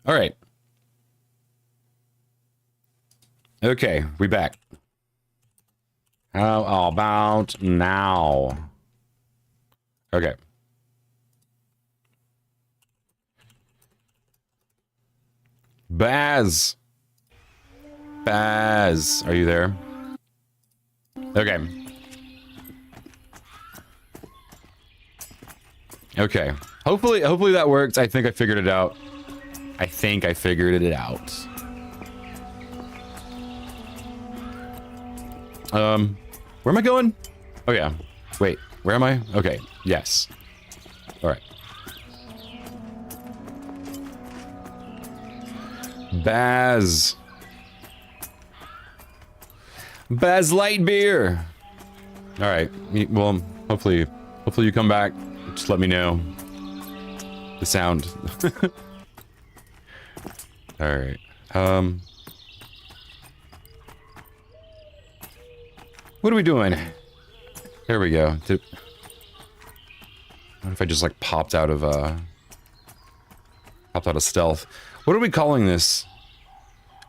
All right. Okay, we back. How about now? Okay. Baz. Baz, are you there? Okay. Okay. Hopefully that works. I think I figured it out. I think I figured it out. Where am I going? Oh yeah. Wait, where am I? Okay. Yes. All right. Baz. Baz Lightbeer. All right. Well, hopefully you come back. Just let me know the sound. All right. What are we doing? There we go. What if I just like popped out of stealth? What are we calling this?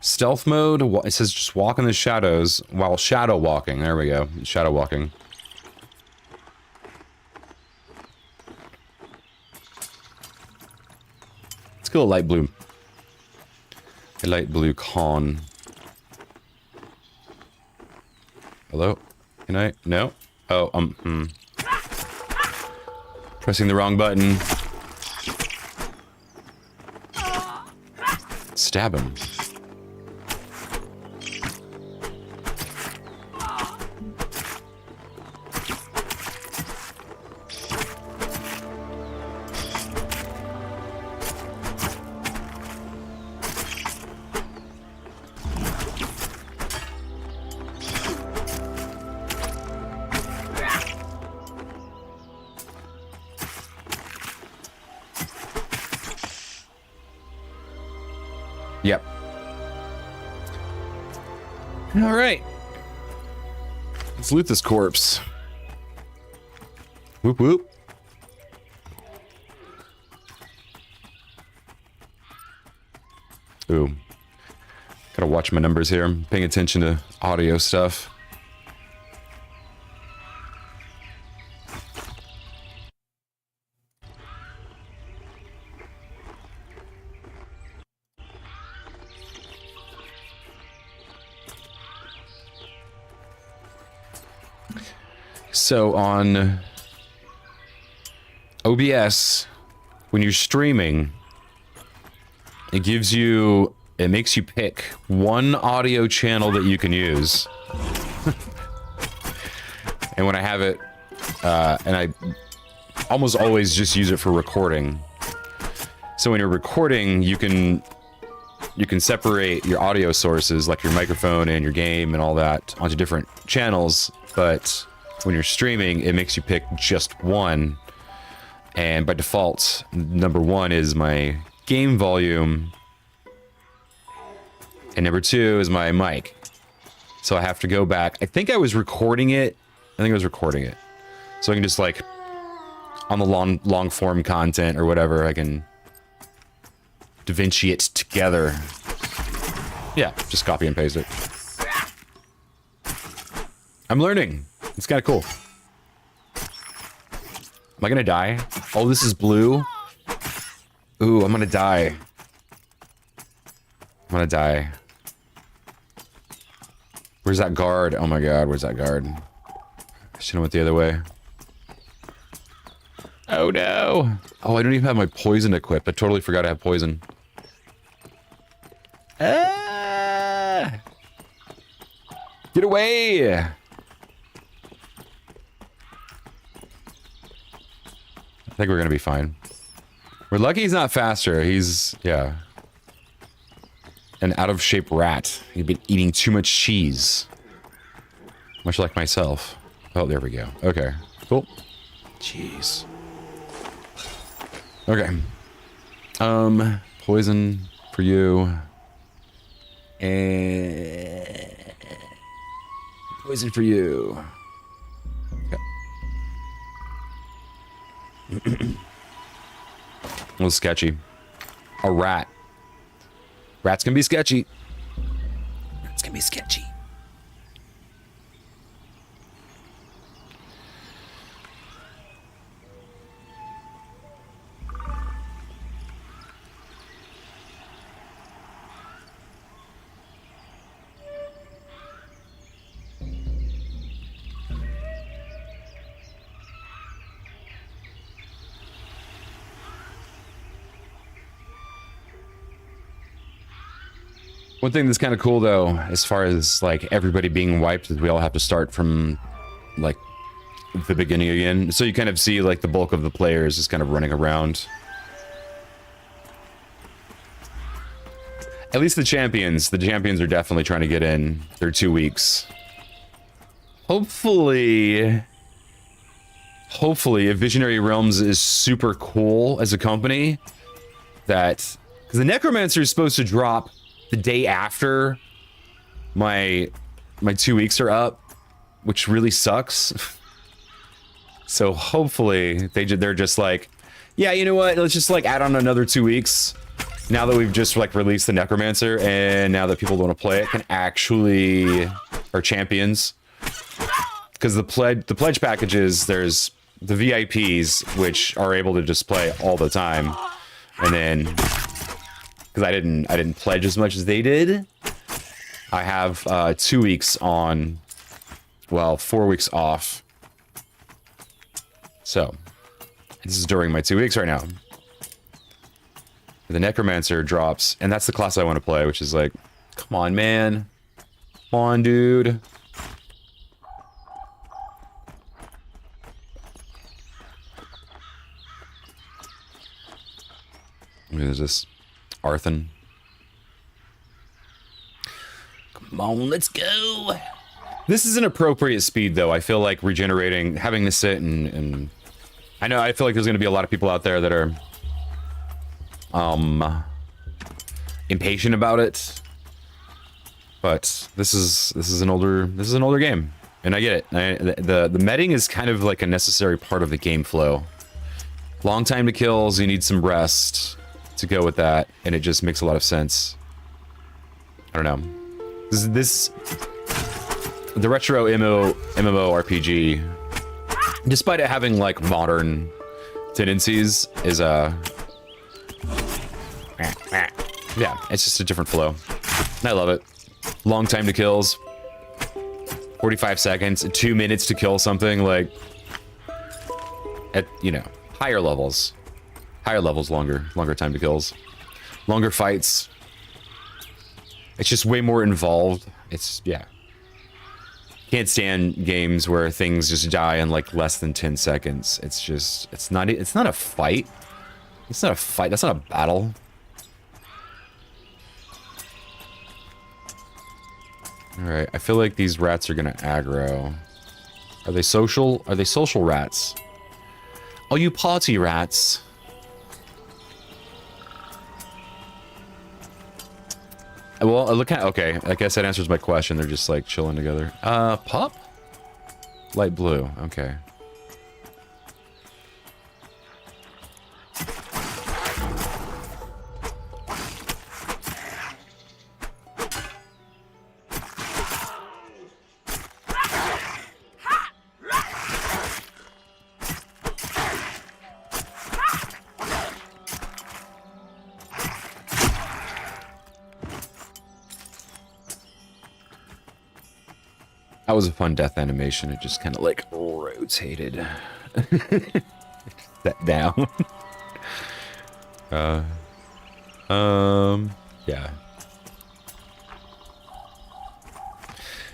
Stealth mode? It says just walk in the shadows while shadow walking. There we go. Shadow walking. Let's go light blue. A light blue con. Hello? Can I? No? Oh, pressing the wrong button. Stab him. Yep. All right. Let's loot this corpse. Whoop whoop. Ooh. Gotta watch my numbers here. I'm paying attention to audio stuff. So on OBS, when you're streaming, it makes you pick one audio channel that you can use. And when I have it, and I almost always just use it for recording. So when you're recording, you can separate your audio sources, like your microphone and your game and all that, onto different channels, but when you're streaming, it makes you pick just one. And by default, number one is my game volume. And number two is my mic. So I have to go back. I think I was recording it. So I can just like, on the long form content or whatever, I can DaVinci it together. Yeah, just copy and paste it. I'm learning. It's kind of cool. Am I gonna die? Oh, this is blue. Ooh, I'm gonna die. Where's that guard? Oh my god, where's that guard? I should have went the other way. Oh no! Oh, I don't even have my poison equipped. I totally forgot I have poison. Ah! Get away! I think we're gonna be fine. We're lucky he's not faster. He's, yeah. An out-of-shape rat. He'd been eating too much cheese. Much like myself. Oh, there we go. Okay, cool. Jeez. Okay. Poison for you. And poison for you. A little sketchy. A rat. Rats can be sketchy. Rats can be sketchy. One thing that's kind of cool, though, as far as, like, everybody being wiped, is we all have to start from, like, the beginning again. So you kind of see, like, the bulk of the players is kind of running around. At least the champions. The champions are definitely trying to get in. They're 2 weeks. Hopefully, if Visionary Realms is super cool as a company, that... Because the Necromancer is supposed to drop the day after my 2 weeks are up, which really sucks. So hopefully they're just like, yeah, you know what? Let's just like add on another 2 weeks. Now that we've just like released the Necromancer, and now that people don't want to play it, can actually are champions. Because the pledge packages, there's the VIPs, which are able to just play all the time, and then because I didn't pledge as much as they did, I have 2 weeks on, well, 4 weeks off. So this is during my 2 weeks right now. The Necromancer drops, and that's the class I want to play, which is like, come on, man. Come on, dude. There's this Arthan. Come on, let's go. This is an appropriate speed, though. I feel like regenerating, having to sit and I feel like there's going to be a lot of people out there that are impatient about it. But this is an older game, and I get it. The medding is kind of like a necessary part of the game flow. Long time to kills, you need some rest to go with that, and it just makes a lot of sense. I don't know. The retro MMORPG, despite it having like modern tendencies, is yeah, it's just a different flow. And I love it. Long time to kills, 45 seconds, 2 minutes to kill something, like at, you know, higher levels, longer time to kills, longer fights. It's just way more involved. It's, yeah. Can't stand games where things just die in like less than 10 seconds. It's just, it's not a fight. It's not a fight. That's not a battle. All right. I feel like these rats are gonna aggro. Are they social? Are they social rats? Oh, you party rats. Well, look at, okay, I guess that answers my question. They're just like chilling together. Pup? Light blue, okay. That was a fun death animation. It just kind of like rotated. That down. Yeah.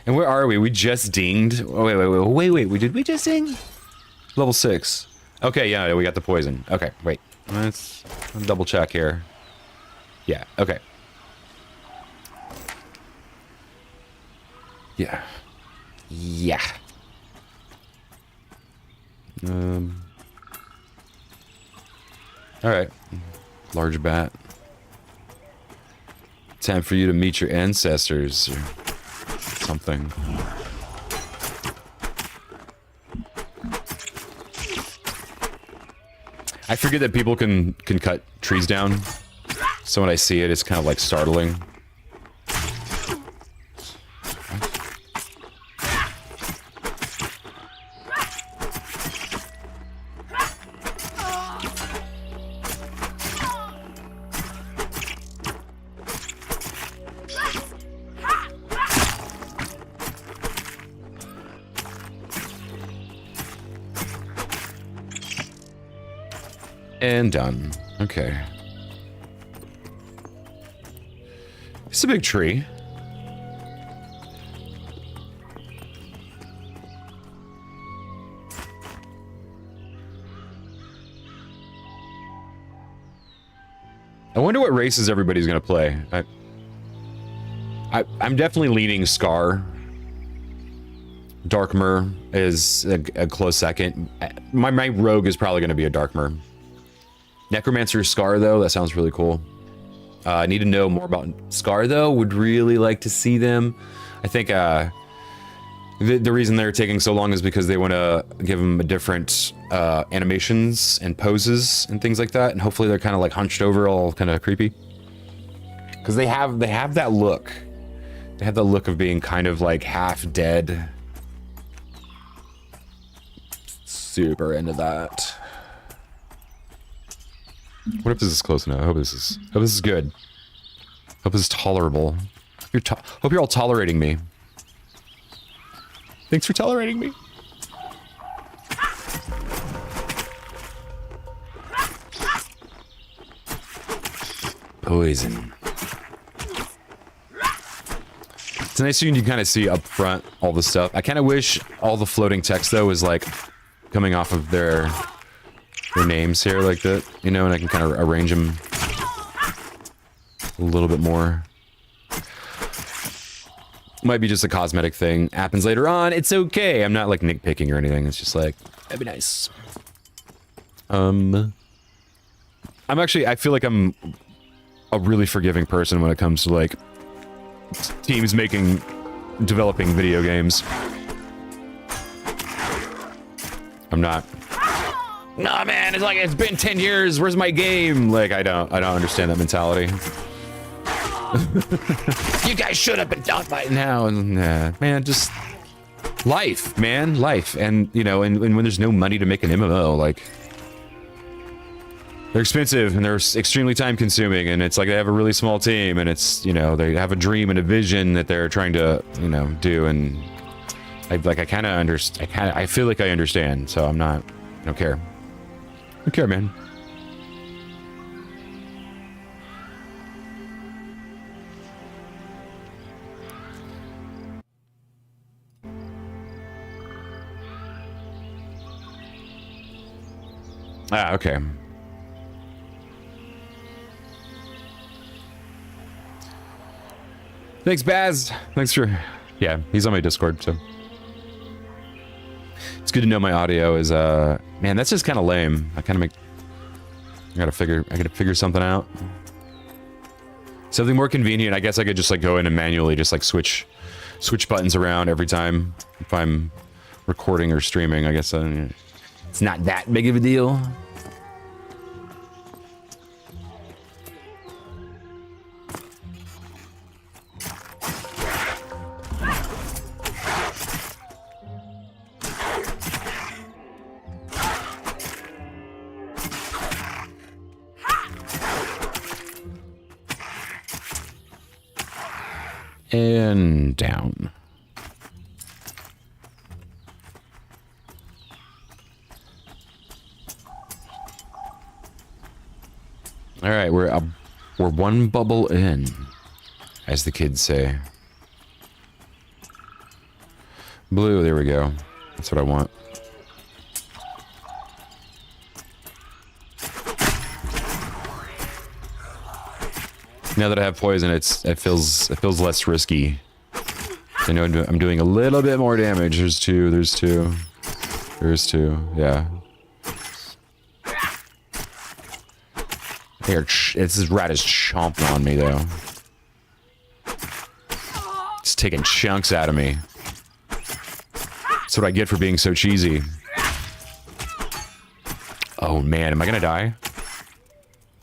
And where are we? We just dinged. Oh, wait. Did we just ding? Level 6. Okay, yeah, we got the poison. Okay, wait. Let's double check here. Yeah, okay. Yeah. Yeah. All right. Large bat. Time for you to meet your ancestors or something. I forget that people can cut trees down. So when I see it, it's kind of like startling. And done. Okay. It's a big tree. I wonder what races everybody's gonna play. I'm definitely leaning Scar. Darkmer is a close second. My rogue is probably gonna be a Darkmer. Necromancer Scar, though, that sounds really cool. I need to know more about Scar, though. Would really like to see them. I think the reason they're taking so long is because they want to give them a different animations and poses and things like that. And hopefully they're kind of like hunched over, all kind of creepy. Because they have that look. They have the look of being kind of like half dead. Super into that. What if this is close enough? I hope this is good. Hope this is tolerable. Hope you're all tolerating me. Thanks for tolerating me. Poison. It's nice you can kind of see up front all the stuff. I kind of wish all the floating text though was like coming off of their names here like that, you know, and I can kind of arrange them a little bit more. Might be just a cosmetic thing. Happens later on. It's okay. I'm not like nitpicking or anything. It's just like, that'd be nice. I feel like I'm a really forgiving person when it comes to like teams developing video games. I'm not. Nah, man, it's like, it's been 10 years. Where's my game? Like, I don't understand that mentality. You guys should have been done by now. And man, just life, man, life. And, you know, and when there's no money to make an MMO, like, they're expensive and they're extremely time consuming. And it's like they have a really small team and it's, you know, they have a dream and a vision that they're trying to, you know, do. And I kind of understand. I feel like I understand. So I don't care. I don't care, man. Ah, okay. Thanks, Baz. Thanks for... Yeah, he's on my Discord, so... It's good to know my audio is, Man, that's just kind of lame. I gotta figure something out. Something more convenient. I guess I could just, like, go in and manually just, like, switch buttons around every time if I'm recording or streaming. I guess it's not that big of a deal. And down. All right, we're one bubble in, as the kids say. Blue, there we go. That's what I want. Now that I have poison, it feels less risky. I know I'm doing a little bit more damage. There's two. Yeah. This rat is chomping on me though. It's taking chunks out of me. That's what I get for being so cheesy. Oh man, am I gonna die?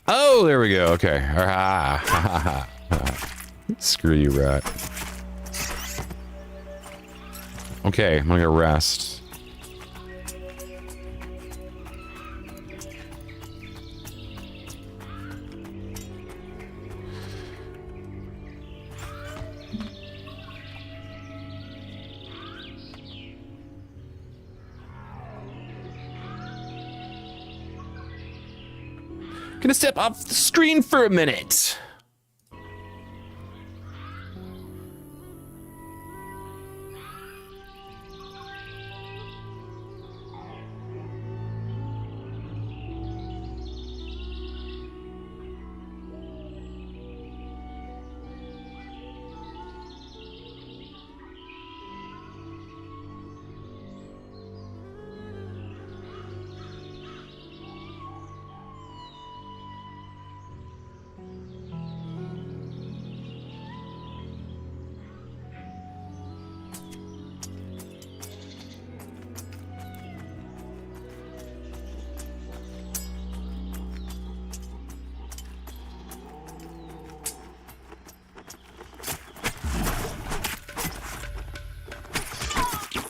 Oh, there we go. Okay. Screw you, rat. Okay, I'm gonna go rest. Gonna step off the screen for a minute.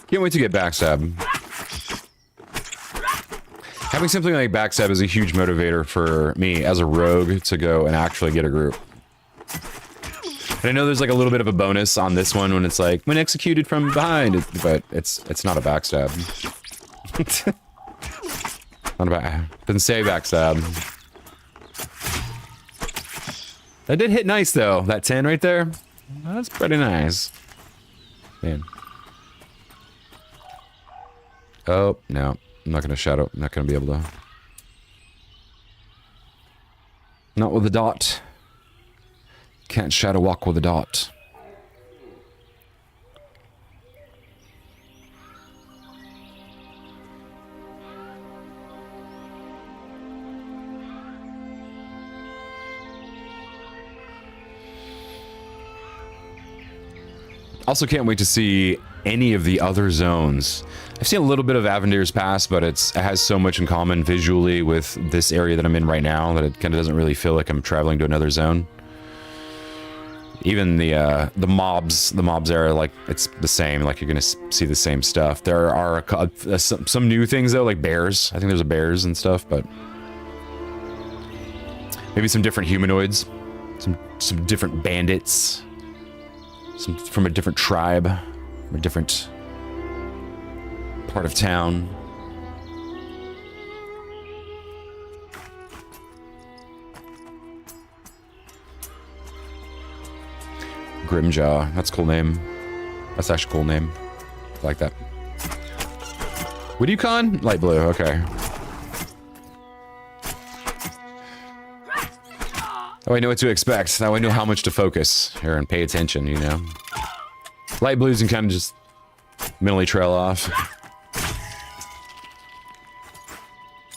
Can't wait to get backstab. Having something like backstab is a huge motivator for me as a rogue to go and actually get a group. And I know there's like a little bit of a bonus on this one when it's like when executed from behind, but it's not a backstab. Not a doesn't say backstab. That did hit nice though. That 10 right there. That's pretty nice. Man. Oh, no. I'm not going to shadow. I'm not going to be able to. Not with a dot. Can't shadow walk with a dot. Also can't wait to see any of the other zones. I've seen a little bit of Avendir's Pass, but it has so much in common visually with this area that I'm in right now that it kind of doesn't really feel like I'm traveling to another zone. Even the mobs are like, it's the same, like you're gonna see the same stuff. There are some new things though, like bears. I think there's bears and stuff, but maybe some different humanoids, some different bandits. Some from a different tribe, from a different part of town. Grimjaw, that's a cool name. That's actually a cool name. I like that. What do you con? Light blue, okay. Oh, I know what to expect. Now I know how much to focus here and pay attention, you know. Light blues can kind of just mentally trail off.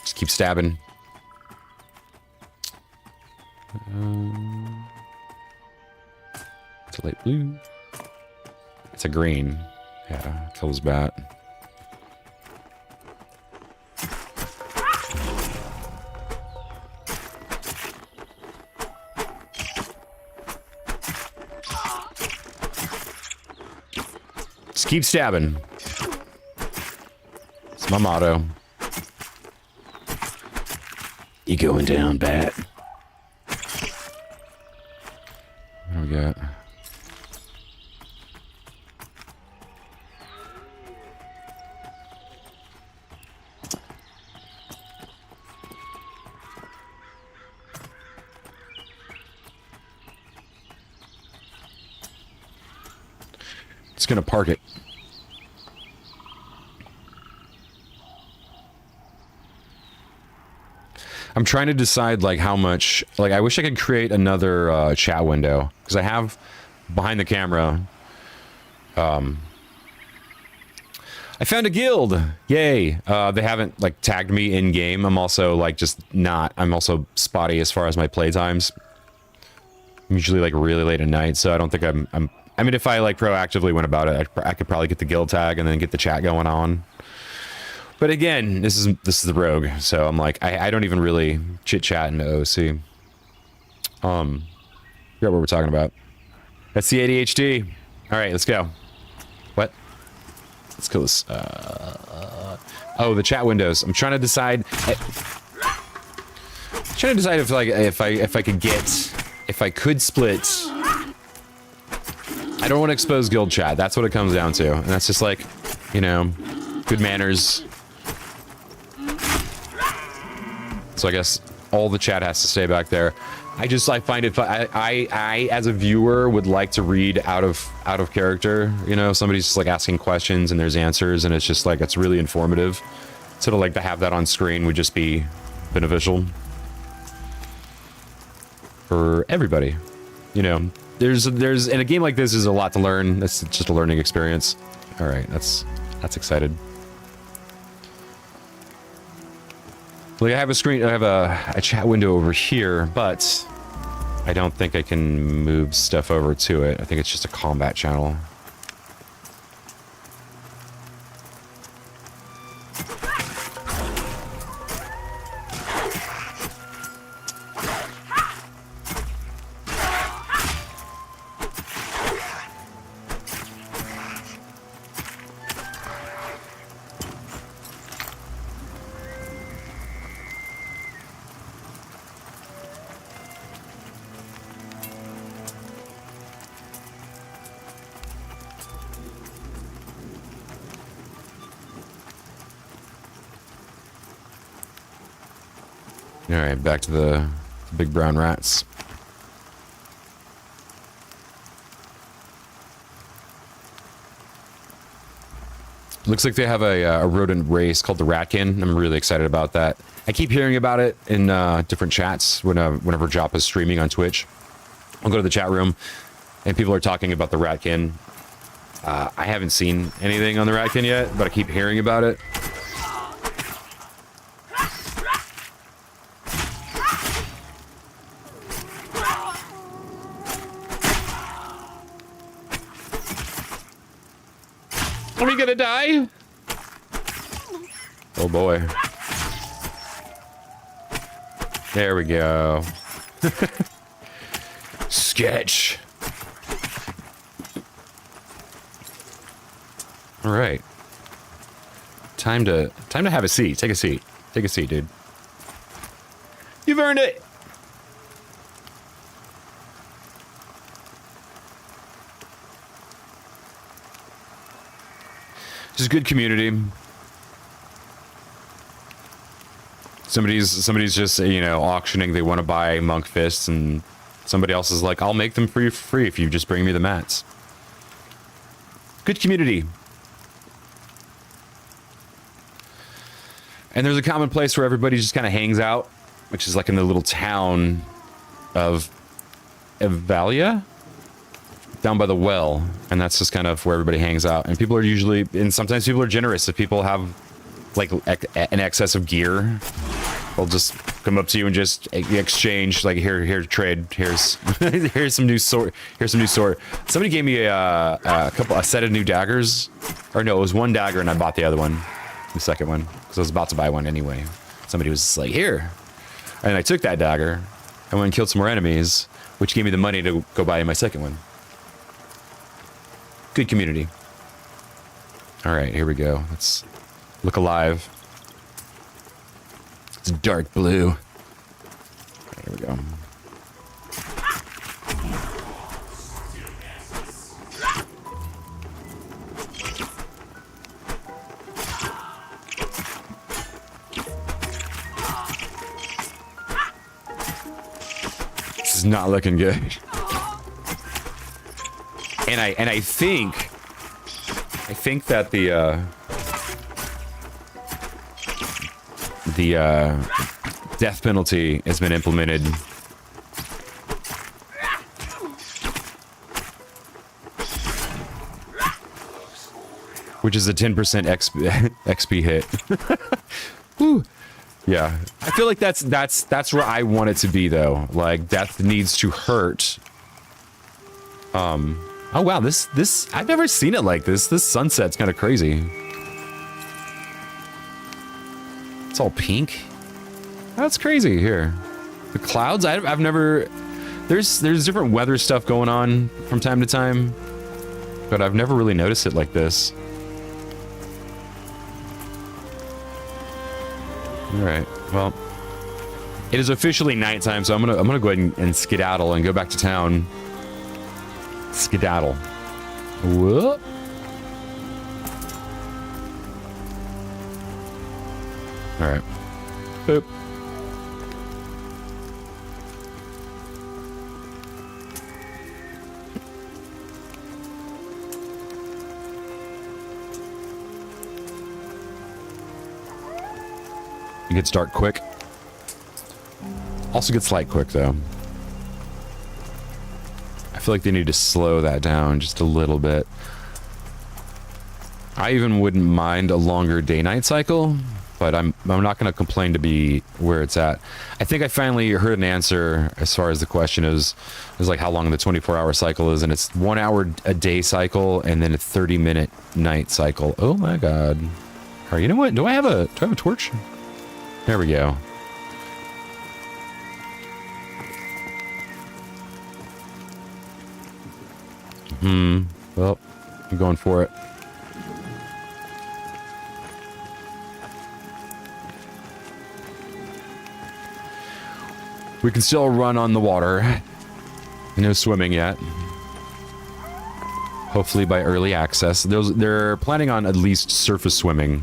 Just keep stabbing. It's a light blue. It's a green. Yeah, kills bat. Keep stabbing. It's my motto. You going down, bat. What do we got? It's gonna park it. I'm trying to decide like how much, like I wish I could create another chat window because I have behind the camera. I found a guild. Yay. They haven't like tagged me in game. I'm also like just not, I'm also spotty as far as my play times. I'm usually like really late at night, so I don't think I mean, if I like proactively went about it, I could probably get the guild tag and then get the chat going on. But again, this is the rogue, so I'm like, I don't even really chit chat into OC. Forgot what we're talking about. That's the ADHD. All right, let's go. What? Let's kill this. Oh, the chat windows. I'm trying to decide. If like if I could split. I don't want to expose guild chat. That's what it comes down to, and that's just like, you know, good manners. So I guess all the chat has to stay back there. I find it fun. I as a viewer would like to read out of character. You know, somebody's just like asking questions and there's answers, and it's just like it's really informative. So to have that on screen would just be beneficial for everybody. You know, there's in a game like this, there's a lot to learn. That's just a learning experience. All right, that's excited. Like I have a chat window over here, but I don't think I can move stuff over to it. I think it's just a combat channel. All right, back to the big brown rats. Looks like they have a rodent race called the Ratkin. I'm really excited about that. I keep hearing about it in different chats whenever Joppa's streaming on Twitch. I'll go to the chat room, and people are talking about the Ratkin. I haven't seen anything on the Ratkin yet, but I keep hearing about it. Are we gonna die? Oh boy. There we go. Sketch. All right. Time to have a seat. Take a seat. Take a seat, dude. You've earned it. Just good community. Somebody's just, you know, auctioning. They want to buy monk fists, and somebody else is like, I'll make them for free if you just bring me the mats. Good community. And there's a common place where everybody just kind of hangs out, which is like in the little town of Evalia, down by the well, and that's just kind of where everybody hangs out. And people are usually, and sometimes people are generous. If people have like an excess of gear, they'll just come up to you and just exchange, like, here trade, here's here's some new sword, Somebody gave me a set of new daggers, or no, it was one dagger and I bought the other one, the second one, because I was about to buy one anyway. Somebody was like, here, and I took that dagger and went and killed some more enemies, which gave me the money to go buy my second one. Good community. All right, here we go. Let's look alive. It's dark blue. Here we go. This is not looking good. And I think that the death penalty has been implemented. Which is a 10% XP hit. Woo. Yeah, I feel like that's where I want it to be though. Like, death needs to hurt. Oh wow, this I've never seen it like this. This sunset's kind of crazy. It's all pink. That's crazy here. The clouds, I've never There's different weather stuff going on from time to time, but I've never really noticed it like this. All right, well, it is officially nighttime, so I'm gonna go ahead and skedaddle and go back to town. Skedaddle. Whoop. All right. Boop. It gets dark quick. Also gets light quick, though. I feel like they need to slow that down just a little bit. I even wouldn't mind a longer day-night cycle, but I'm not going to complain to be where it's at. I think I finally heard an answer as far as the question is like how long the 24-hour cycle is, and it's 1 hour a day cycle and then a 30-minute night cycle. Oh my god. All right, you know what? Do I have a torch? There we go. Well, I'm going for it. We can still run on the water. No swimming yet. Hopefully by early access. They're planning on at least surface swimming.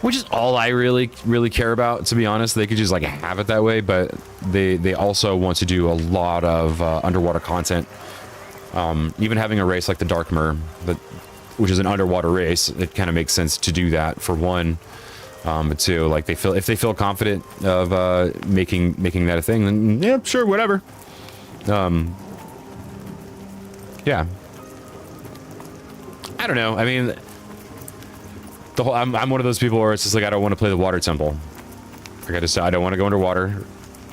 Which is all I really care about, to be honest. They could just like have it that way, but they also want to do a lot of underwater content. Even having a race like the Darkmer, which is an underwater race, it kind of makes sense to do that for one. But two, like if they feel confident of making that a thing, then yeah, sure, whatever. Yeah. I don't know. I mean, I'm one of those people where it's just like I don't want to play the water temple. Like I don't want to go underwater,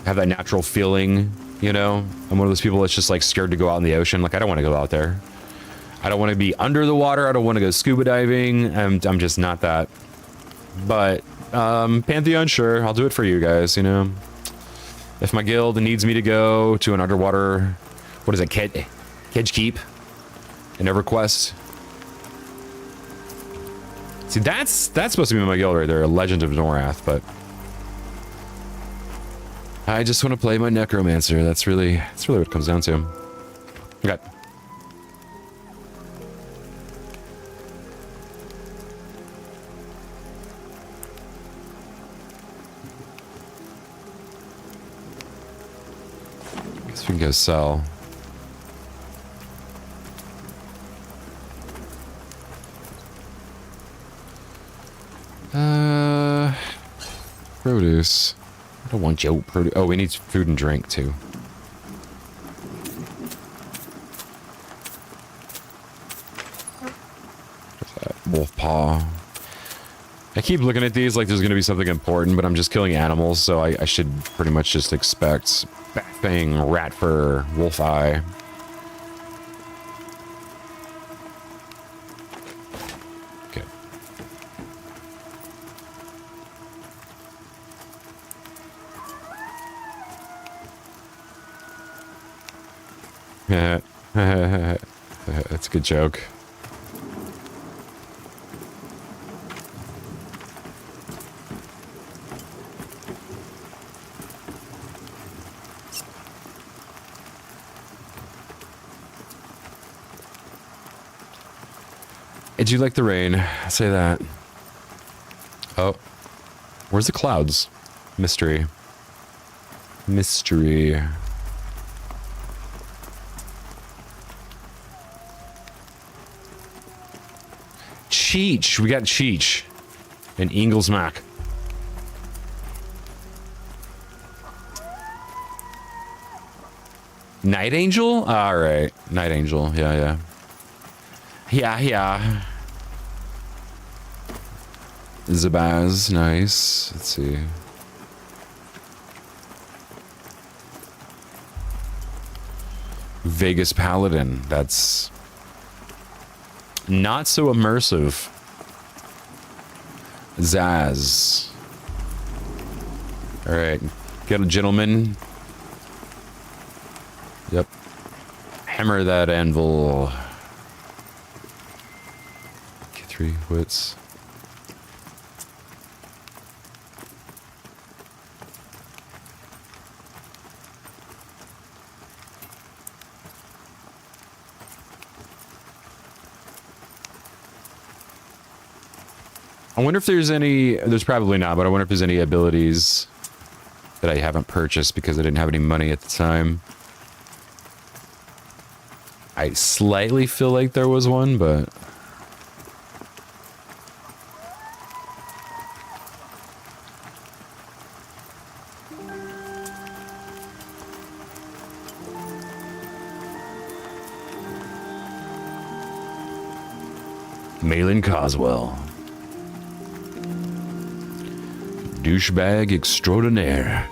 have that natural feeling, you know. I'm one of those people that's just like scared to go out in the ocean. Like I don't want to go out there. I don't want to be under the water. I don't want to go scuba diving. I'm just not that. But Pantheon, sure, I'll do it for you guys. You know, if my guild needs me to go to an underwater, what is it, Kedge Keep, an EverQuest. See, that's supposed to be my guild right there, a Legend of Norath, but I just want to play my Necromancer. That's really what it comes down to. Okay. Guess we can go sell. Produce. I don't want your produce. Oh, we need food and drink too. Wolf paw. I keep looking at these like there's going to be something important, but I'm just killing animals, so I should pretty much just expect bat fang, rat fur, wolf eye. Yeah, that's a good joke. Did you like the rain? Say that. Oh, where's the clouds? Mystery. Mystery. Cheech. We got Cheech. And Inglesmack. Night Angel? Alright. Night Angel. Yeah. Zabaz. Nice. Let's see. Vegas Paladin. That's not so immersive. Zaz. All right, get a gentleman. Yep. Hammer that anvil. Get 3 wits. I wonder if there's any, there's probably not, but I wonder if there's any abilities that I haven't purchased because I didn't have any money at the time. I slightly feel like there was one, but... Malin Coswell. Douchebag extraordinaire.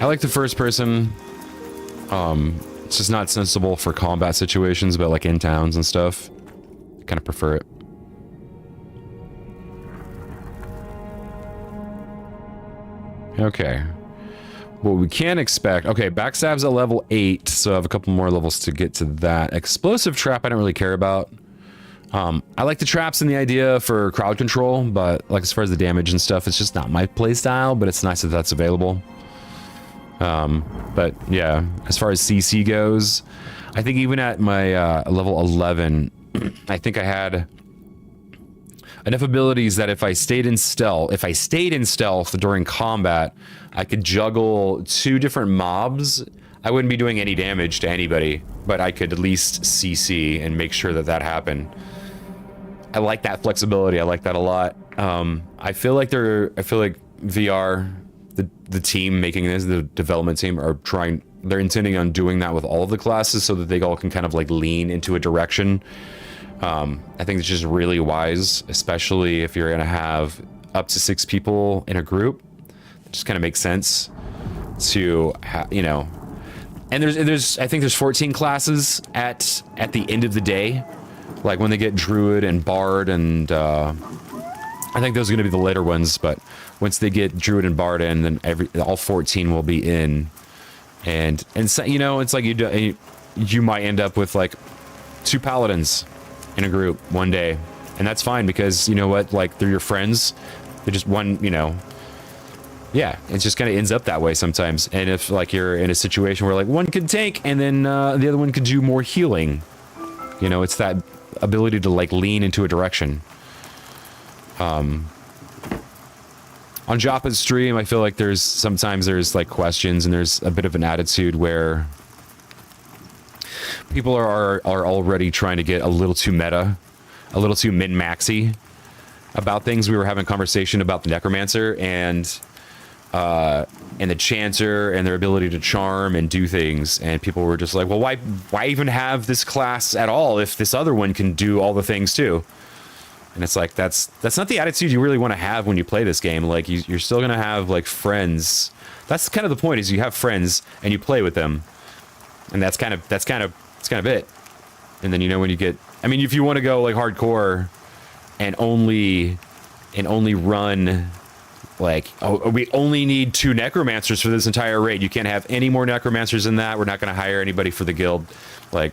I like the first person. It's just not sensible for combat situations, but like in towns and stuff. I kind of prefer it. Okay. What we can expect... Okay, backstab's at level 8, so I have a couple more levels to get to that. Explosive trap I don't really care about. I like the traps and the idea for crowd control, but like as far as the damage and stuff, it's just not my playstyle, but it's nice that that's available. But yeah, as far as CC goes, I think even at my level 11, I think I had enough abilities that if I stayed in stealth during combat, I could juggle 2 different mobs. I wouldn't be doing any damage to anybody, but I could at least CC and make sure that that happened. I like that flexibility. I like that a lot. I feel like VR, the team making this, the development team, they're intending on doing that with all of the classes so that they all can kind of like lean into a direction. I think it's just really wise, especially if you're gonna have up to 6 people in a group. It just kind of makes sense to you know. And I think there's 14 classes at the end of the day, like when they get Druid and Bard, and I think those are gonna be the later ones. But once they get Druid and Bard in, then all 14 will be in, and so, you know, it's like you might end up with like 2 paladins in a group one day, and that's fine because you know what, like they're your friends. They're just one, you know. Yeah, it just kind of ends up that way sometimes. And if like you're in a situation where like one can tank and then the other one could do more healing, you know, it's that ability to like lean into a direction. On Joppa's stream, I feel like sometimes there's like questions and there's a bit of an attitude where people are already trying to get a little too meta, a little too min-maxy about things. We were having a conversation about the Necromancer and the Chanter and their ability to charm and do things, and people were just like, well, why even have this class at all if this other one can do all the things too? And it's like, that's not the attitude you really want to have when you play this game. Like you're still gonna have like friends. That's kind of the point, is you have friends and you play with them, and that's kind of it. And then, you know, when you get, I mean, if you want to go like hardcore and only run like, oh, we only need 2 necromancers for this entire raid, you can't have any more necromancers than that, we're not going to hire anybody for the guild, like,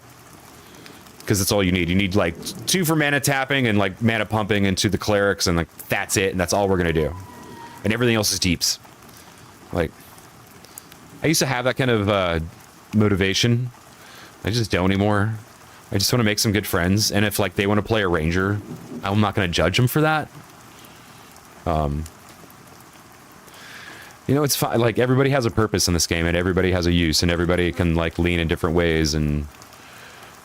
because that's all you need. You need like 2 for mana tapping and like mana pumping into the clerics, and like that's it, and that's all we're gonna do, and everything else is deeps. Like, I used to have that kind of motivation. I just don't anymore. I just want to make some good friends, and if like they want to play a ranger, I'm not going to judge them for that. You know, it's fine. Like, everybody has a purpose in this game, and everybody has a use, and everybody can like lean in different ways, and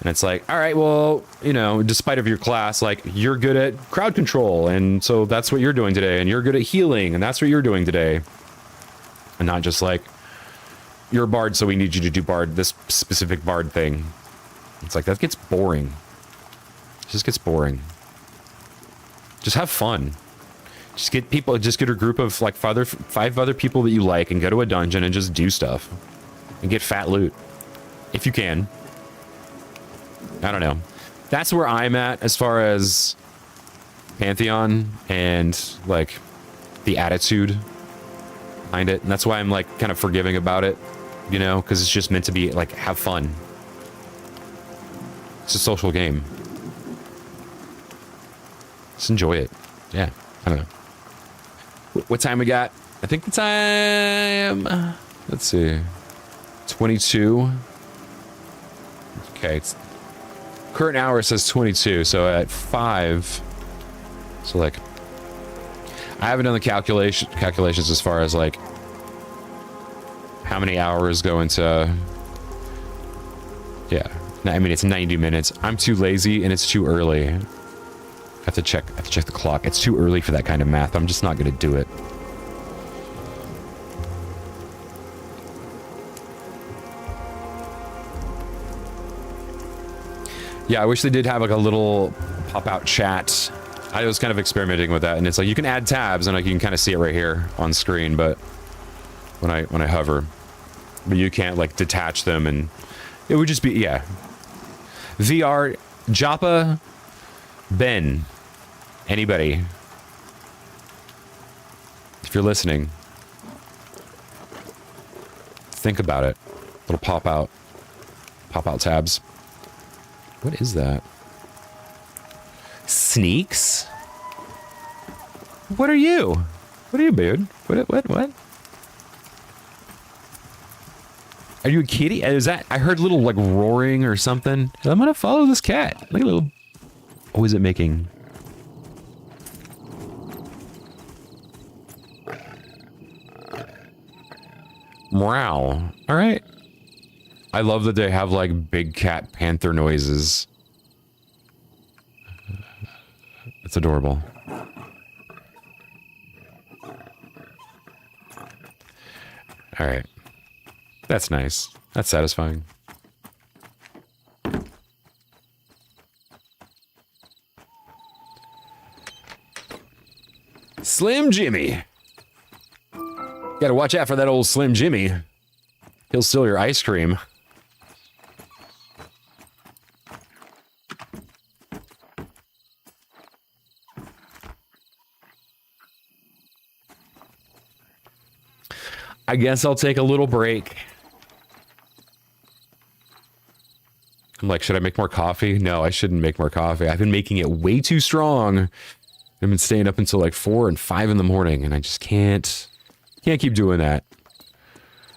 it's like, all right, well, you know, despite of your class, like you're good at crowd control, and so that's what you're doing today, and you're good at healing, and that's what you're doing today, and not just like, you're a bard, so we need you to do this specific bard thing. It's like, that gets boring. It just gets boring. Just have fun. Just get a group of like five other people that you like and go to a dungeon and just do stuff and get fat loot if you can. I don't know. That's where I'm at as far as Pantheon and like the attitude behind it. And that's why I'm like kind of forgiving about it, you know, because it's just meant to be like have fun. It's a social game. Just enjoy it. Yeah, I don't know. What time we got? I think the time... let's see. 22. Okay, it's... current hour says 22, so at 5... So, like... I haven't done the calculations as far as, like... how many hours go into... Yeah. I mean, it's 90 minutes. I'm too lazy, and it's too early. I have to check the clock. It's too early for that kind of math. I'm just not going to do it. Yeah, I wish they did have like a little pop-out chat. I was kind of experimenting with that, and it's like you can add tabs, and like you can kind of see it right here on screen. But when I hover, but you can't like detach them, and it would just be yeah. VR Joppa Ben. Anybody, if you're listening, think about it. Little pop out tabs. What is that? Sneaks? What are you? What are you, dude? What? Are you a kitty? Is that? I heard little like roaring or something. I'm gonna follow this cat. Look at little. What is it making? Meow. All right. I love that they have like big cat panther noises. It's adorable. All right. That's nice. That's satisfying. Slim Jimmy. Gotta watch out for that old Slim Jimmy. He'll steal your ice cream. I guess I'll take a little break. I'm like, should I make more coffee? No, I shouldn't make more coffee. I've been making it way too strong. I've been staying up until like 4 and 5 in the morning, and I just can't keep doing that.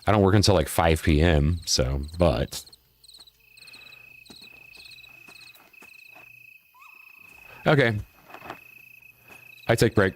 I don't work until like 5 p.m., so, but... Okay. I take break.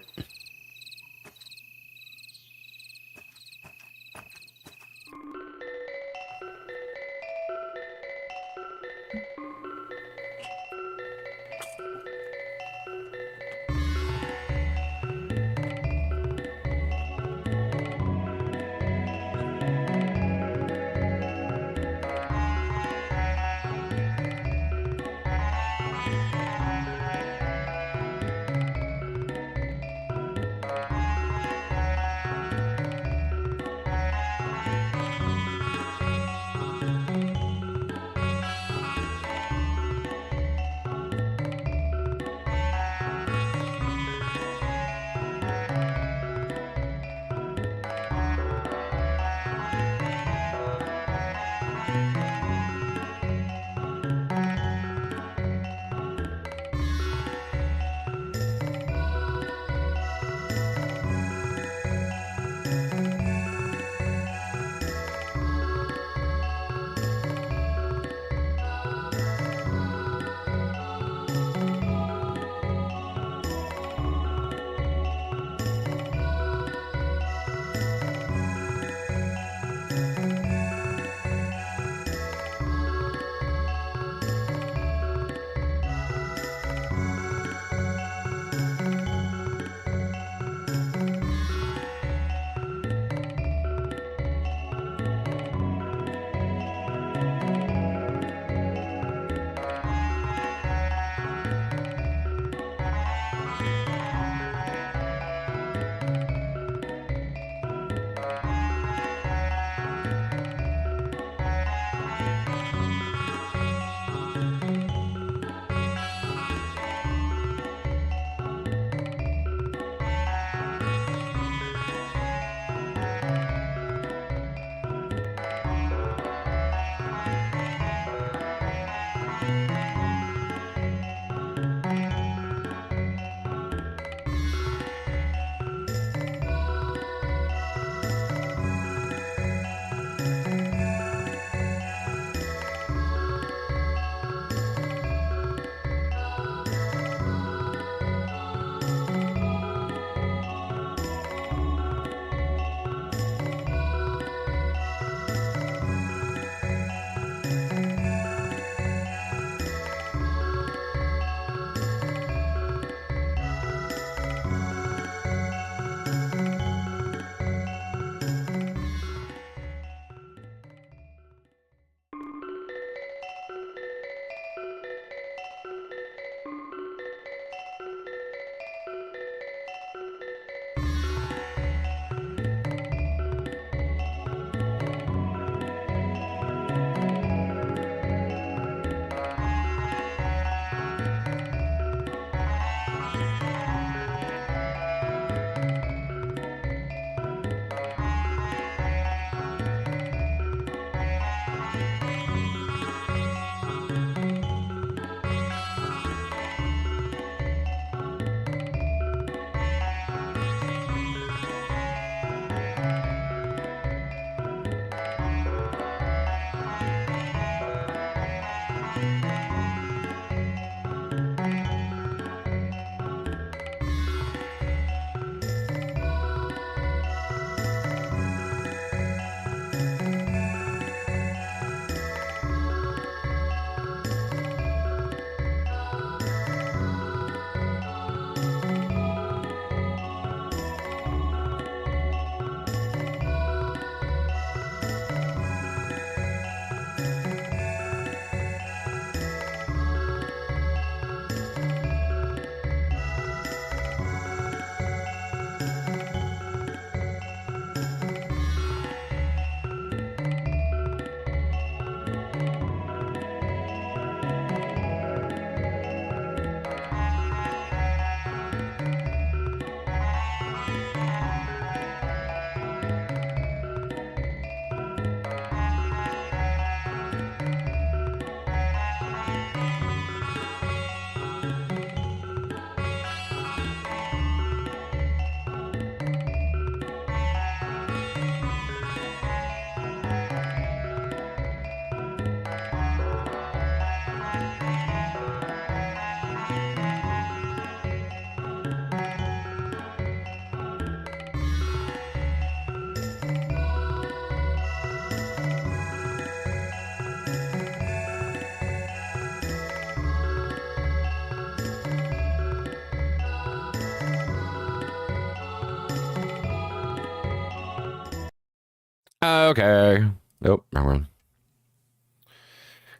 Okay. Nope, wrong one.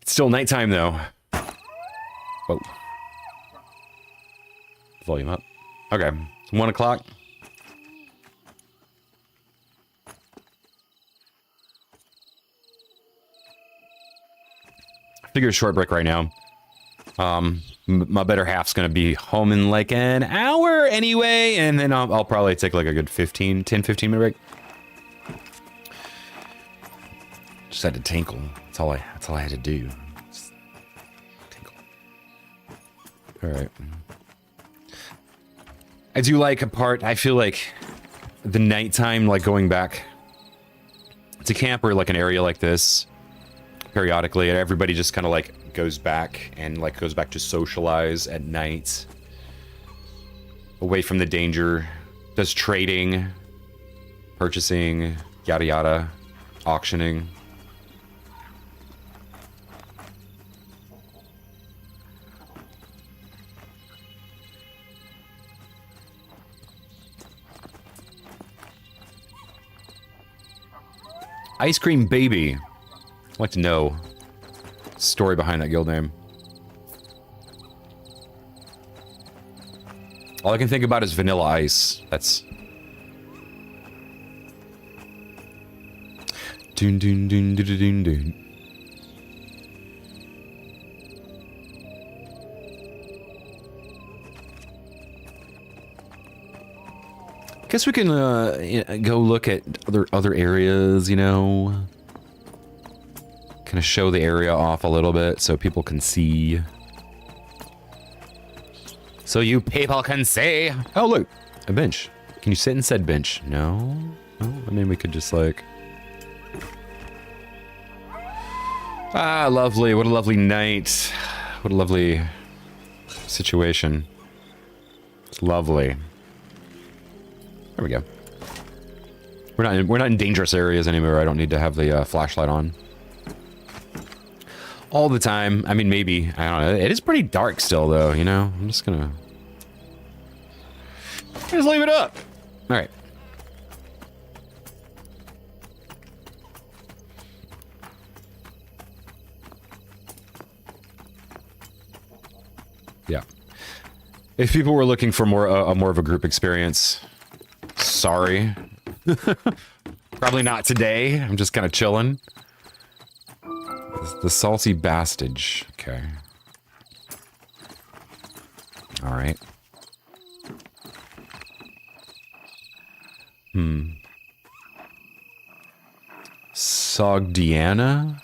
It's still nighttime though. Whoa. Volume up. Okay, 1 o'clock. Figure a short break right now. My better half's gonna be home in like an hour anyway, and then I'll probably take like a good 10, 15 minute break. Just had to tinkle. That's all I had to do. Just tinkle. All right. I do like a part. I feel like the nighttime, like going back to camp or like an area like this, periodically, and everybody just kind of like goes back and like goes back to socialize at night, away from the danger, does trading, purchasing, yada yada, auctioning. Ice Cream Baby. I'd like to know the story behind that guild name. All I can think about is Vanilla Ice. That's... Dun dun dun dun dun dun. Guess we can go look at other areas, you know. Kind of show the area off a little bit so people can see. So you people can see. Oh look, a bench. Can you sit in said bench? No. No. I mean, we could just like. Ah, lovely. What a lovely night. What a lovely situation. It's lovely. There we go. We're not in dangerous areas anymore. I don't need to have the flashlight on all the time. I mean, maybe, I don't know. It is pretty dark still, though. You know, I'm just gonna just leave it up. All right. Yeah. If people were looking for more of a group experience. Sorry. Probably not today. I'm just kind of chilling. The salty bastage. Okay. All right. Sogdiana?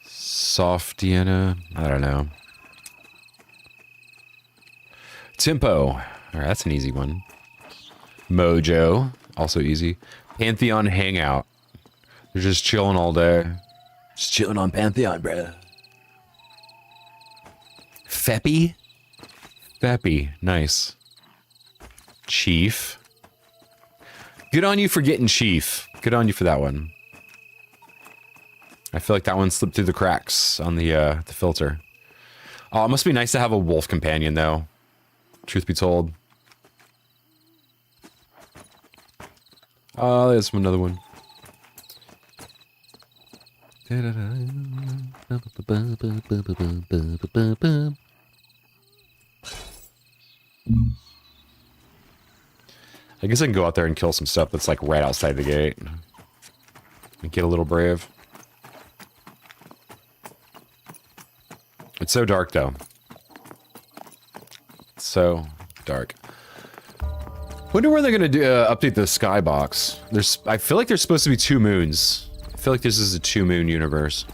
Softiana? I don't know. Tempo. All right, that's an easy one. Mojo, also easy. Pantheon Hangout. They're just chilling all day. Just chilling on Pantheon, bruh. Feppy? Feppy, nice. Chief. Good on you for getting Chief. Good on you for that one. I feel like that one slipped through the cracks on the filter. Oh, it must be nice to have a wolf companion, though. Truth be told. Oh, there's another one. I guess I can go out there and kill some stuff that's like right outside the gate. And get a little brave. It's so dark, though. It's so dark. Wonder where they're gonna do update the skybox. I feel like there's supposed to be 2 moons. I feel like this is a 2-moon universe.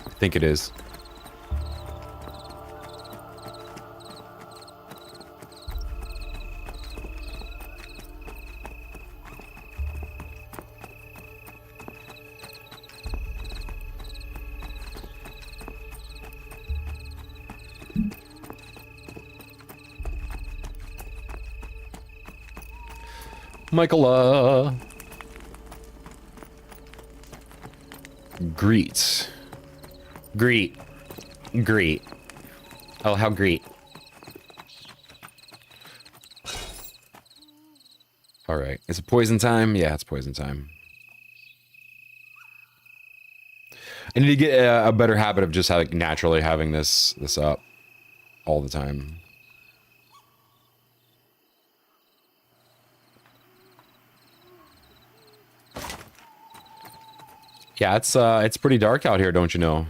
I think it is. Michael, Greet. Greet. Greet. Oh, how greet. All right. Is it poison time? Yeah, it's poison time. I need to get a better habit of just like naturally having this up all the time. Yeah, it's pretty dark out here, don't you know?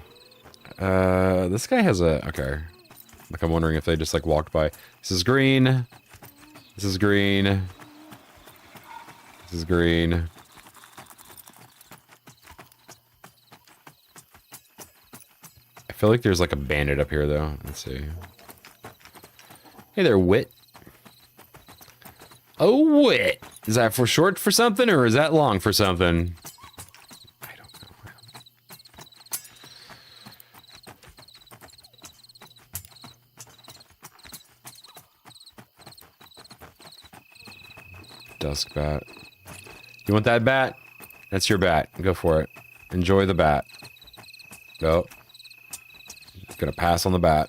This guy has a okay. Like I'm wondering if they just like walked by. This is green. This is green. This is green. I feel like there's like a bandit up here though. Let's see. Hey there, Wit. Oh, Wit. Is that for short for something or is that long for something? I don't know. Dusk bat. You want that bat? That's your bat. Go for it. Enjoy the bat. Go. Gonna pass on the bat.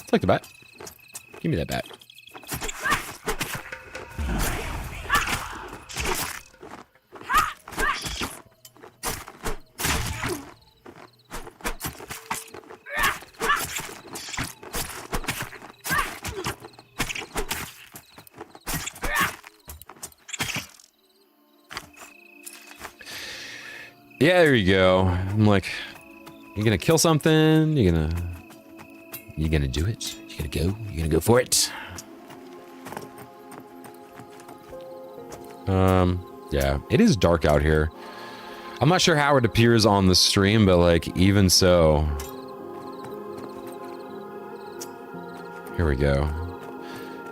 Take the bat. Give me that bat. Yeah, there you go. I'm like, you gonna kill something? You gonna do it? You gonna go for it? Yeah, it is dark out here. I'm not sure how it appears on the stream, but like, even so. Here we go.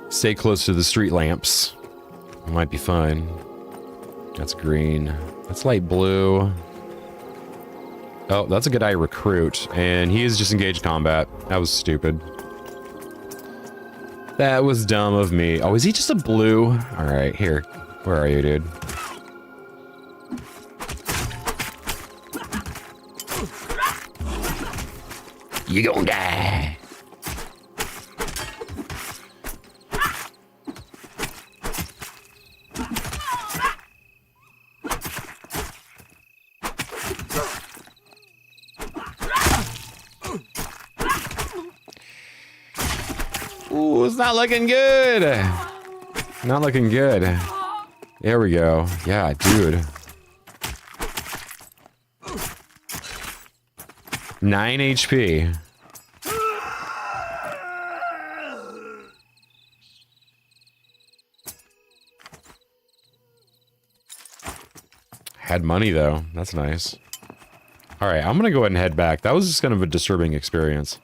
Stay close to the street lamps. It might be fine. That's green. That's light blue. Oh, that's a good eye recruit, and he is just engaged combat. That was stupid. That was dumb of me. Oh, is he just a blue? All right, here. Where are you, dude? You gonna die. Ooh, it's not looking good. Not looking good. There we go. Yeah, dude. 9 HP. Had money, though. That's nice. Alright, I'm gonna go ahead and head back. That was just kind of a disturbing experience.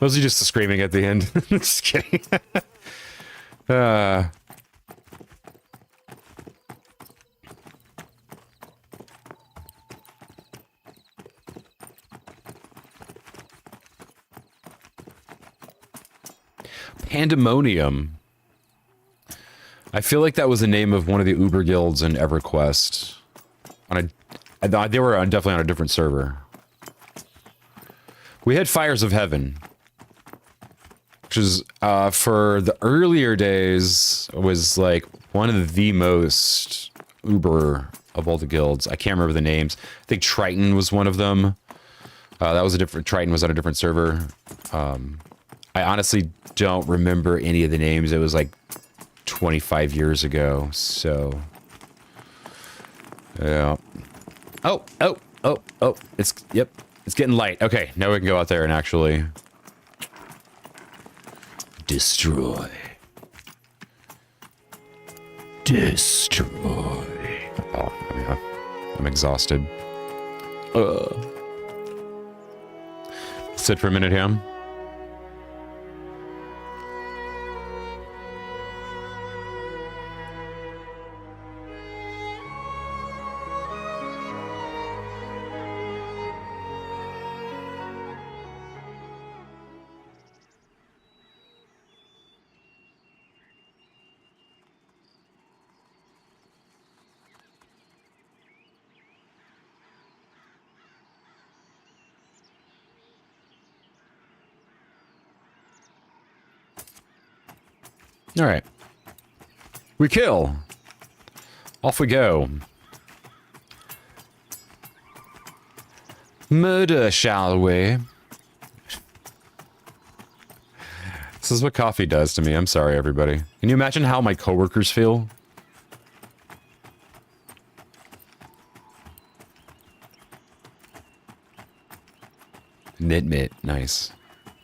Mostly just the screaming at the end. Just kidding. Pandemonium. I feel like that was the name of one of the Uber guilds in EverQuest. They were definitely on a different server. We had Fires of Heaven, which is for the earlier days was like one of the most Uber of all the guilds. I can't remember the names. I think Triton was one of them. That was a different. Triton was on a different server. I honestly don't remember any of the names. It was like 25 years ago. So, yeah. Oh. It's getting light. Okay, now we can go out there and actually destroy. Oh, yeah. I'm exhausted. Sit for a minute here. All right. We kill. Off we go. Murder, shall we? This is what coffee does to me. I'm sorry, everybody. Can you imagine how my coworkers feel? Knit-mit. Nice.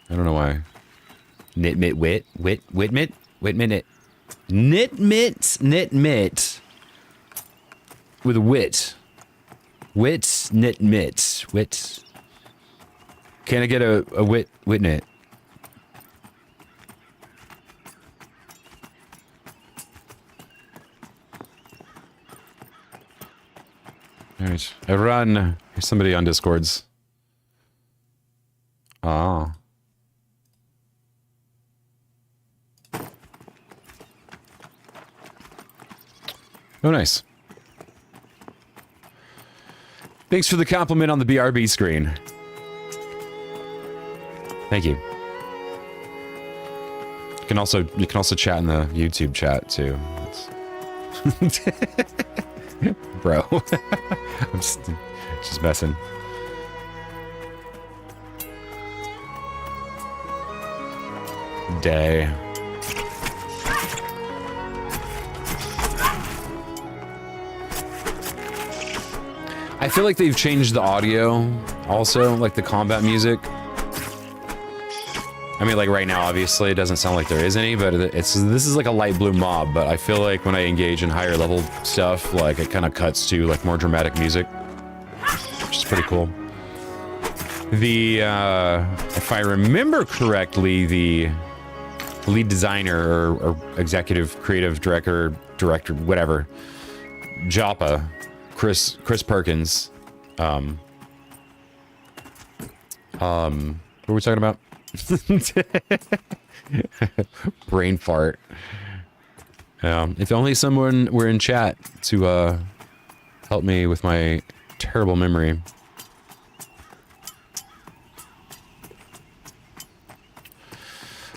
I don't know why. Knit-mit wit? Wit-mit? Wit-mit-knit. Knit-mit. Knit-mit. With a wit. Wit, knit-mit. Wit. Can I get a wit-knit? Alright. Everyone. Here's somebody on Discords. Ah. Oh, nice. Thanks for the compliment on the BRB screen. Thank you. You can also chat in the YouTube chat too. Bro. I'm just messing. Day. I feel like they've changed the audio also, like the combat music. I mean, like right now, obviously, it doesn't sound like there is any, but this is like a light blue mob, but I feel like when I engage in higher level stuff, like it kind of cuts to like more dramatic music, which is pretty cool. The, if I remember correctly, the lead designer or executive creative director, whatever, Joppa, Chris Perkins, what were we talking about? Brain fart. If only someone were in chat to help me with my terrible memory.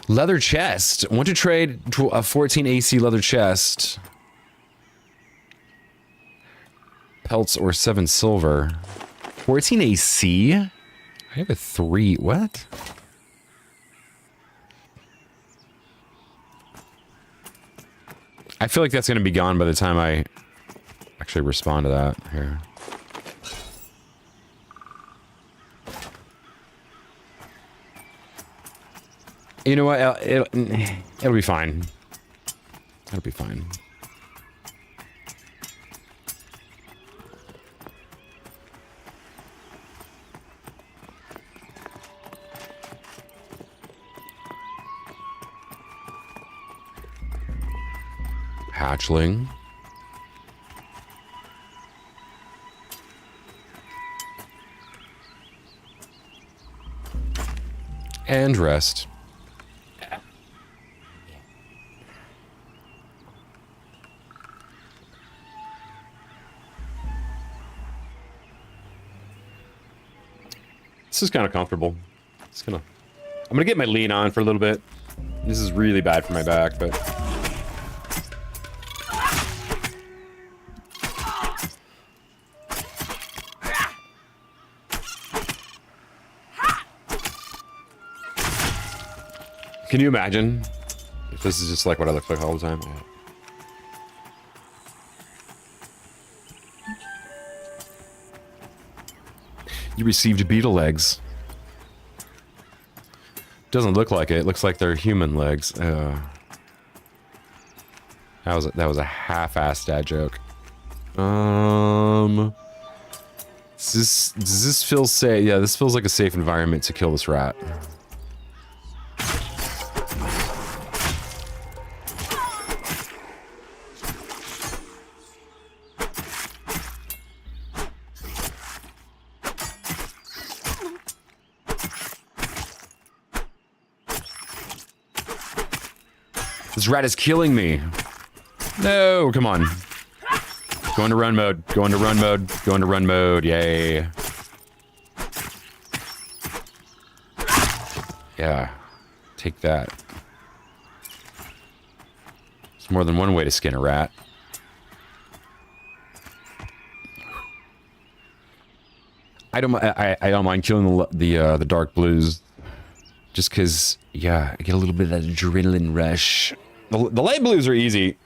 Leather chest. Want to trade a 14 AC leather chest. Pelts or 7 silver. 14 AC? I have a 3. What? I feel like that's going to be gone by the time I actually respond to that here. You know what? It'll be fine. It'll be fine. Hatchling. And rest. This is kind of comfortable. I'm gonna get my lean on for a little bit. This is really bad for my back, but can you imagine if this is just like what I look like all the time? Yeah. You received beetle legs. Doesn't look like it. It looks like they're human legs. That was a half-assed dad joke. Does this feel safe? Yeah, this feels like a safe environment to kill this rat. This rat is killing me. No, come on. Go into run mode. Go into run mode. Go into run mode. Yay. Yeah. Take that. There's more than one way to skin a rat. I don't mind killing the dark blues, just because, yeah, I get a little bit of that adrenaline rush. The light blues are easy.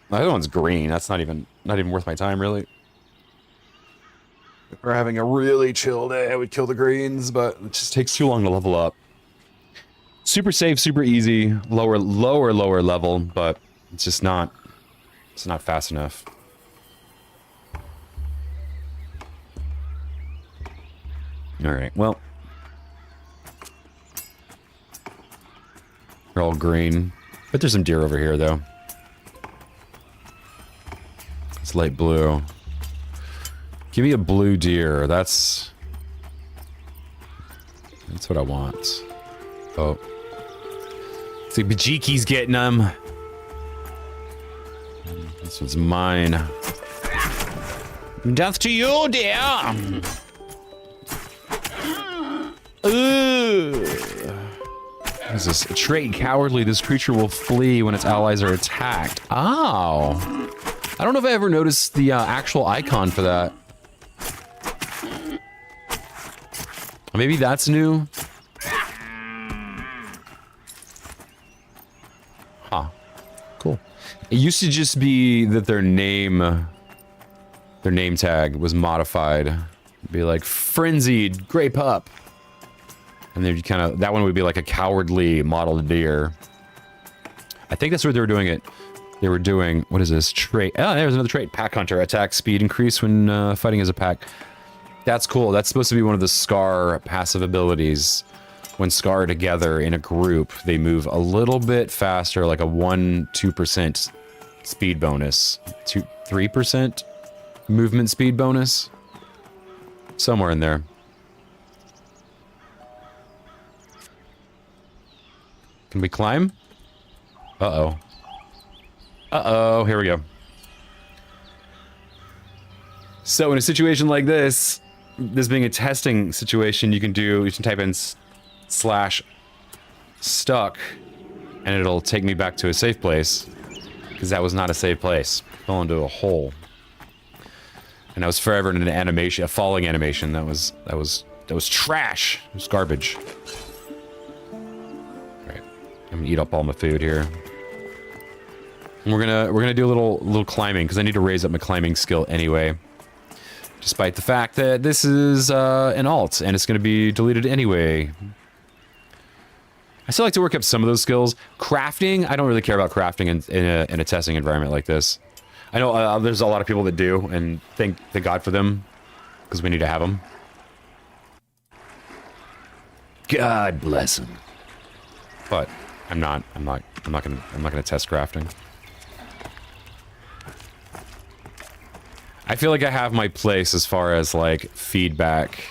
The other one's green. That's not even worth my time, really. If we're having a really chill day, I would kill the greens, but it just takes too long to level up. Super safe, super easy, lower level, but it's just not fast enough. All right, well, they're all green, but there's some deer over here, though. It's light blue. Give me a blue deer. That's what I want. Oh, see, Bajiki's getting them. This one's mine. Death to you, dear. Ooh. What is this? A trait cowardly. This creature will flee when its allies are attacked. Oh. I don't know if I ever noticed the actual icon for that. Maybe that's new. Huh. Cool. It used to just be that their name tag was modified. It'd be like frenzied gray pup. And then kind of, that one would be like a cowardly modeled deer. I think that's where they were doing it. They were doing, what is this? Trait. Oh, there's another trait. Pack hunter. Attack speed increase when fighting as a pack. That's cool. That's supposed to be one of the Scar passive abilities. When Scar are together in a group, they move a little bit faster, like a 1-2% speed bonus. 3% movement speed bonus. Somewhere in there. Can we climb? Uh-oh. Uh-oh, here we go. So in a situation like this being a testing situation, you can type in /stuck, and it'll take me back to a safe place, because that was not a safe place. Fell into a hole. And I was forever in an animation, a falling animation. That was trash. It was garbage. I'm gonna eat up all my food here. And we're gonna do a little climbing, because I need to raise up my climbing skill anyway. Despite the fact that this is an alt and it's gonna be deleted anyway. I still like to work up some of those skills. Crafting, I don't really care about crafting in a testing environment like this. I know there's a lot of people that do, and thank God for them, because we need to have them. God bless them. But I'm not gonna test crafting. I feel like I have my place as far as like feedback.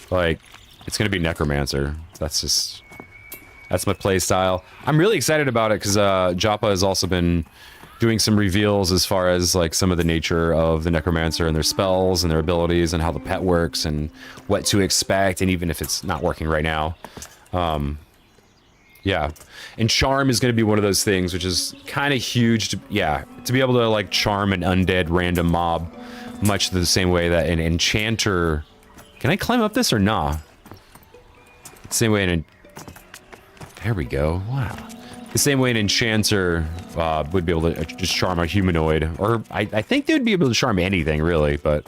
Like, it's gonna be Necromancer. That's my play style. I'm really excited about it because Joppa has also been doing some reveals as far as like some of the nature of the Necromancer and their spells and their abilities and how the pet works and what to expect, and even if it's not working right now. Yeah, and charm is going to be one of those things, which is kind of huge. To be able to like charm an undead random mob, much the same way that an enchanter. Can I climb up this or nah? Same way there we go. Wow. The same way an enchanter would be able to just charm a humanoid, or I think they would be able to charm anything really, but.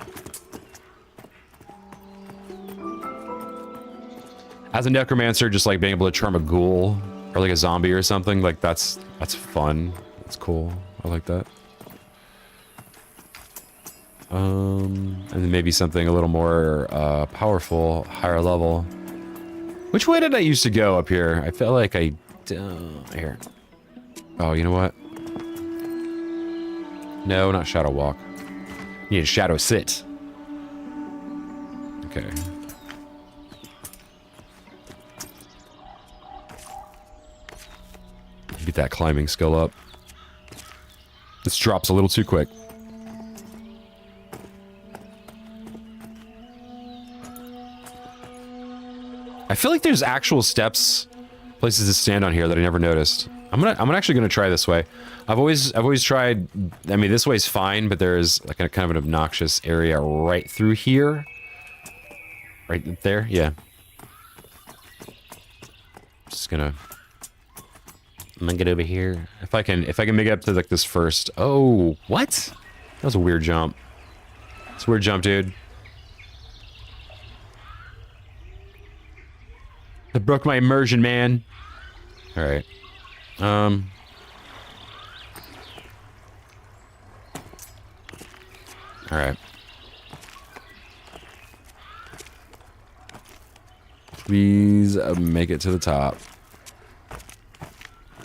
As a necromancer, just like being able to charm a ghoul or like a zombie or something, like that's fun. That's cool. I like that. And then maybe something a little more powerful, higher level. Which way did I used to go up here? I felt like I here. Oh, you know what? No, not shadow walk. You need a shadow sit. Okay. Get that climbing skill up. This drops a little too quick. I feel like there's actual steps, places to stand on here that I never noticed. I'm actually gonna try this way. I've always tried. I mean, this way's fine, but there's like a kind of an obnoxious area right through here. Right there, yeah. Just gonna. I'm gonna get over here. If I can make it up to like this first. Oh, what? That was a weird jump. It's a weird jump, dude. I broke my immersion, man. All right. All right. Please make it to the top.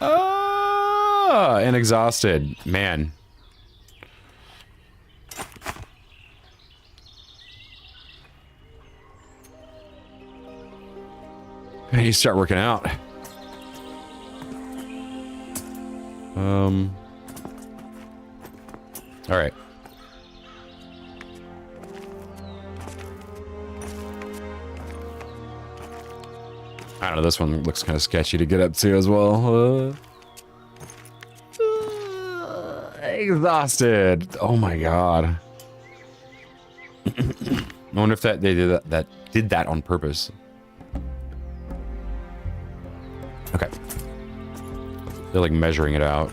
Ah, and exhausted, man. And you start working out. All right. I don't know, this one looks kind of sketchy to get up to as well. Exhausted. Oh my god. I wonder if they did that on purpose. Okay. They're like measuring it out.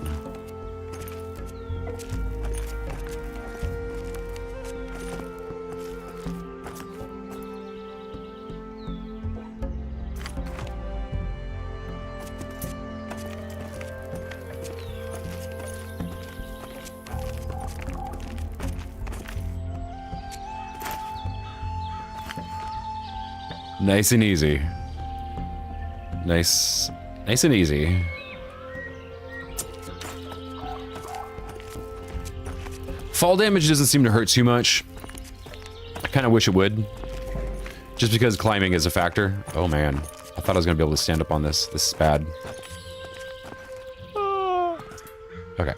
Nice and easy. Nice and easy. Fall damage doesn't seem to hurt too much. I kind of wish it would. Just because climbing is a factor. Oh man, I thought I was gonna be able to stand up on this. This is bad. Okay.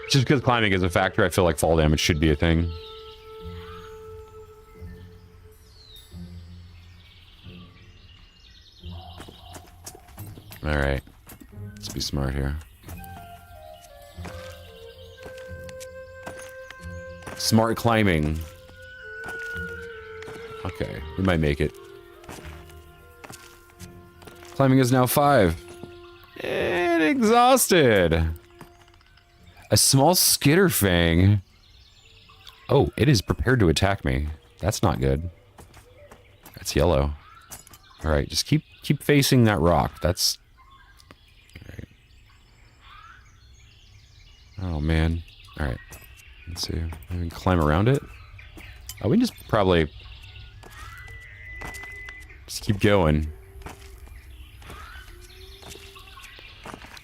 Just because climbing is a factor, I feel like fall damage should be a thing. All right, let's be smart here. Smart climbing. Okay, we might make it. Climbing is now 5. And exhausted. A small skitter fang. Oh, it is prepared to attack me. That's not good. That's yellow. All right, just keep facing that rock. That's... Right. Oh, man. All right. Let's see. We can climb around it. Oh, we can just probably... Just keep going.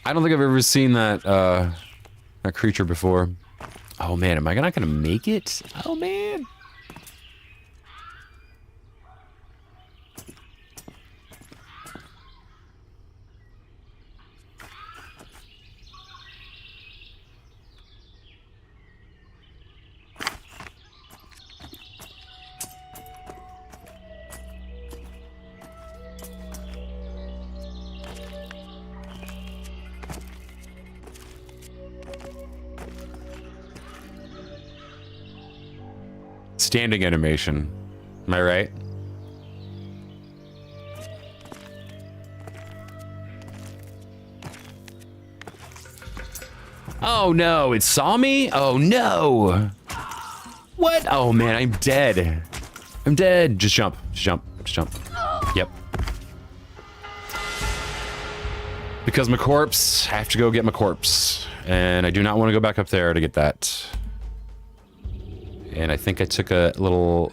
I don't think I've ever seen that, that creature before. Oh, man. Am I not going to make it? Oh, man. Standing animation. Am I right? Oh no, it saw me? Oh no! What? Oh man, I'm dead. I'm dead. Just jump. Just jump. Just jump. Yep. Because my corpse, I have to go get my corpse. And I do not want to go back up there to get that. And I think I took a little...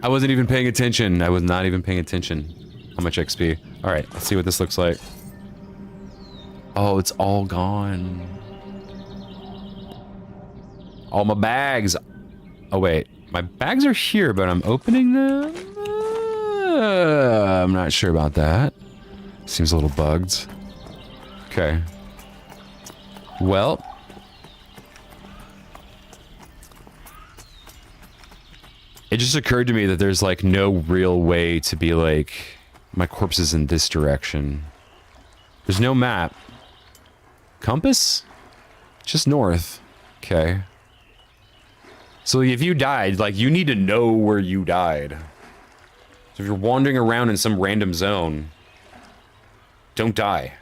I wasn't even paying attention. I was not even paying attention. How much XP? All right, let's see what this looks like. Oh, it's all gone. All my bags. Oh, wait. My bags are here, but I'm opening them? I'm not sure about that. Seems a little bugged. Okay. Well... It just occurred to me that there's like no real way to be like, my corpse is in this direction. There's no map. Compass? Just north. Okay. So if you died, like, you need to know where you died. So if you're wandering around in some random zone, don't die.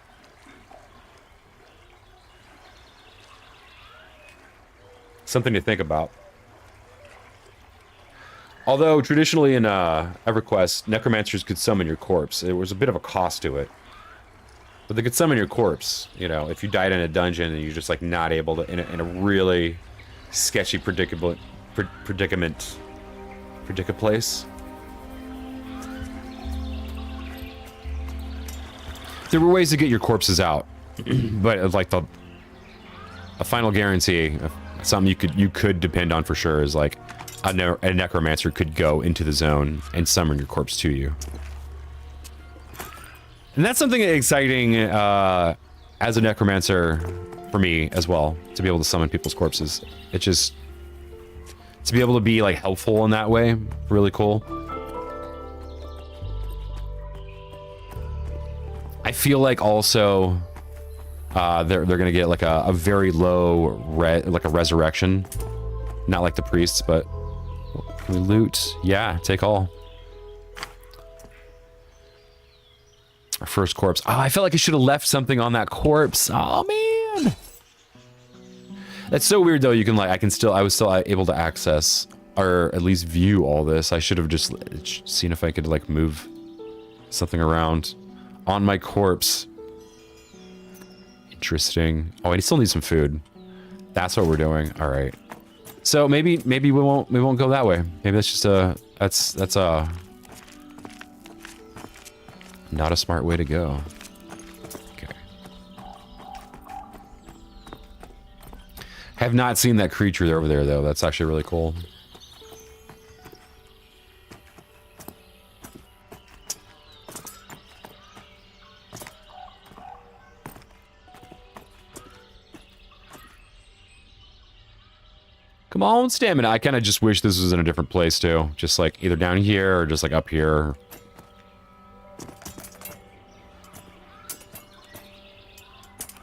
Something to think about. Although, traditionally in EverQuest, necromancers could summon your corpse. There was a bit of a cost to it. But they could summon your corpse, you know, if you died in a dungeon and you're just, like, not able to, in a really sketchy predicament place. There were ways to get your corpses out, but, like, a final guarantee, something you could depend on for sure is, like, a necromancer could go into the zone and summon your corpse to you. And that's something exciting as a necromancer for me as well, to be able to summon people's corpses. It just, to be able to be, like, helpful in that way, really cool. I feel like also they're gonna get like a very low like a resurrection, not like the priests, but can we loot? Yeah, take all. Our first corpse. Oh, I felt like I should have left something on that corpse. Oh man, that's so weird though. You can like, I was still able to access or at least view all this. I should have just seen if I could like move something around on my corpse. Interesting. Oh, I still need some food. That's what we're doing. All right. So maybe we won't go that way. Maybe that's just that's not a smart way to go. Okay. Have not seen that creature over there though. That's actually really cool. Come on, stamina. I kind of just wish this was in a different place too. Just like either down here or just like up here.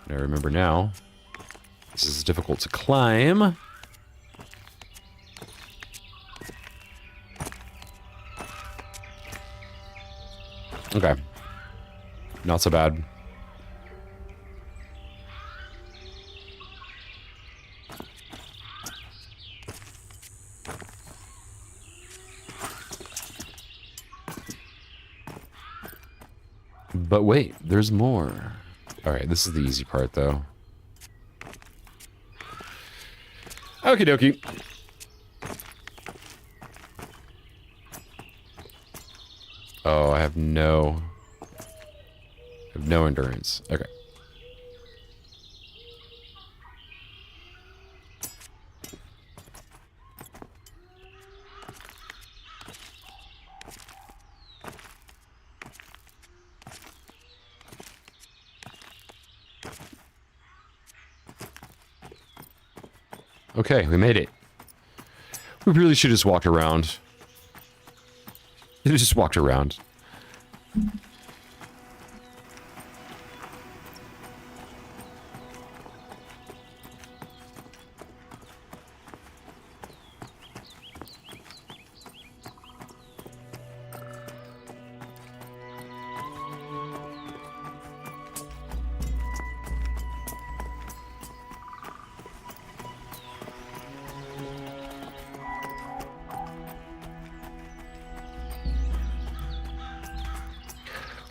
I remember now. This is difficult to climb. Okay. Not so bad. But wait, there's more. Alright, this is the easy part, though. Okie dokie. Oh, I have no endurance. Okay. Okay, we made it. We really should have just walked around. Just walked around.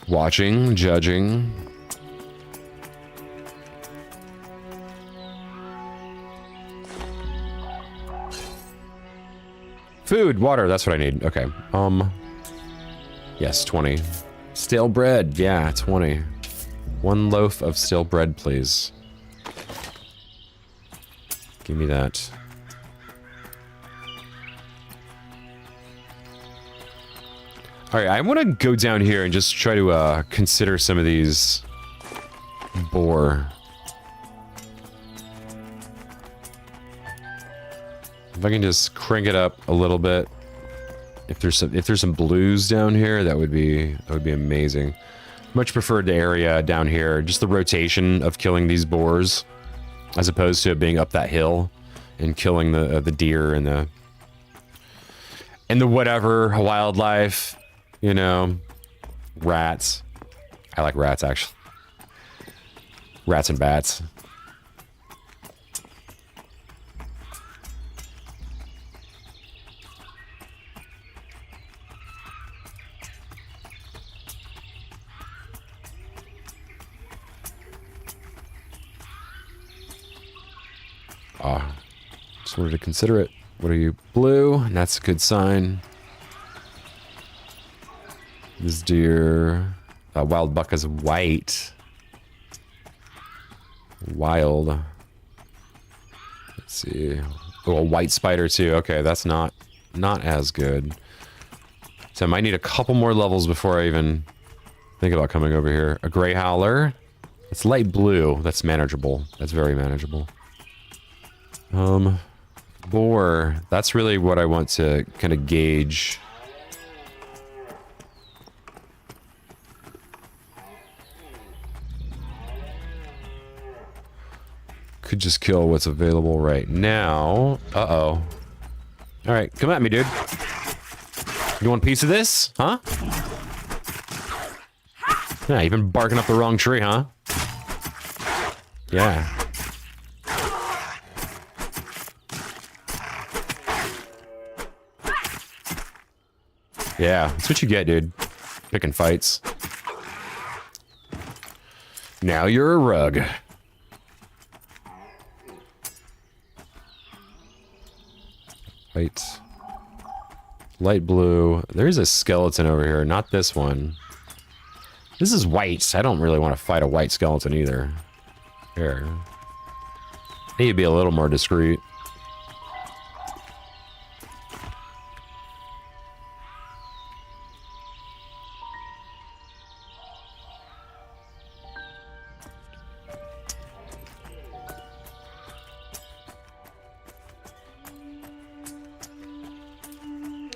Watching, judging. Food, water, that's what I need. Okay. Yes, 20. Stale bread, yeah, 20. One loaf of stale bread, please. Give me that. Alright, I want to go down here and just try to consider some of these boar. If I can just crank it up a little bit. If there's some blues down here, that would be amazing. Much preferred the area down here. Just the rotation of killing these boars, as opposed to it being up that hill and killing the deer and the whatever wildlife, you know, rats. I like rats, actually. Rats and bats. Just wanted to consider it. What are you? Blue. And that's a good sign. This deer. Wild buck is white. Wild. Let's see. Oh, a white spider too. Okay, that's not as good. So I might need a couple more levels before I even think about coming over here. A gray howler. It's light blue. That's manageable. That's very manageable. Boar. That's really what I want to kind of gauge. Could just kill what's available right now. Uh-oh. Alright, come at me, dude. You want a piece of this? Huh? Yeah, you've been barking up the wrong tree, huh? Yeah. Yeah, that's what you get, dude. Picking fights. Now you're a rug. White. Light blue. There's a skeleton over here, not this one. This is white. I don't really want to fight a white skeleton either. Here. Need to be a little more discreet.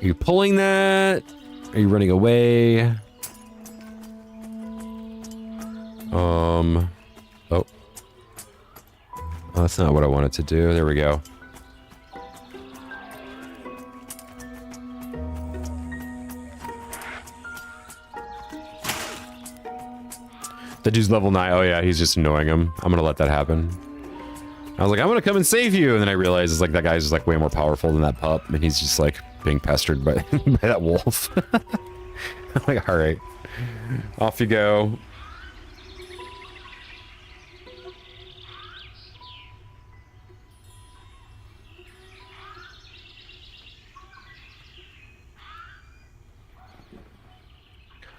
Are you pulling that? Are you running away? Oh. Oh, that's not what I wanted to do. There we go. That dude's level 9. Oh yeah, he's just annoying him. I'm gonna let that happen. I was like, I'm gonna come and save you, and then I realized it's like that guy's just like way more powerful than that pup, and he's just like being pestered by by that wolf. I'm like, all right, off you go.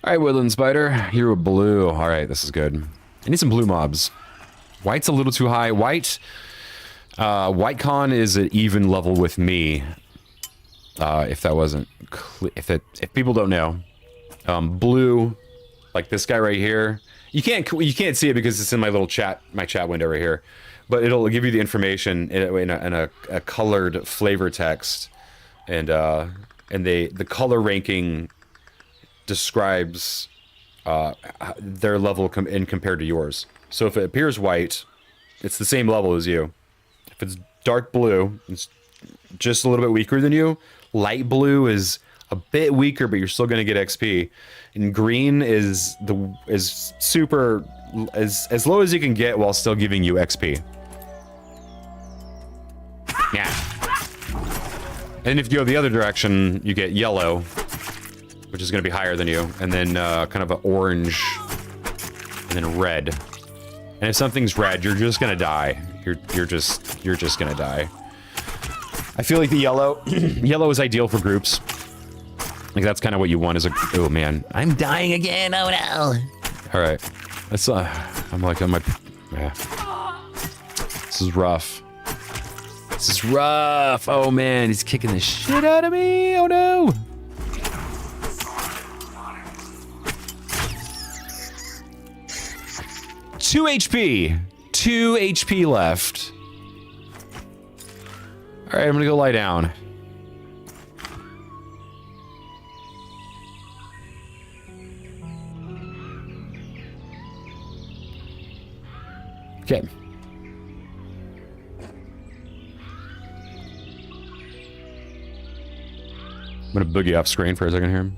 All right, woodland spider, you're a blue. All right, this is good. I need some blue mobs. White's a little too high. White con is an even level with me. If that wasn't if people don't know, blue, like this guy right here, you can't see it because it's in my little chat window right here, but it'll give you the information in a colored flavor text, and the color ranking describes their level compared to yours. So if it appears white, it's the same level as you. If it's dark blue, it's just a little bit weaker than you. Light blue is a bit weaker, but you're still going to get XP. And green is super as low as you can get while still giving you XP. Yeah. And if you go the other direction, you get yellow, which is going to be higher than you, and then kind of an orange, and then red. And if something's red, you're just gonna die. You're just gonna die. I feel like the yellow is ideal for groups. Like that's kind of what you want as a. Oh man, I'm dying again. Oh no. All right, that's I'm like on my. Yeah. This is rough. This is rough. Oh man, he's kicking the shit out of me. Oh no. Two HP left. All right, I'm gonna go lie down. Okay. I'm gonna boogie off screen for a second here.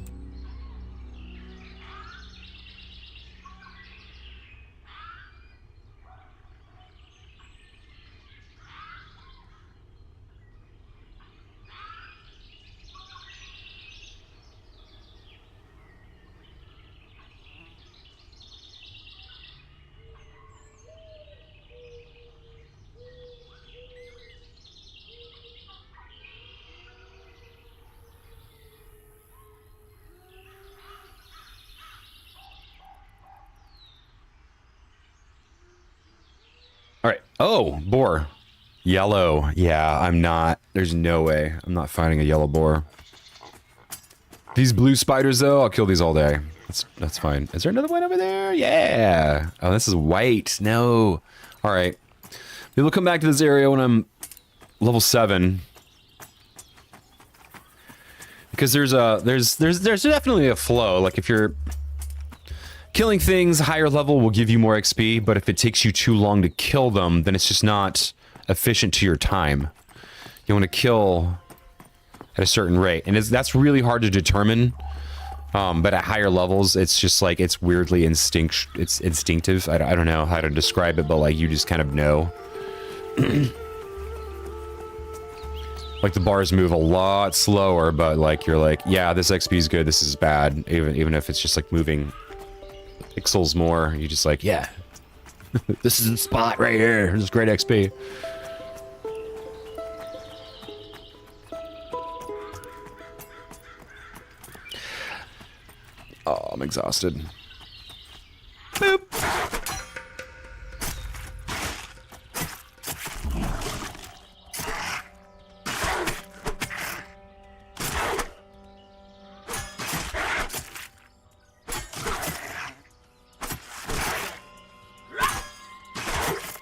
All right. Oh, boar. Yellow. Yeah, I'm not. There's no way. I'm not finding a yellow boar. These blue spiders, though, I'll kill these all day. That's fine. Is there another one over there? Yeah. Oh, this is white. No. All right. Maybe we'll come back to this area when I'm level 7. Because there's definitely a flow. Like if you're killing things, higher level will give you more XP, but if it takes you too long to kill them, then it's just not efficient to your time. You want to kill at a certain rate, and that's really hard to determine. But at higher levels, it's just like it's weirdly instinctive. I don't know how to describe it, but like you just kind of know. Like the bars move a lot slower, but like you're like, yeah, this XP is good, this is bad. Even if it's just like moving pixels more, you just like, yeah, this is the spot right here. This is great XP. Oh, I'm exhausted. Boop.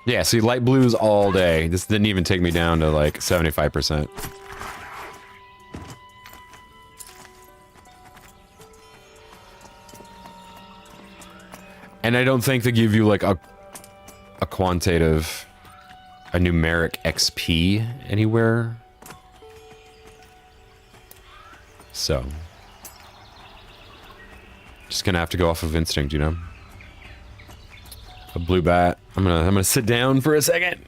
Yeah, see, light blues all day. This didn't even take me down to like 75%. And I don't think they give you like a quantitative, a numeric XP anywhere. So, just gonna have to go off of instinct, you know. A blue bat. I'm gonna sit down for a second.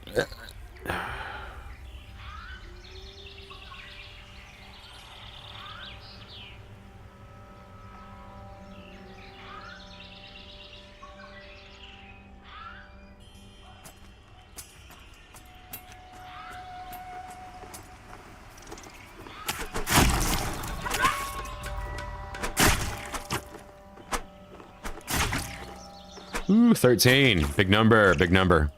Ooh, 13. Big number, big number.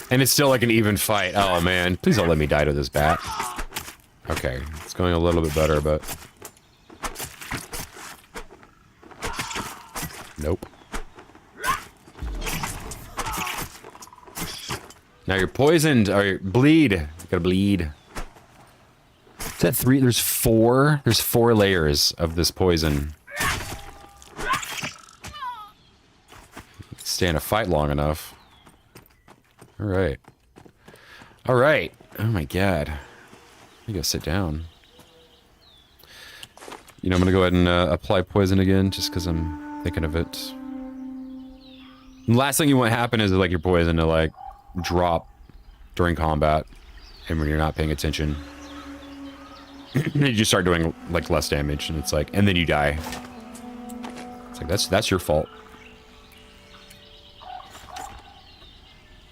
And it's still like an even fight. Oh man, please don't let me die to this bat. Okay, it's going a little bit better, but... Nope. Now you're poisoned, or you bleed. You gotta bleed. Is that 3? There's 4? There's 4 layers of this poison. Stay in a fight long enough. Alright. Alright. Oh my god. Let me go sit down. You know, I'm gonna go ahead and apply poison again, just because I'm thinking of it. The last thing you want to happen is like your poison to like drop during combat and when you're not paying attention. And you just start doing like less damage, and it's like, and then you die. It's like that's your fault.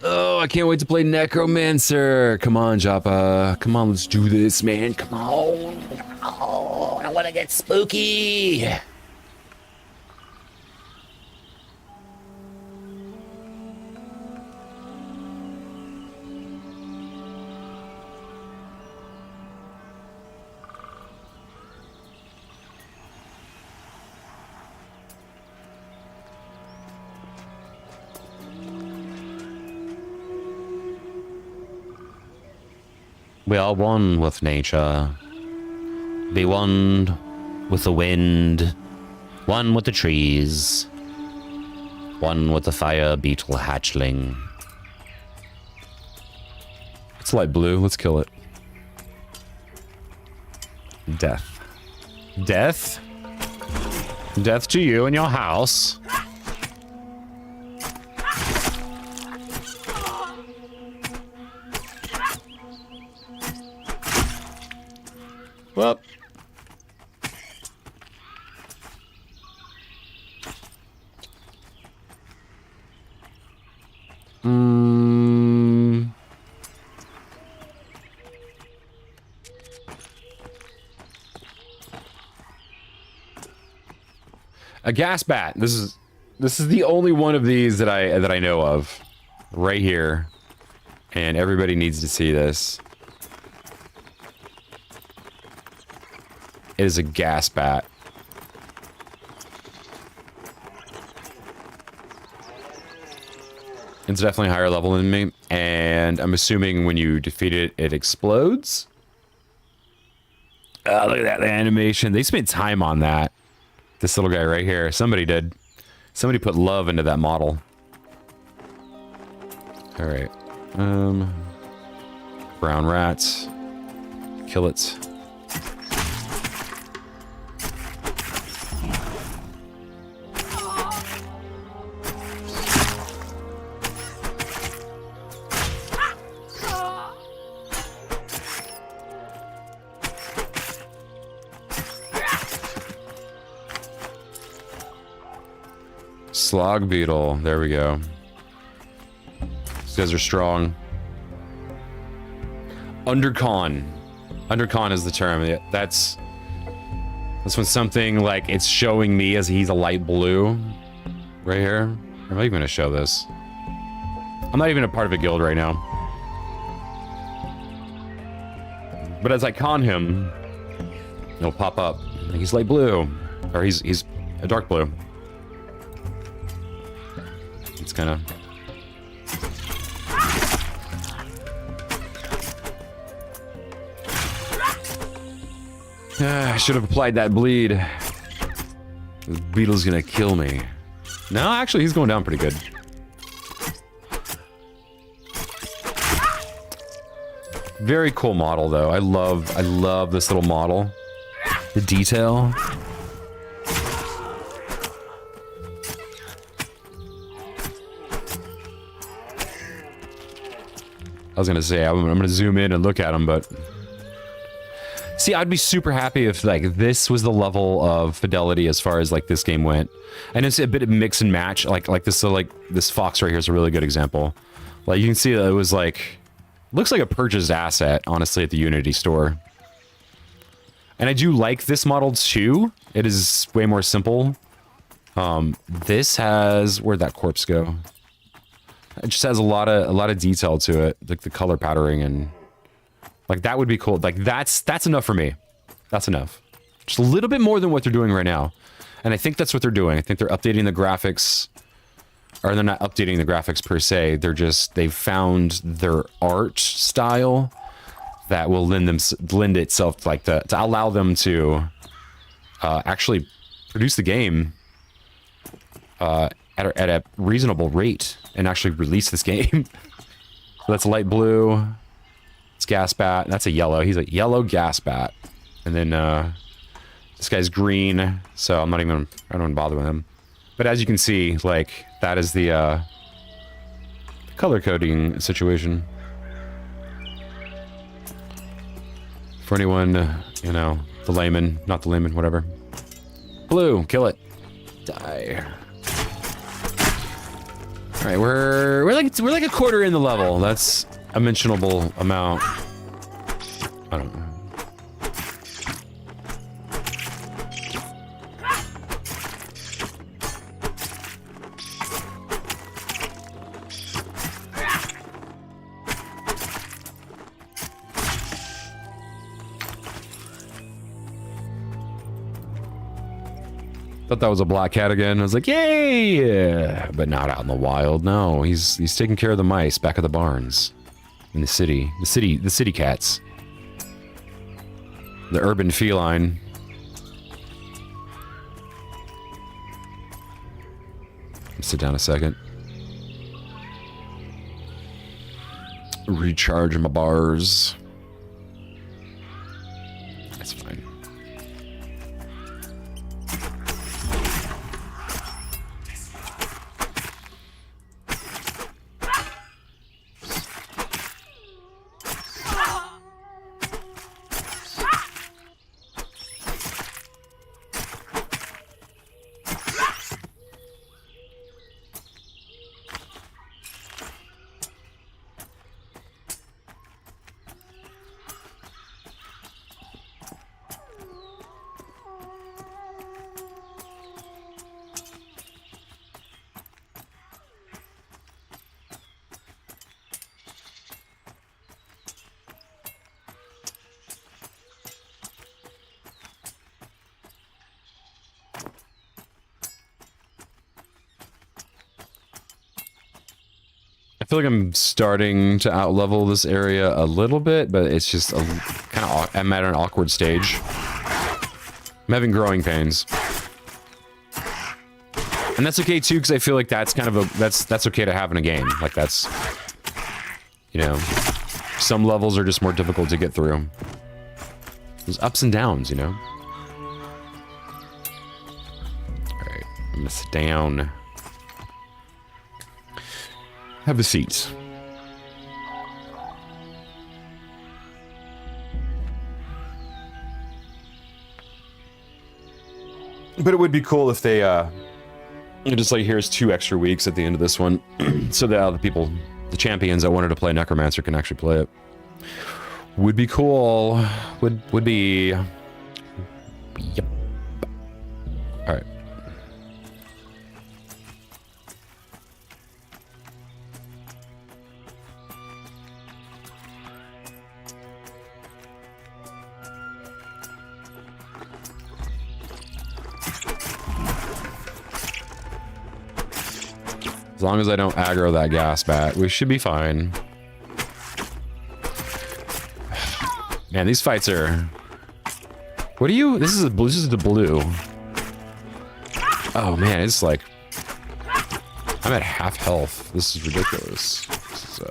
Oh, I can't wait to play Necromancer. Come on, Joppa. Come on, let's do this, man. Come on. Oh, I want to get spooky. We are one with nature. Be one with the wind, one with the trees, one with the fire beetle hatchling. It's light blue. Let's kill it. Death. Death? Death to you and your house. Well. A gas bat. This is the only one of these that I know of, right here, and everybody needs to see this. It is a gas bat. It's definitely higher level than me, and I'm assuming when you defeat it, it explodes. Look at that, the animation. They spent time on that. This little guy right here. Somebody did. Somebody put love into that model. All right. Brown rats. Kill it. Slog beetle. There we go. These guys are strong. Undercon. Undercon is the term. That's when something like it's showing me as he's a light blue. Right here. I'm not even going to show this. I'm not even a part of a guild right now. But as I con him, he'll pop up. He's light blue. Or he's a dark blue. It's kind of... I should have applied that bleed. The beetle's gonna kill me. No, actually, he's going down pretty good. Very cool model, though. I love this little model. The detail. I was gonna say, I'm gonna zoom in and look at him, but... See, I'd be super happy if, like, this was the level of fidelity as far as, like, this game went. And it's a bit of mix and match, like this, so, like, this fox right here is a really good example. Like, you can see that it was, like... Looks like a purchased asset, honestly, at the Unity store. And I do like this model, too. It is way more simple. This has... Where'd that corpse go? It just has a lot of detail to it, like the color patterning, and like that would be cool. Like that's enough for me. That's enough. Just a little bit more than what they're doing right now, and I think that's what they're doing. I think they're updating the graphics, or they're not updating the graphics per se. They've found their art style that will lend itself like to allow them to actually produce the game at a reasonable rate and actually release this game. So that's a light blue. It's gas bat. That's a yellow. He's a yellow gas bat. And then this guy's green. So I don't even bother with him. But as you can see, like that is the color coding situation. For anyone, you know, the layman, not the layman, whatever. Blue, kill it. Die. All right, we're like a quarter in the level. That's a mentionable amount. I don't know. Thought that was a black cat again. I was like, yay! But not out in the wild. No, he's taking care of the mice back at the barns in the city. The city cats. The urban feline. Sit down a second. Recharge my bars. That's fine. I feel like I'm starting to outlevel this area a little bit, but it's just a kind of, I'm at an awkward stage. I'm having growing pains. And that's okay too, because I feel like that's kind of a, that's okay to have in a game. Like that's, you know, some levels are just more difficult to get through. There's ups and downs, you know? Alright, I'm gonna sit down. Have a seat. But it would be cool if they, just like, here's 2 extra weeks at the end of this one, so that other people, the champions that wanted to play Necromancer can actually play it. Would be cool. Would be. Yep. All right. As long as I don't aggro that gas bat, we should be fine. Man, these fights are... What are you? This is the blue. Oh man, it's like... I'm at half health. This is ridiculous. This is,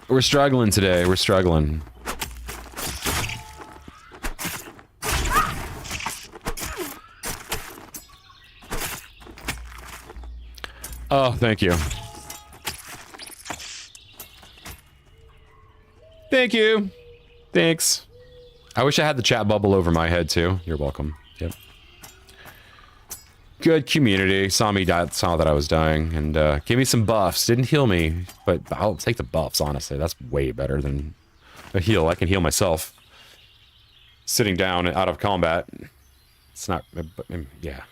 we're struggling today. We're struggling. Oh, thank you. Thank you. Thanks. I wish I had the chat bubble over my head too. You're welcome. Yep. Good community. Saw that I was dying and gave me some buffs. Didn't heal me, but I'll take the buffs, honestly. That's way better than a heal. I can heal myself. Sitting down out of combat. It's not, yeah.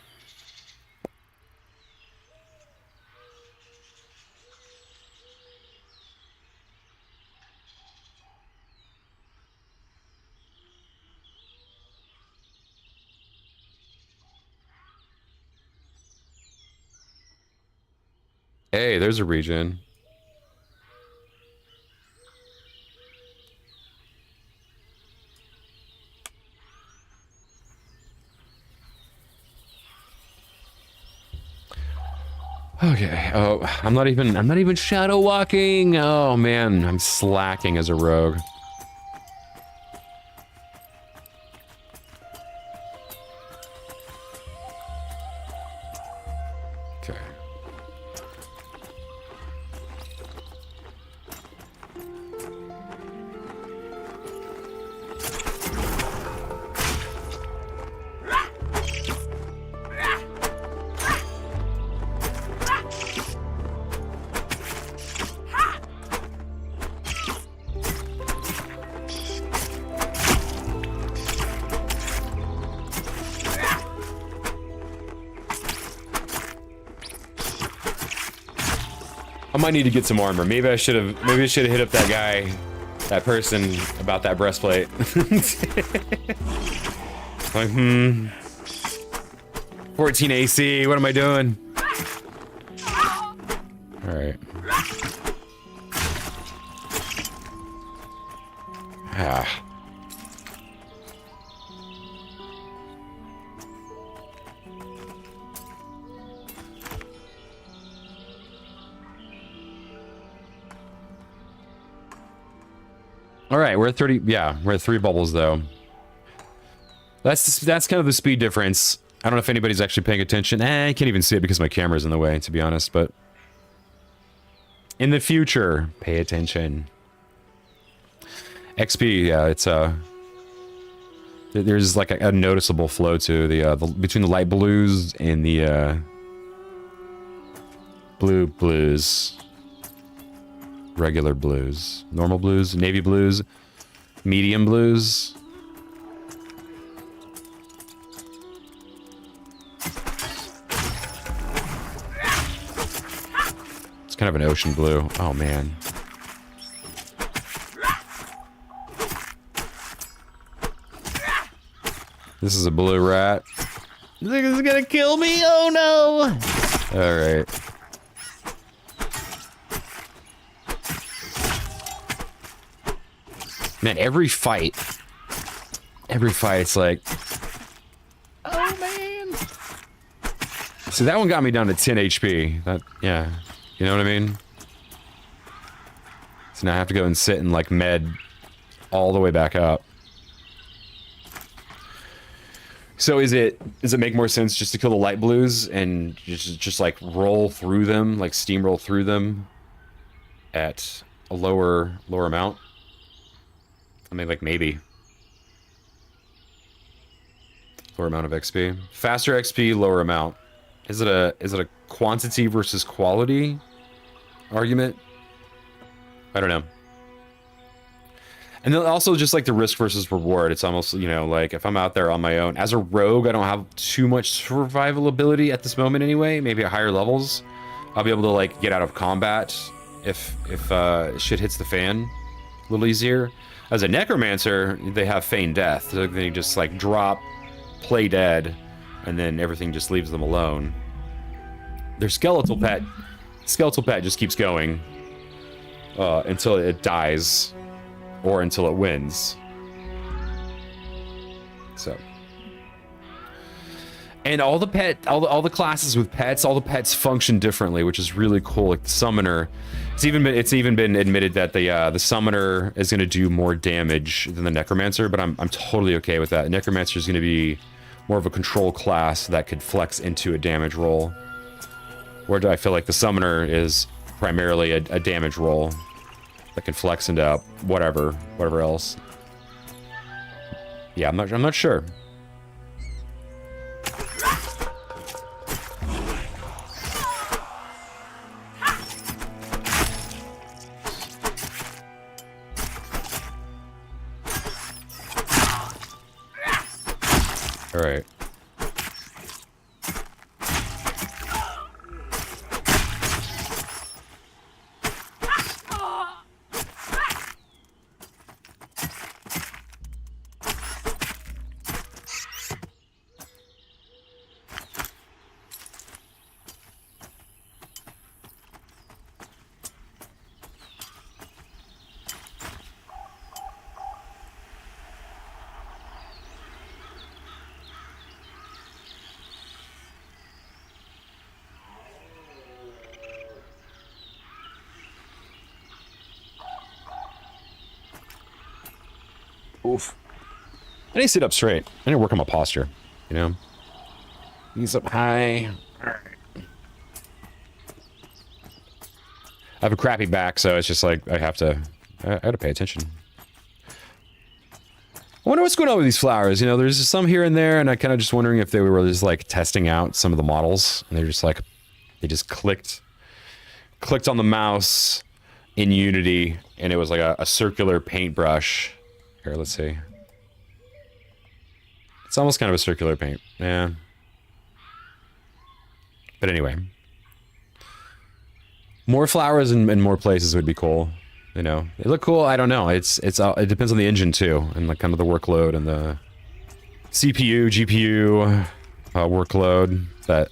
Hey, there's a region. Okay. Oh, I'm not even shadow walking. Oh man, I'm slacking as a rogue. Okay. I might need to get some armor. Maybe I should have hit up that guy, that person about that breastplate. Like, 14 AC, what am I doing? Alright. Ah. All right, we're at 30. Yeah, we're at 3 bubbles though. That's kind of the speed difference. I don't know if anybody's actually paying attention. I can't even see it because my camera's in the way, to be honest. But in the future, pay attention. XP, yeah, it's there's like a noticeable flow to the between the light blues and the blues. Regular blues, normal blues, navy blues, medium blues. It's kind of an ocean blue. Oh man. This is a blue rat. This is gonna kill me. Oh no. All right. Man, every fight, it's like, oh man. See, that one got me down to 10 HP. That, yeah, you know what I mean? So now I have to go and sit and like med all the way back up. So does it make more sense just to kill the light blues and just like roll through them, like steamroll through them at a lower amount? I mean, like, maybe. Lower amount of XP. Faster XP, lower amount. Is it a quantity versus quality argument? I don't know. And then also just like the risk versus reward. It's almost, you know, like if I'm out there on my own. As a rogue, I don't have too much survival ability at this moment anyway. Maybe at higher levels. I'll be able to, like, get out of combat if shit hits the fan a little easier. As a necromancer, they have feigned death. So they just like drop, play dead, and then everything just leaves them alone. Their skeletal pet just keeps going until it dies, or until it wins. So, and all the classes with pets, all the pets function differently, which is really cool. Like the summoner. It's even been admitted that the summoner is going to do more damage than the necromancer, but I'm totally okay with that. The necromancer is going to be more of a control class that could flex into a damage roll, where I feel like the summoner is primarily a damage roll that can flex into whatever else. Yeah, I'm not sure. All right. Oof. I need to sit up straight. I need to work on my posture, you know? Knees up high. All right. I have a crappy back, so it's just like I have to pay attention. I wonder what's going on with these flowers. You know, there's just some here and there, and I kind of just wondering if they were just like testing out some of the models, and they're just like, they just clicked on the mouse in Unity, and it was like a circular paintbrush. Here, let's see. It's almost kind of a circular paint. Yeah. But anyway. More flowers in more places would be cool. You know, they look cool. I don't know. It depends on the engine too, and like kind of the workload and the CPU, GPU workload. But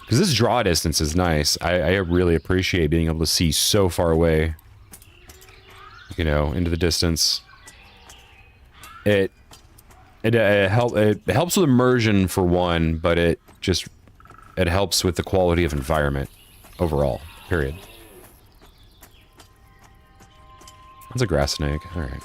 because this draw distance is nice, I really appreciate being able to see so far away. You know, into the distance. it helps with immersion for one, but it helps with the quality of environment overall. Period. That's a grass snake. All right.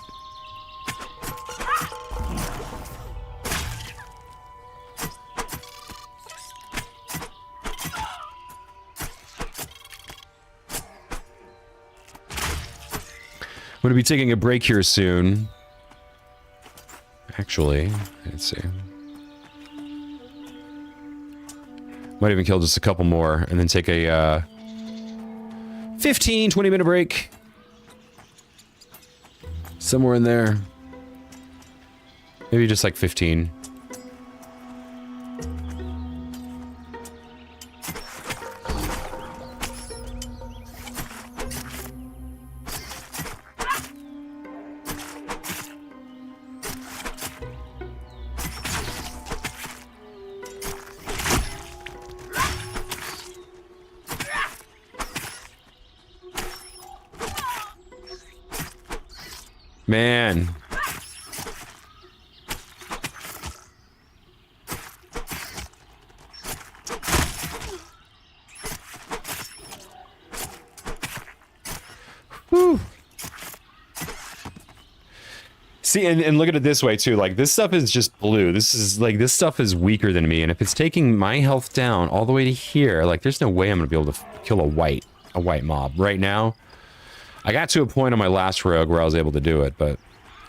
I'm going to be taking a break here soon. Actually, let's see. Might even kill just a couple more and then take a 15, 20-minute break. Somewhere in there. Maybe just like 15. Man. Whew. See, and look at it this way too. Like, this stuff is just blue. This stuff is weaker than me. And if it's taking my health down all the way to here, like, there's no way I'm gonna be able to kill a white mob right now. I got to a point on my last rogue where I was able to do it, but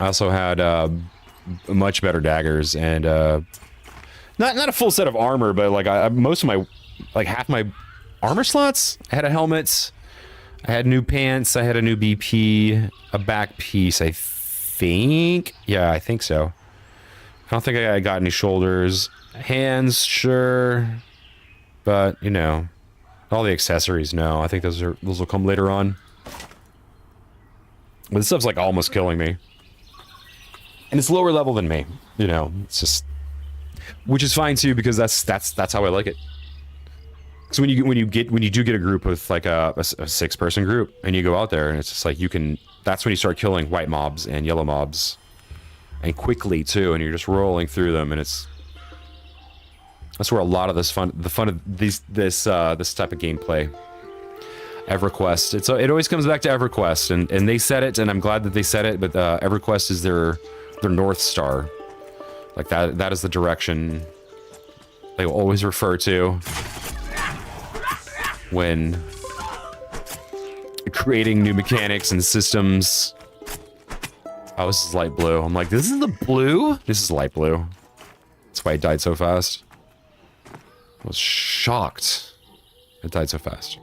I also had much better daggers and not a full set of armor, but like most of my, like half my armor slots. I had a helmet, I had new pants, I had a new BP, a back piece, I think. Yeah, I think so. I don't think I got any shoulders, hands, sure, but you know, all the accessories. No, I think those will come later on. But this stuff's like almost killing me. And it's lower level than me, you know. It's just, which is fine too, because that's how I like it. So when you do get a group with like a 6-person group and you go out there and it's just like that's when you start killing white mobs and yellow mobs, and quickly too, and you're just rolling through them, and that's where a lot of the fun of this type of gameplay. EverQuest. It always comes back to EverQuest, and they said it, and I'm glad that they said it, but EverQuest is their North Star. Like, that is the direction they will always refer to when creating new mechanics and systems. Oh, this is light blue. I'm like, this is the blue? This is light blue. That's why it died so fast. I was shocked it died so fast.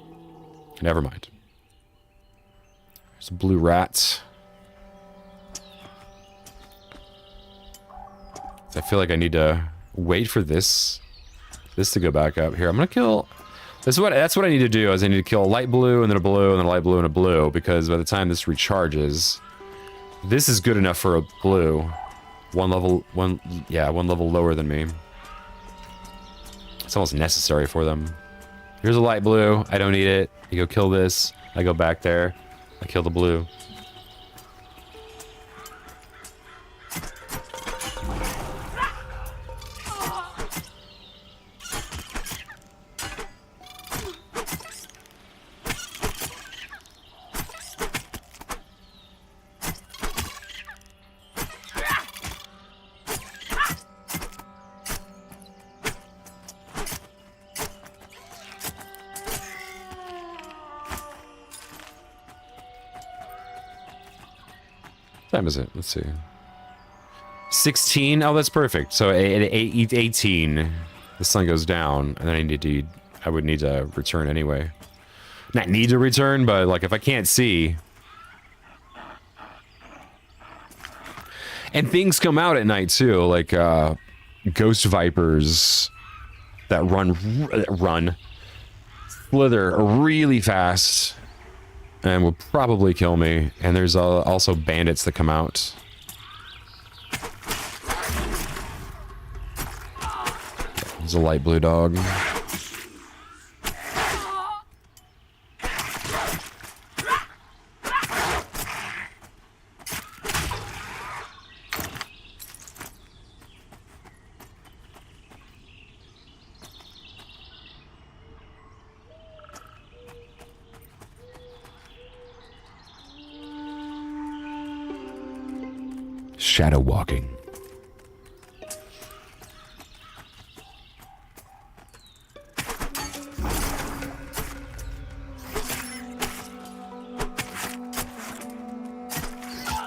Never mind. There's a blue rat. I feel like I need to wait for this to go back up here. I'm gonna kill. That's what I need to do. Is I need to kill a light blue and then a blue and then a light blue and a blue, because by the time this recharges, this is good enough for a blue. One level lower than me. It's almost necessary for them. Here's a light blue. I don't need it. You go kill this. I go back there. I kill the blue. What time is it? Let's see. 16. Oh, that's perfect. So at 18, the sun goes down, and then I would need to return anyway. Not need to return, but like if I can't see. And things come out at night too, like ghost vipers that slither really fast. And will probably kill me. And there's also bandits that come out. There's a light blue dog. shadow walking.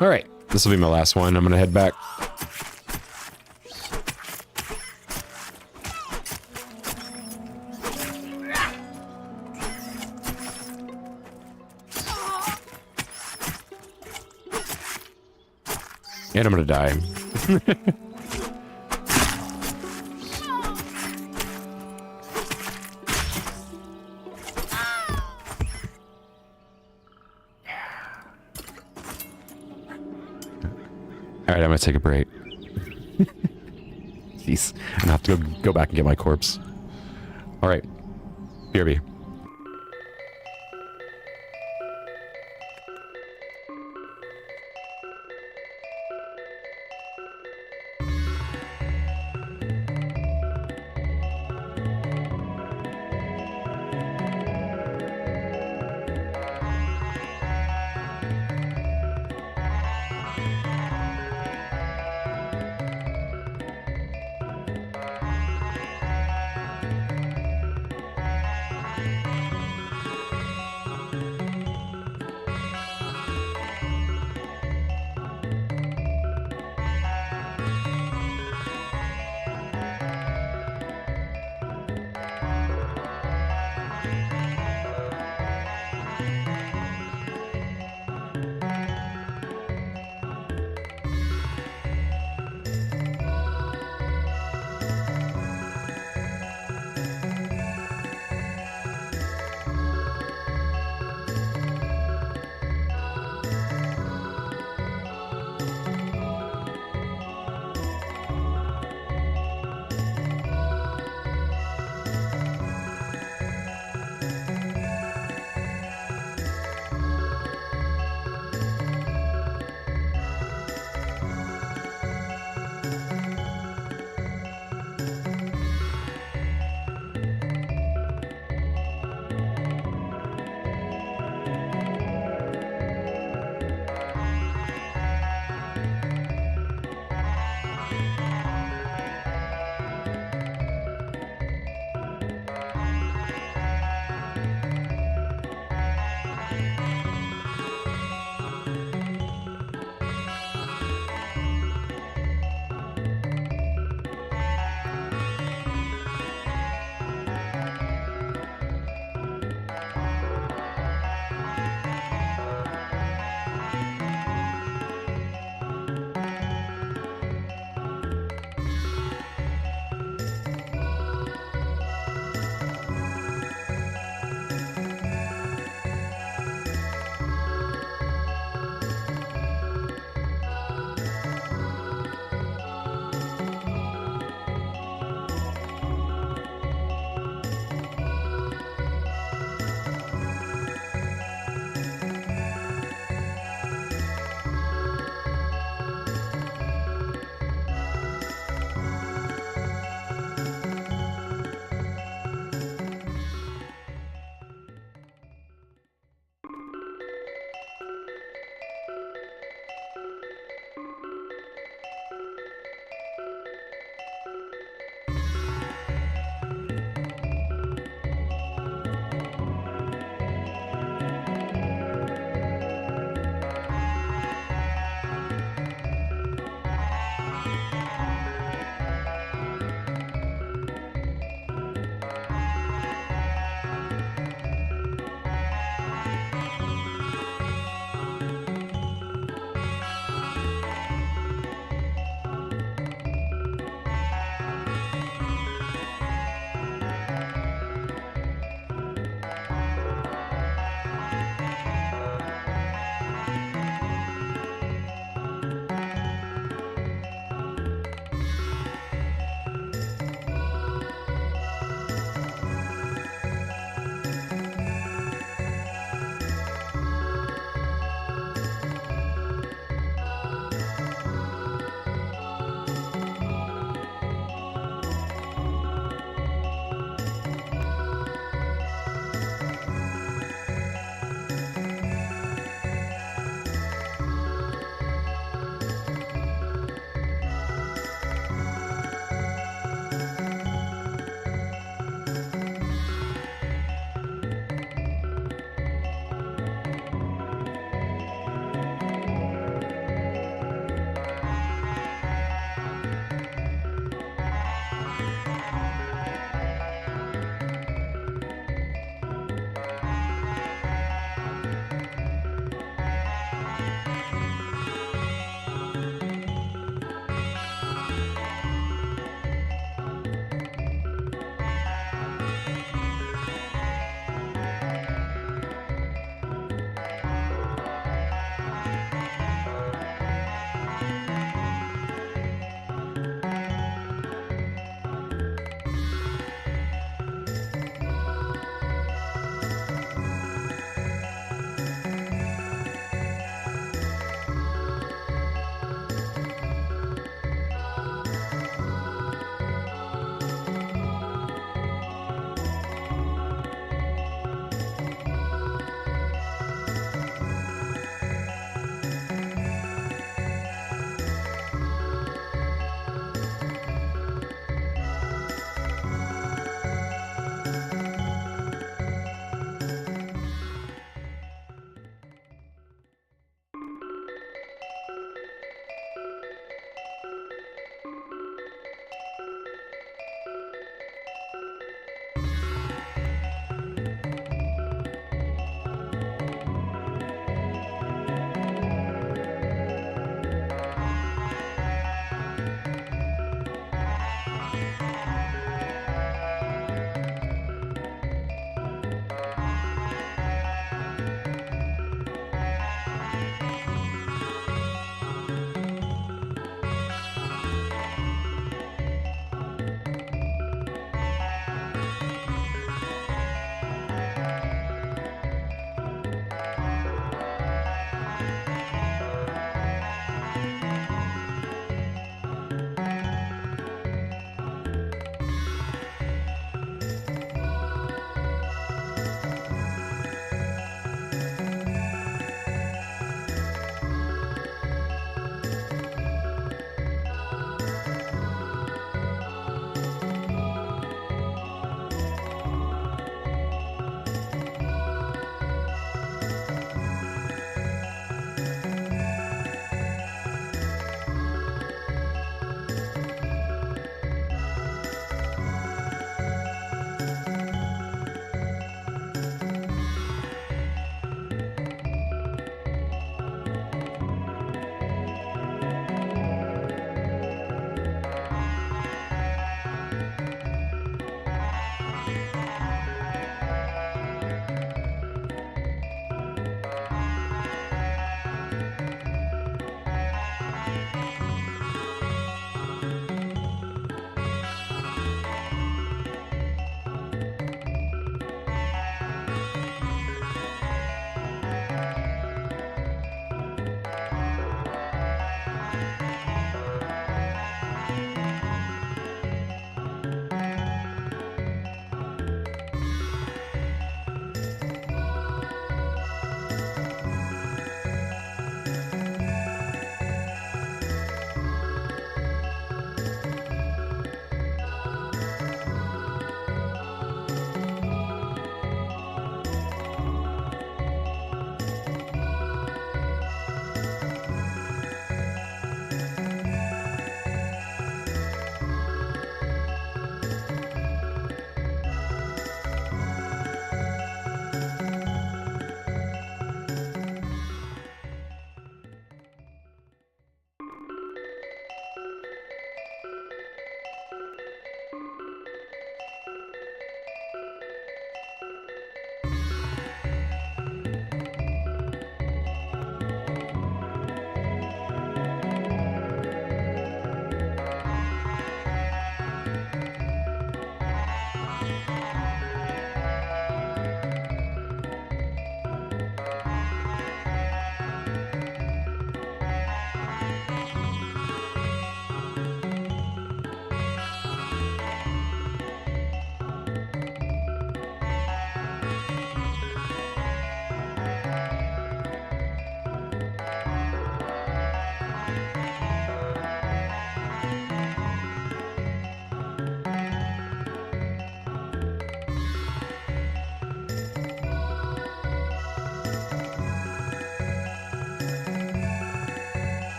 All right, this will be my last one. I'm gonna head back. And I'm gonna die. All right, I'm gonna take a break. Jeez, I'm gonna have to go back and get my corpse. All right, BRB.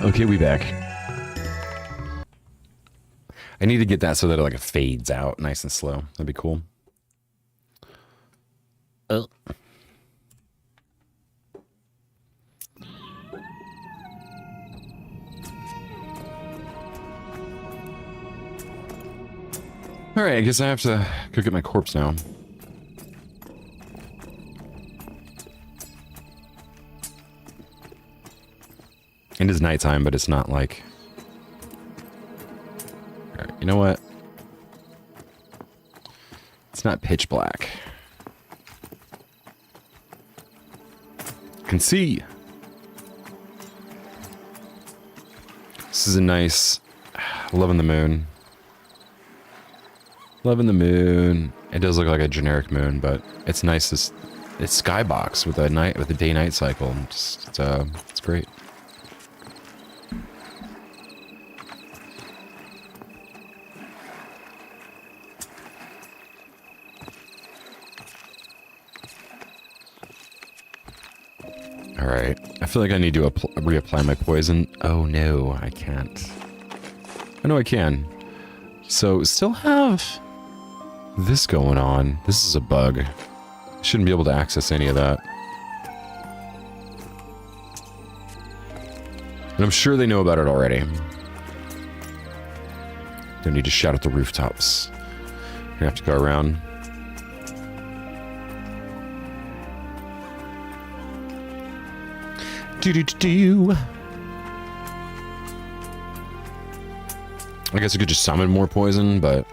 Okay, we back. I need to get that so that it fades out nice and slow. That'd be cool. Oh. Alright, I guess I have to go get my corpse now. It is nighttime, but it's not like... Alright, you know what? It's not pitch black. I can see. This is a nice... Loving the moon. Loving the moon. It does look like a generic moon, but it's nice. It's skybox with a day-night cycle. It's great. Alright, I feel like I need to reapply my poison. Oh no, I can't. I know I can. So, still have this going on. This is a bug. Shouldn't be able to access any of that. And I'm sure they know about it already. Don't need to shout at the rooftops. Gonna have to go around. Do. I guess I could just summon more poison, but...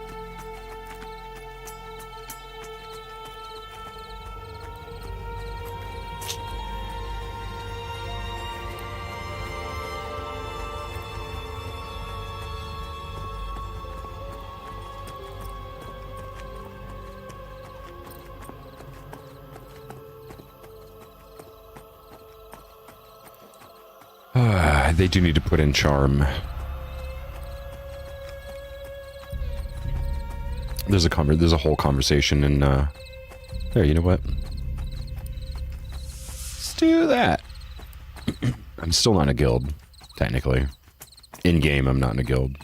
they do need to put in charm. There's a whole conversation in there, you know what? Let's do that. I'm still not in a guild, technically. In game, I'm not in a guild.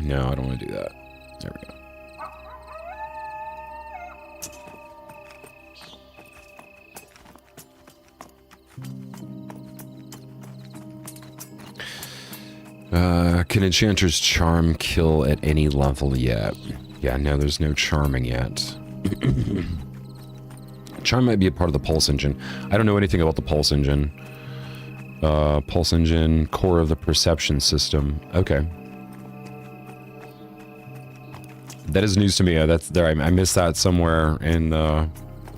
No, I don't want to do that. There we go. Can Enchanter's Charm kill at any level? Yeah, Yeah, no, there's no charming yet. Charm might be a part of the pulse engine. I don't know anything about the pulse engine. Pulse engine, core of the perception system. Okay. That is news to me. That's there. I missed that somewhere in the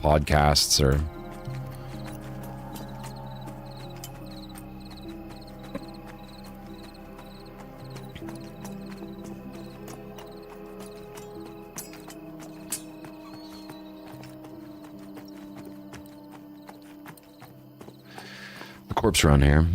podcasts or... The corpse run here.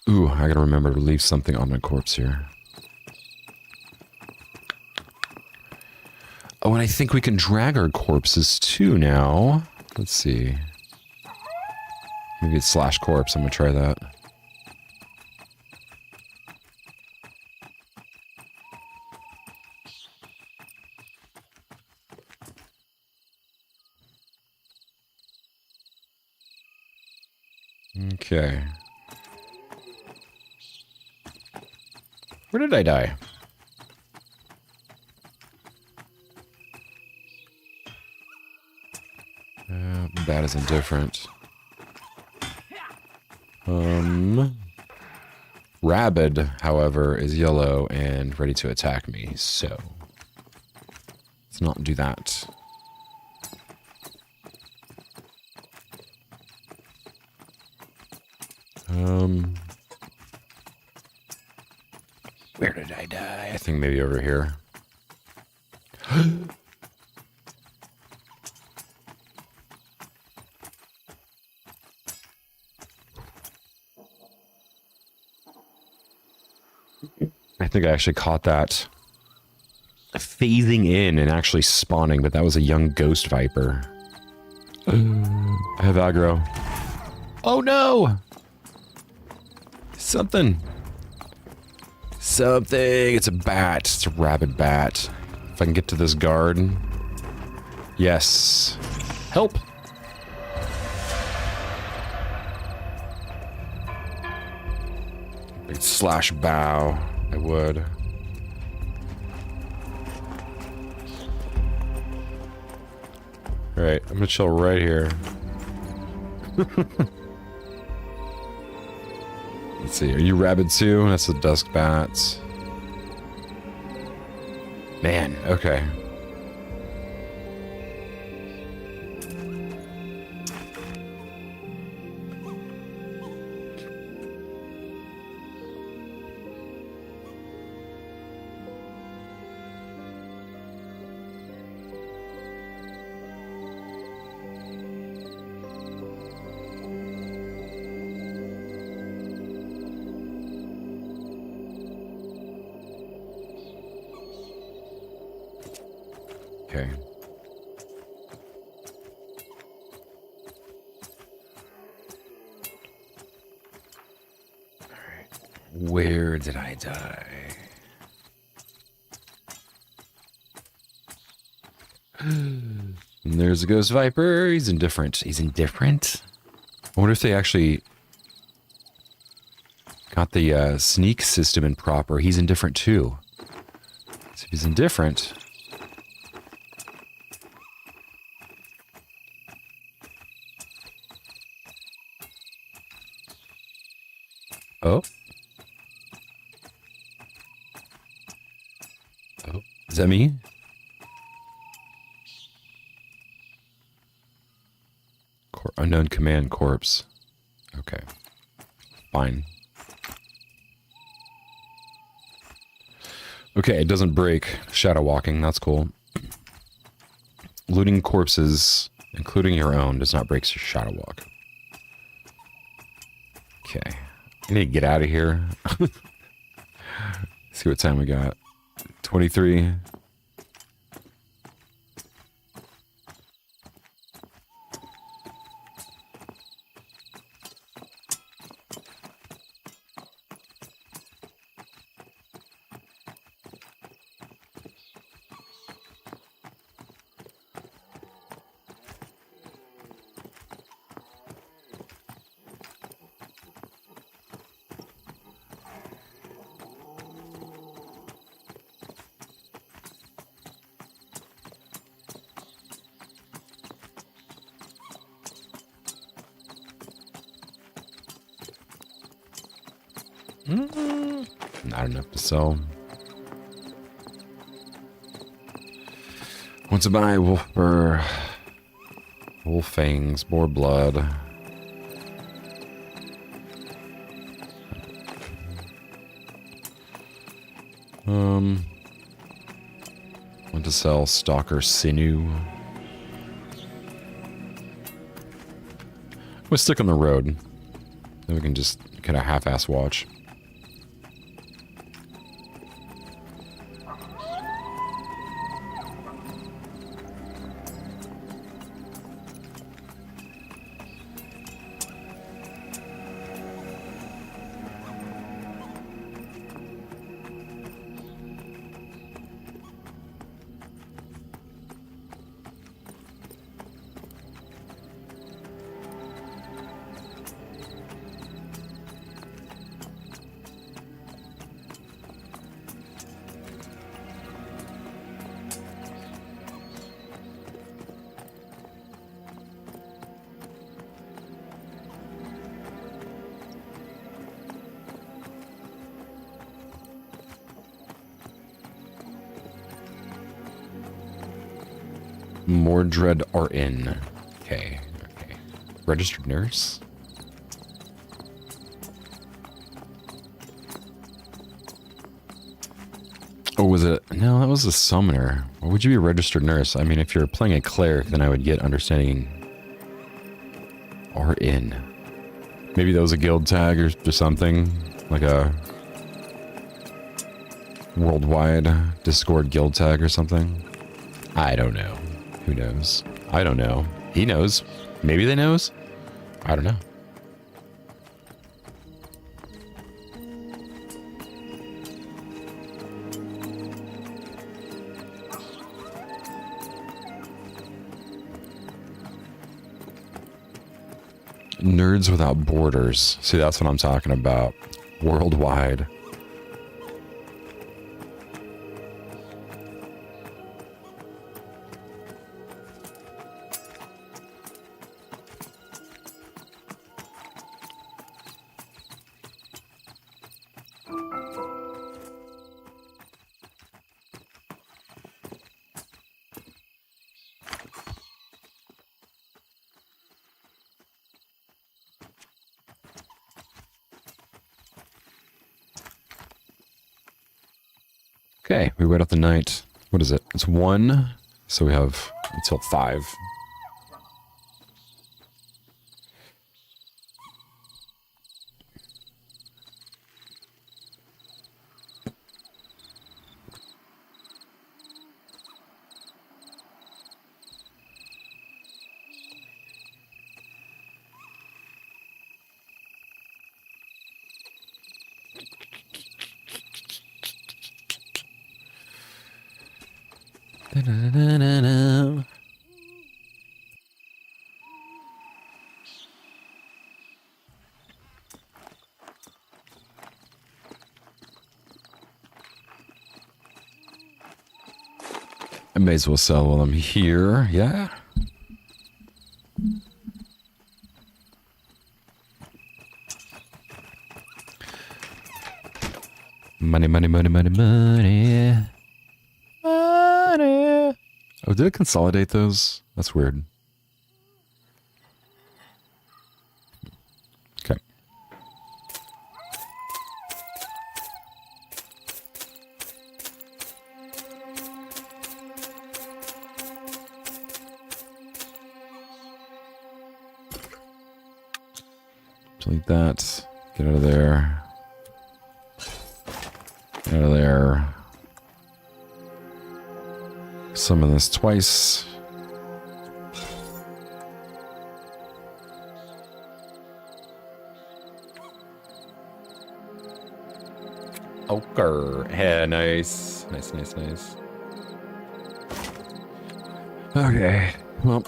Ooh, I gotta remember to leave something on my corpse here. Oh, and I think we can drag our corpses too now. Let's see. Maybe it's slash corpse. I'm gonna try that. Okay. Where did I die? That is indifferent. Rabid, however, is yellow and ready to attack me, so let's not do that. Where did I die? I think maybe over here. I think I actually caught that phasing in and actually spawning, but that was a young ghost viper. I have aggro. Oh no! Something. It's a bat. It's a rabid bat. If I can get to this guard. Yes. Help! I'd slash bow. I would. Alright, I'm gonna chill right here. Let's see, are you rabid too? That's the dusk bats. Man, okay. Okay. Alright. Where did I die? And there's a ghost viper. He's indifferent. He's indifferent? I wonder if they actually got the sneak system in proper. He's indifferent too. So if he's indifferent... Oh. Oh. Is that me? Unknown command corpse. Okay. Fine. Okay, it doesn't break. Shadow walking, that's cool. Looting corpses, including your own, does not break your shadow walk. Okay. I need to get out of here. See what time we got. 23. Not enough to sell. Want to buy wolf fur, wolf fangs, boar blood. Want to sell stalker sinew. We'll stick on the road. Then we can just kind of half-ass watch. Mordred RN. Okay. Registered nurse? Oh, was it? No, that was a summoner. Why would you be a registered nurse? I mean, if you're playing a cleric, then I would get understanding RN. Maybe that was a guild tag or something. Like a worldwide Discord guild tag or something. I don't know. Who knows? I don't know. He knows. Maybe they knows? I don't know. Nerds without borders. See, that's what I'm talking about. Worldwide. Okay, we wait out the night. What is it? It's 1, so we have until 5. I may as well sell while I'm here, yeah? Money, money, money, money, money. Money. Oh, did it consolidate those? That's weird. Okay. Delete that. Get out of there. Get out of there. Summon this twice. Ochre. Yeah, nice. Nice, nice, nice. Okay. Well.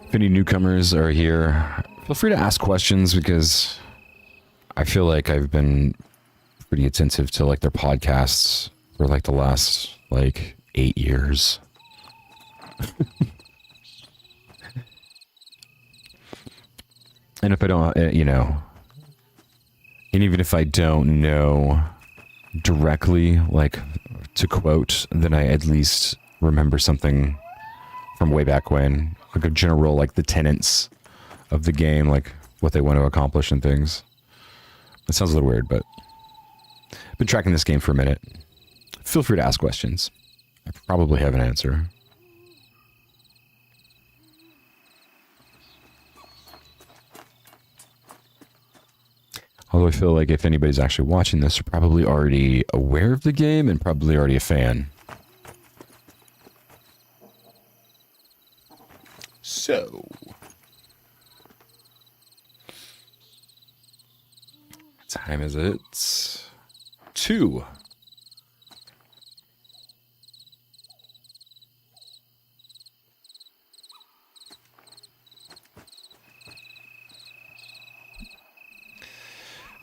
If any newcomers are here, feel free to ask questions because I feel like I've been pretty attentive to like their podcasts for like the last like 8 years. And if I don't, you know, and even if I don't know directly, like, to quote, then I at least remember something from way back when, like a general, like, the tenets of the game, like, what they want to accomplish and things. It sounds a little weird, but I've been tracking this game for a minute. Feel free to ask questions. I probably have an answer. Although I feel like if anybody's actually watching this, they're probably already aware of the game and probably already a fan. So... what time is it? 2.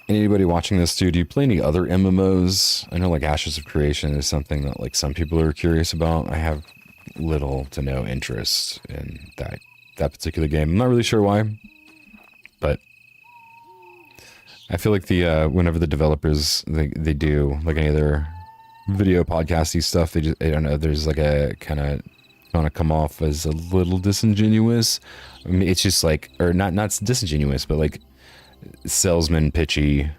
Anybody watching this, dude, do you play any other MMOs? I know, like, Ashes of Creation is something that, like, some people are curious about. I have little to no interest in that particular game. I'm not really sure why, but I feel like the whenever the developers they do like any other video podcasty stuff, they just, I don't know, there's like a kind of come off as a little disingenuous. I mean, it's just like, or not disingenuous, but like salesman pitchy,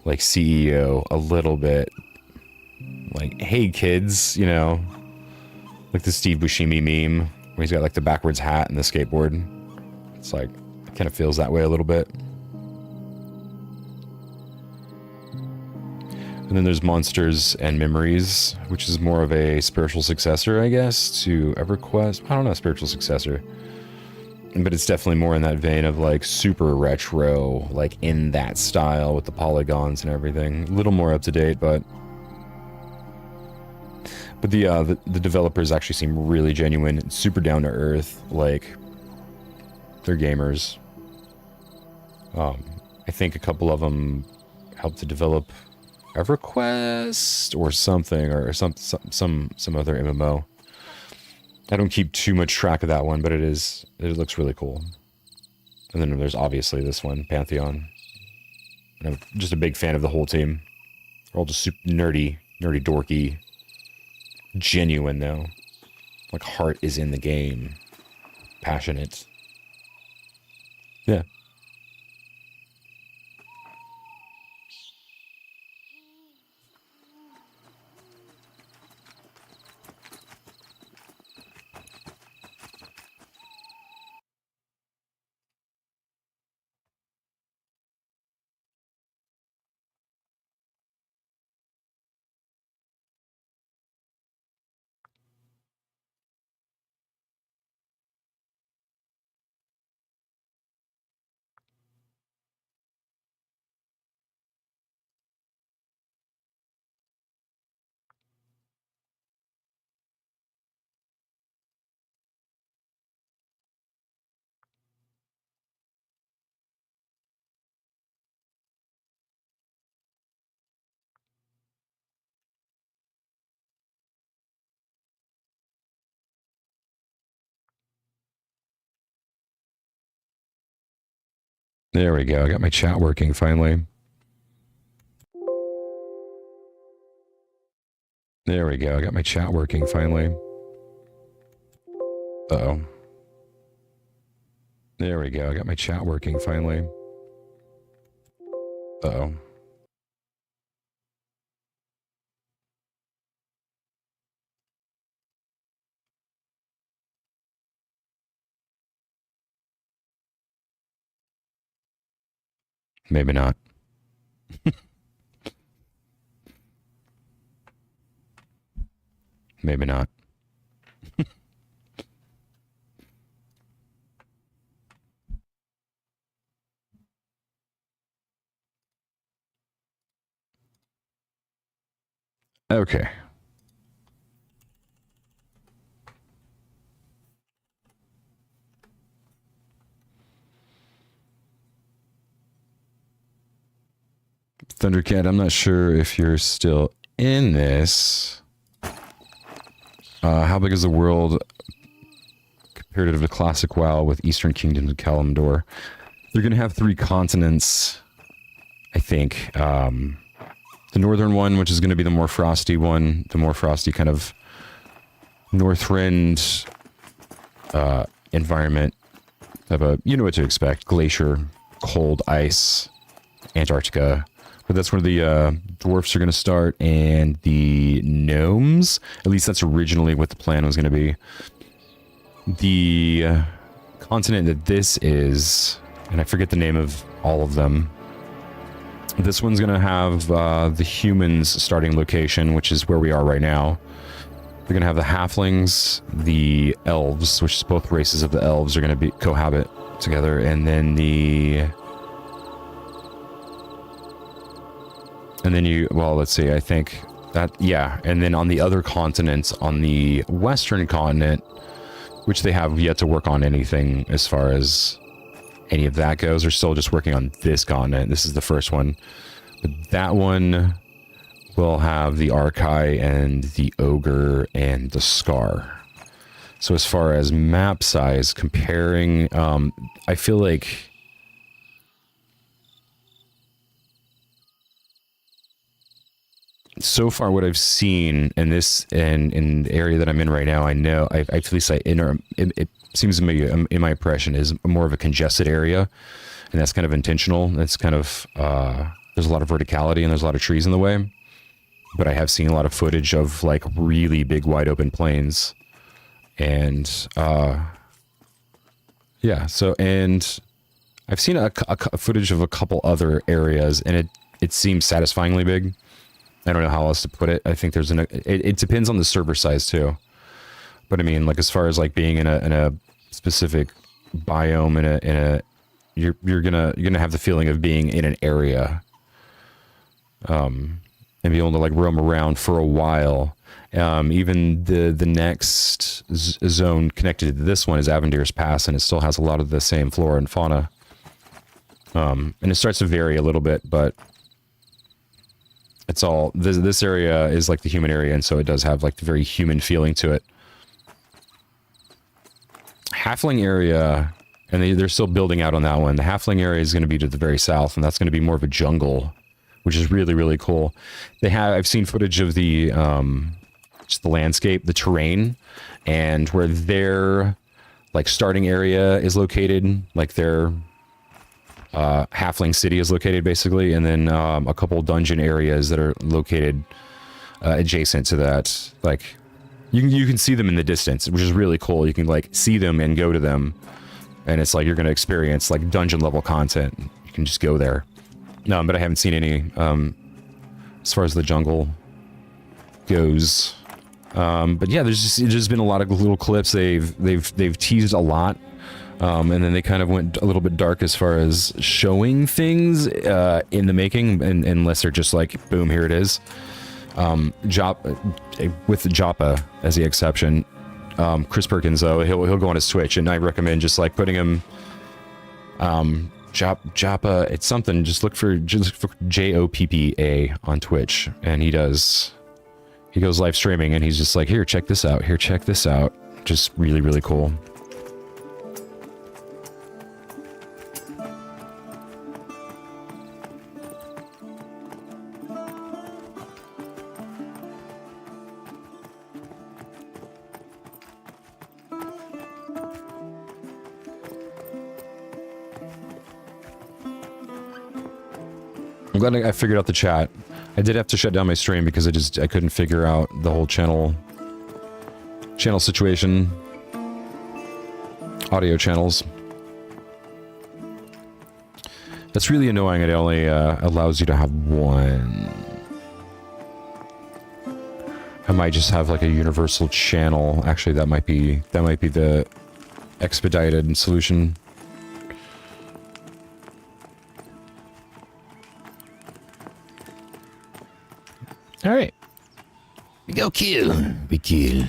like CEO a little bit, like, hey kids, you know, like the Steve Buscemi meme where he's got like the backwards hat and the skateboard. It's like, it kind of feels that way a little bit. And then there's Monsters and Memories, which is more of a spiritual successor, I guess, to EverQuest. I don't know, spiritual successor. But it's definitely more in that vein of like super retro, like in that style with the polygons and everything. A little more up to date, but the developers actually seem really genuine, super down to earth. Like, they're gamers. I think a couple of them helped to develop EverQuest or something, or some other MMO. I don't keep too much track of that one, but it looks really cool. And then there's obviously this one, Pantheon. And I'm just a big fan of the whole team. They're all just super nerdy, dorky. Genuine, though. Like, heart is in the game. Passionate. Yeah. There we go. I got my chat working finally. There we go. I got my chat working finally. Uh-oh. There we go. I got my chat working finally. Uh-oh. Maybe not. Maybe not. Okay. Thundercat, I'm not sure if you're still in this. How big is the world comparative to classic WoW with Eastern Kingdoms and Kalimdor? They're going to have 3 continents, I think. The northern one, which is going to be the more frosty one, the more frosty kind of Northrend environment. You know what to expect. Glacier, cold, ice, Antarctica. But that's where the dwarfs are going to start, and the gnomes. At least that's originally what the plan was going to be. The continent that this is, and I forget the name of all of them. This one's going to have the humans starting location, which is where we are right now. They're going to have the halflings, the elves, which is both races of the elves are going to be cohabit together, and then well, let's see, I think that, yeah, and then on the other continents, on the western continent, which they have yet to work on anything as far as any of that goes. They're still just working on this continent. This is the first one. But that one will have the Archai and the Ogre and the Scar. So as far as map size, comparing, I feel like so far what I've seen in this, and in the area that I'm in right now, I know, at least it seems to me, in my impression, is more of a congested area, and that's kind of intentional. That's kind of, there's a lot of verticality and there's a lot of trees in the way, but I have seen a lot of footage of like really big wide open plains, and yeah, so, and I've seen a footage of a couple other areas, and it seems satisfyingly big. I don't know how else to put it. I think there's it depends on the server size too. But I mean, like, as far as like being in a specific biome, you're gonna have the feeling of being in an area, and be able to like roam around for a while. Even the next zone connected to this one is Avendir's Pass, and it still has a lot of the same flora and fauna. And it starts to vary a little bit, but it's all, this area is like the human area, and so it does have like the very human feeling to it. Halfling area, and they're still building out on that one. The halfling area is going to be to the very south, and that's going to be more of a jungle, which is really, really cool. I've seen footage of the, just the landscape, the terrain, and where their, like, starting area is located, like their halfling city is located, basically, and then a couple dungeon areas that are located adjacent to that. Like, you can see them in the distance, which is really cool. You can like see them and go to them, and it's like you're going to experience like dungeon level content. You can just go there. No, but I haven't seen any as far as the jungle goes. But yeah, there's been a lot of little clips. They've teased a lot. And then they kind of went a little bit dark as far as showing things in the making, and unless they're just like, boom, here it is. With Joppa as the exception, Chris Perkins, though, he'll go on his Twitch, and I recommend just like putting him, Joppa, it's something, just look for Joppa on Twitch, and he goes live streaming, and he's just like, here, check this out, just really, really cool. I'm glad I figured out the chat. I did have to shut down my stream because I couldn't figure out the whole channel situation. Audio channels. That's really annoying. It only allows you to have one. I might just have like a universal channel. Actually, that might be the expedited solution. All right. We go kill. We kill.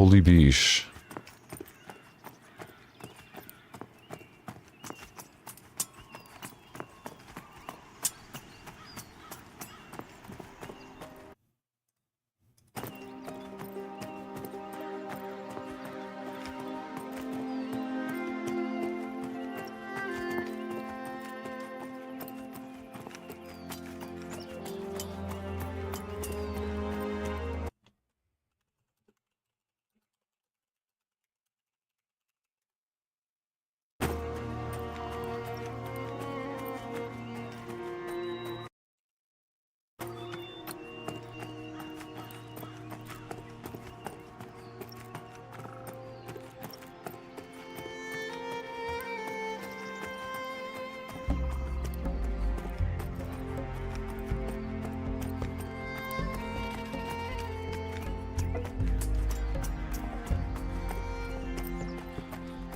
Holy beesh.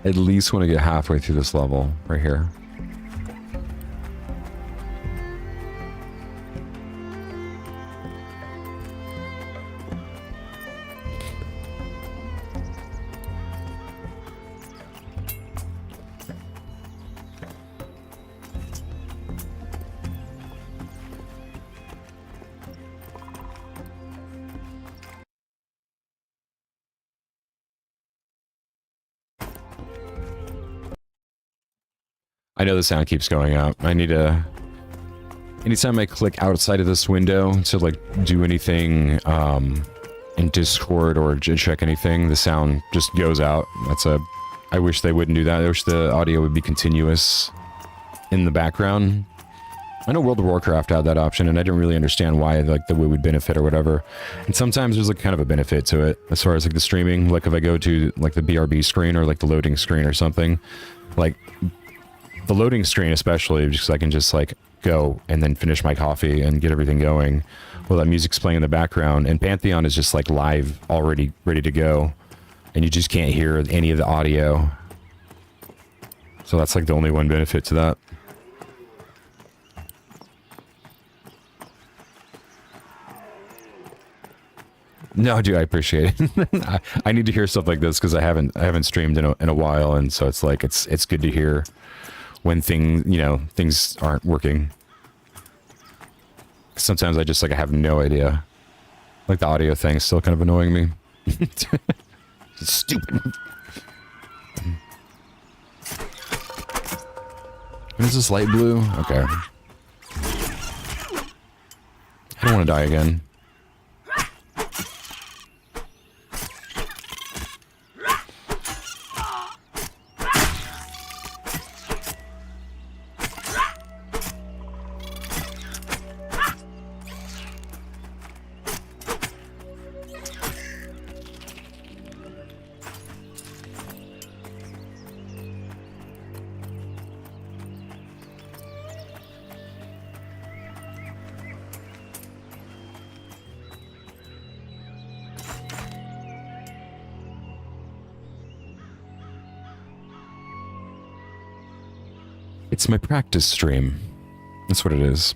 At least want to get halfway through this level right here. I know the sound keeps going out. I need to... Anytime I click outside of this window to, like, do anything in Discord or check anything, the sound just goes out. That's a... I wish they wouldn't do that. I wish the audio would be continuous in the background. I know World of Warcraft had that option, and I didn't really understand why, like, the way would benefit or whatever. And sometimes there's, like, kind of a benefit to it, as far as, like, the streaming. Like, if I go to, like, the BRB screen or, like, the loading screen or something, like... The loading screen especially, because I can just like go and then finish my coffee and get everything going while that music's playing in the background. And Pantheon is just like live, already ready to go. And you just can't hear any of the audio. So that's like the only one benefit to that. No, dude, I appreciate it. I need to hear stuff like this because I haven't streamed in a while, and so it's like it's good to hear when things aren't working. Sometimes I just like I have no idea. Like the audio thing is still kind of annoying me. It's stupid. What is this light blue? Okay. I don't want to die again. It's my practice stream. That's what it is.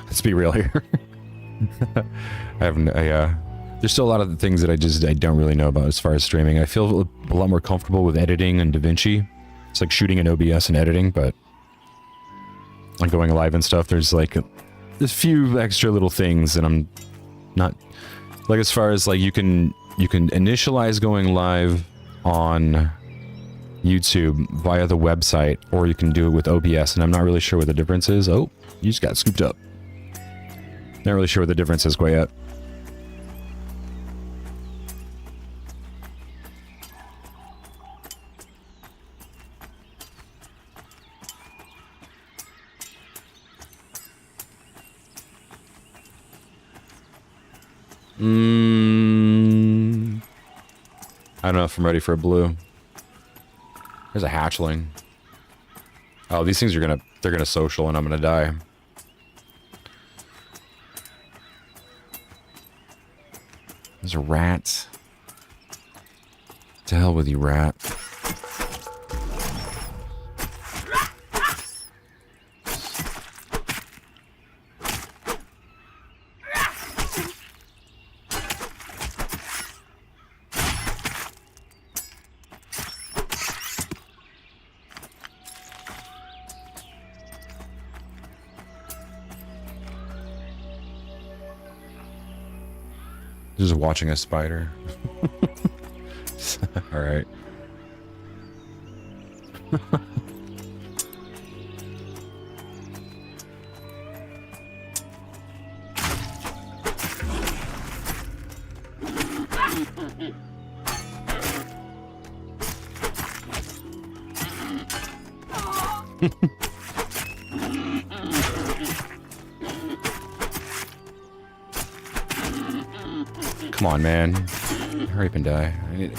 Let's be real here. There's still a lot of the things that I don't really know about as far as streaming. I feel a lot more comfortable with editing and DaVinci. It's like shooting in OBS and editing, but like going live and stuff, there's a few extra little things that I'm not like, as far as like you can initialize going live on YouTube via the website, or you can do it with OBS, and I'm not really sure what the difference is. Oh, you just got scooped up. Not really sure what the difference is quite yet. I don't know if I'm ready for a blue. There's a hatchling. Oh, these things they're gonna social and I'm gonna die. There's a rat. To hell with you, rat. Just watching a spider. All right. Come on, man. Hurry up and die. I need it.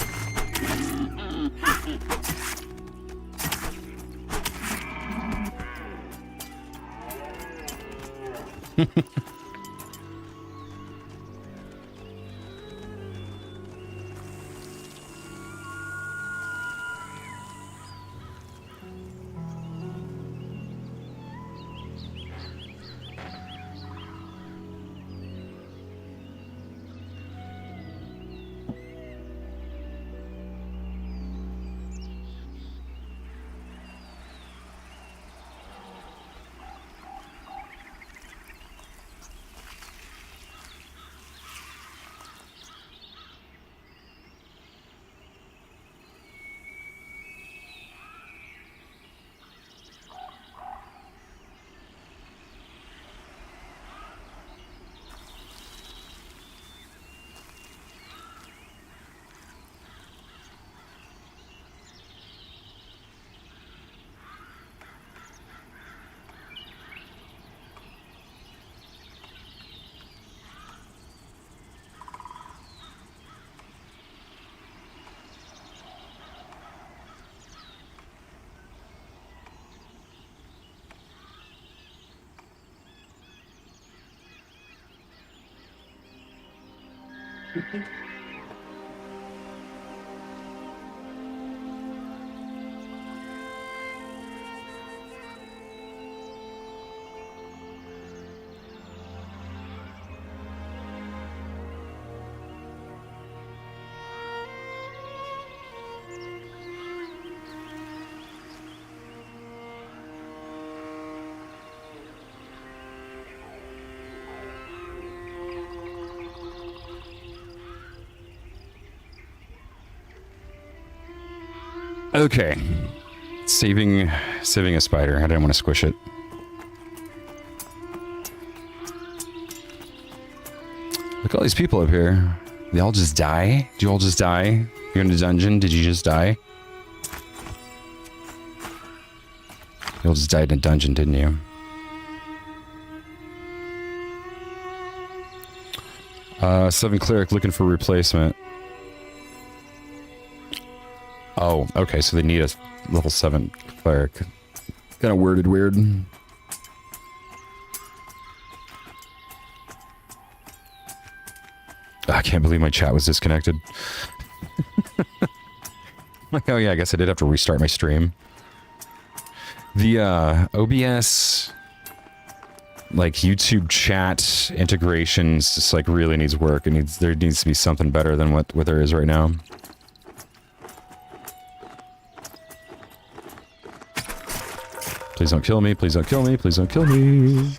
Okay. Saving a spider. I didn't want to squish it. Look at all these people up here. They all just die? Did you all just die? You're in a dungeon? Did you just die? You all just died in a dungeon, didn't you? Seven cleric looking for replacement. Oh, okay, so they need a level 7 cleric. Kind of worded weird. I can't believe my chat was disconnected. Like, oh yeah, I guess I did have to restart my stream. The OBS, like YouTube chat integrations, just like really needs work. There needs to be something better than what there is right now. Please don't kill me, please don't kill me, please don't kill me.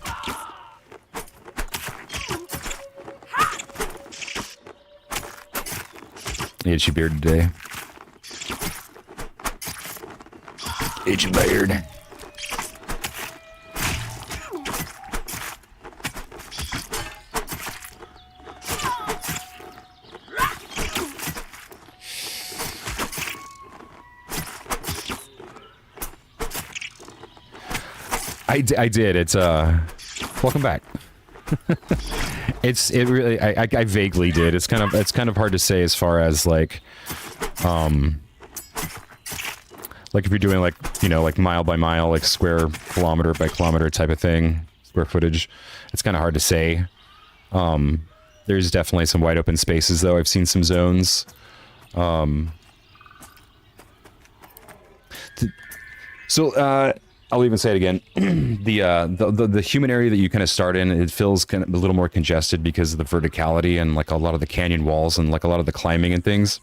Itchy beard today. Itchy beard. I did. It's welcome back. It really I vaguely did. It's kind of hard to say as far as like if you're doing like, you know, like mile by mile, like square kilometer by kilometer type of thing, square footage. It's kind of hard to say. There's definitely some wide open spaces though. I've seen some zones. I'll even say it again. The human area that you kind of start in, it feels kind of a little more congested because of the verticality and like a lot of the canyon walls and like a lot of the climbing and things.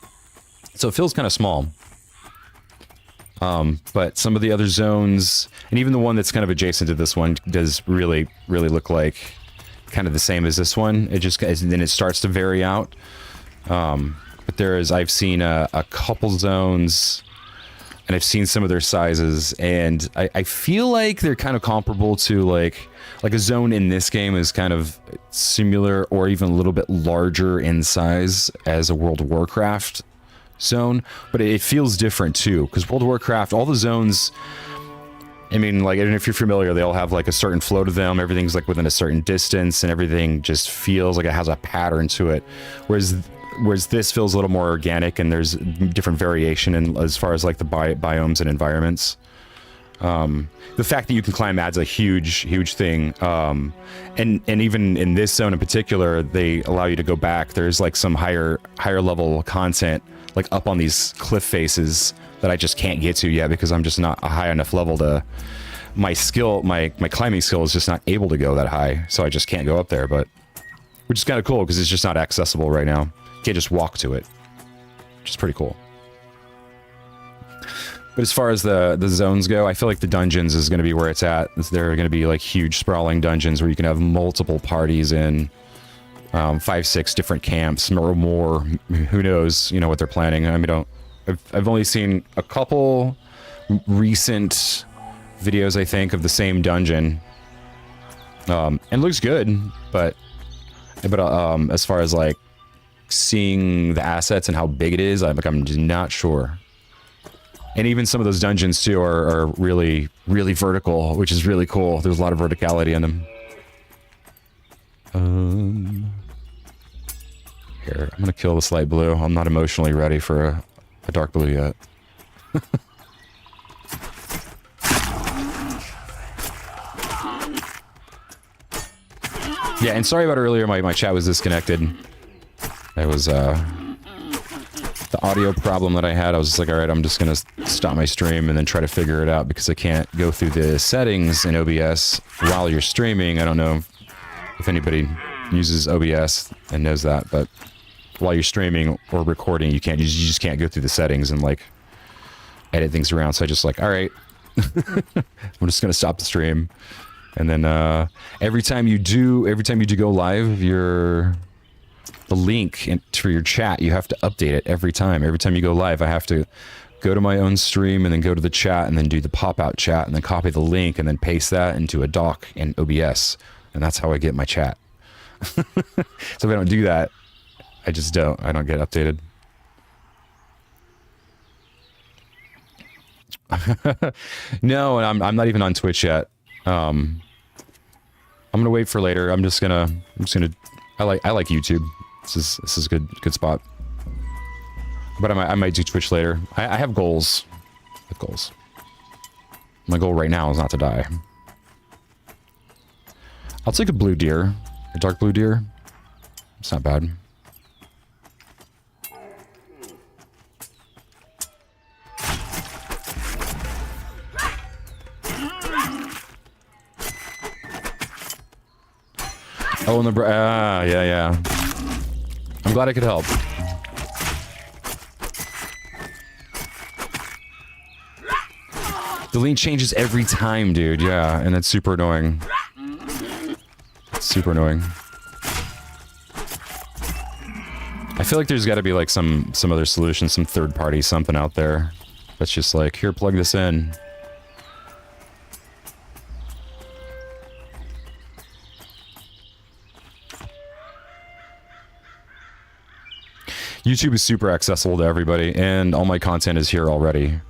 So it feels kind of small. But some of the other zones, and even the one that's kind of adjacent to this one, does really, really look like kind of the same as this one. It just then it starts to vary out. But I've seen a couple zones, and I've seen some of their sizes, and I feel like they're kind of comparable to like a zone in this game is kind of similar or even a little bit larger in size as a World of Warcraft zone, but it feels different too, because World of Warcraft, all the zones, I mean, like, and if you're familiar, they all have like a certain flow to them. Everything's like within a certain distance, and everything just feels like it has a pattern to it. Whereas this feels a little more organic, and there's different variation in as far as like the biomes and environments. The fact that you can climb adds a huge thing. And even in this zone in particular, they allow you to go back. There's like some higher level content like up on these cliff faces that I just can't get to yet because I'm just not a high enough level to my climbing skill is just not able to go that high, so I just can't go up there. But which is kind of cool because it's just not accessible right now. You can't just walk to it, which is pretty cool. But as far as the zones go, I feel like the dungeons is going to be where it's at. They're going to be like huge sprawling dungeons where you can have multiple parties in 5-6 different camps or more. Who knows, you know, what they're planning. I mean, I've only seen a couple recent videos, I think, of the same dungeon. And it looks good, but as far as like seeing the assets and how big it is, I'm just not sure. And even some of those dungeons too are really vertical, which is really cool. There's a lot of verticality in them. Here, I'm gonna kill this light blue. I'm not emotionally ready for a dark blue yet. Yeah, and sorry about earlier, my chat was disconnected. It was the audio problem that I had. I was just like, alright, I'm just gonna stop my stream and then try to figure it out because I can't go through the settings in OBS while you're streaming. I don't know if anybody uses OBS and knows that, but while you're streaming or recording, you just can't go through the settings and like edit things around. So I just like, alright, I'm just gonna stop the stream. And then every time you do go live, the link for your chat, you have to update it every time. Every time you go live, I have to go to my own stream and then go to the chat and then do the pop-out chat and then copy the link and then paste that into a doc in OBS. And that's how I get my chat. So if I don't do that, I don't get updated. No, and I'm not even on Twitch yet. I'm gonna wait for later. I like YouTube. This is a good spot. But I might do Twitch later. I have goals. My goal right now is not to die. I'll take a blue deer. A dark blue deer. It's not bad. Oh, and yeah. I'm glad I could help. The link changes every time, dude. Yeah, and that's super annoying. Super annoying. I feel like there's got to be like some other solution, some third party, something out there that's just like, here, plug this in. YouTube is super accessible to everybody, and all my content is here already.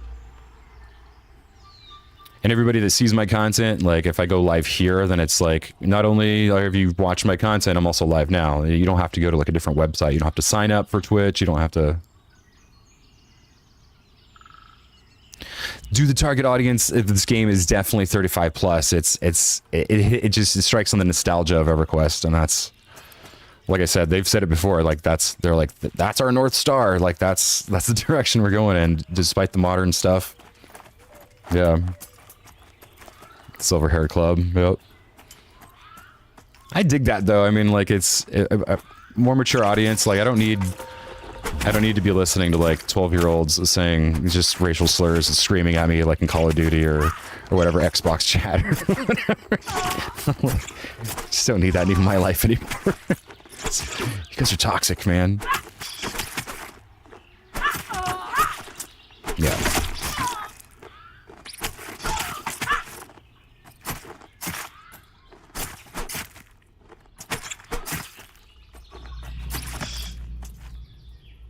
And everybody that sees my content, like if I go live here, then it's like, not only have you watched my content, I'm also live now. You don't have to go to like a different website. You don't have to sign up for Twitch. You don't have to do the target audience. This game is definitely 35 plus. It just strikes on the nostalgia of EverQuest, and that's, like I said, they've said it before, like that's our North Star, like that's the direction we're going in, despite the modern stuff. Yeah. Silver Hair Club, yep. I dig that though. I mean, like it's a more mature audience. Like I don't need I don't need to be listening to like 12-year-olds saying just racial slurs and screaming at me like in Call of Duty or whatever Xbox chat or whatever. Just don't need that in my life anymore. You guys are toxic, man. Yeah.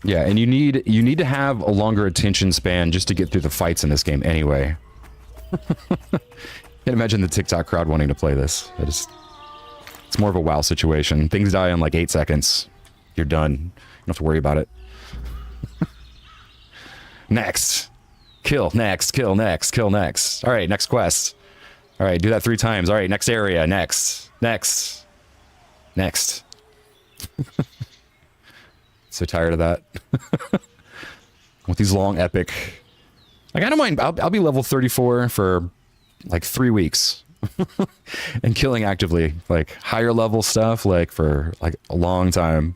Yeah, and you need to have a longer attention span just to get through the fights in this game anyway. Can't imagine the TikTok crowd wanting to play this. It's more of a WoW situation. Things die in like 8 seconds. You're done. You don't have to worry about it. Next. Kill, next, kill, next, kill, next. All right, next quest. All right, do that 3 times. All right, next area, next, next, next. So tired of that. With these long epic... Like, I don't mind. I'll be level 34 for like 3 weeks. And killing actively. Like, higher level stuff, like, for like a long time.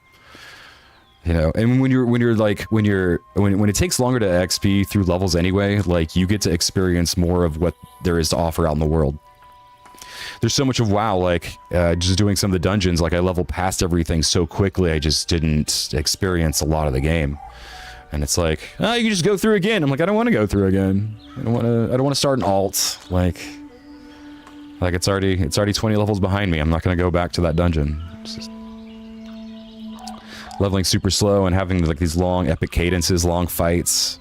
You know, and when it takes longer to XP through levels anyway, like, you get to experience more of what there is to offer out in the world. There's so much of WoW, like, just doing some of the dungeons, like, I leveled past everything so quickly, I just didn't experience a lot of the game. And it's like, oh, you can just go through again. I'm like, I don't want to go through again. I don't want to start an alt. Like it's already 20 levels behind me. I'm not going to go back to that dungeon. It's just leveling super slow and having like these long epic cadences, long fights.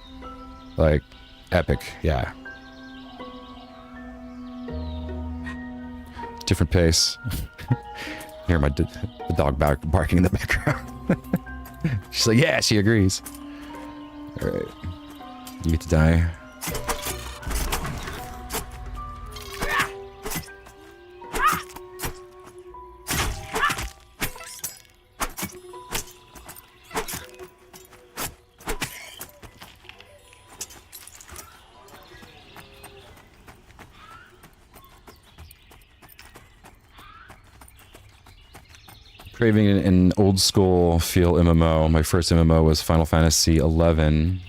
Like, epic, yeah. Different pace. Hear the dog barking in the background. She's like, yeah, she agrees. All right, you get to die. Craving an old school feel MMO. My first MMO was Final Fantasy 11.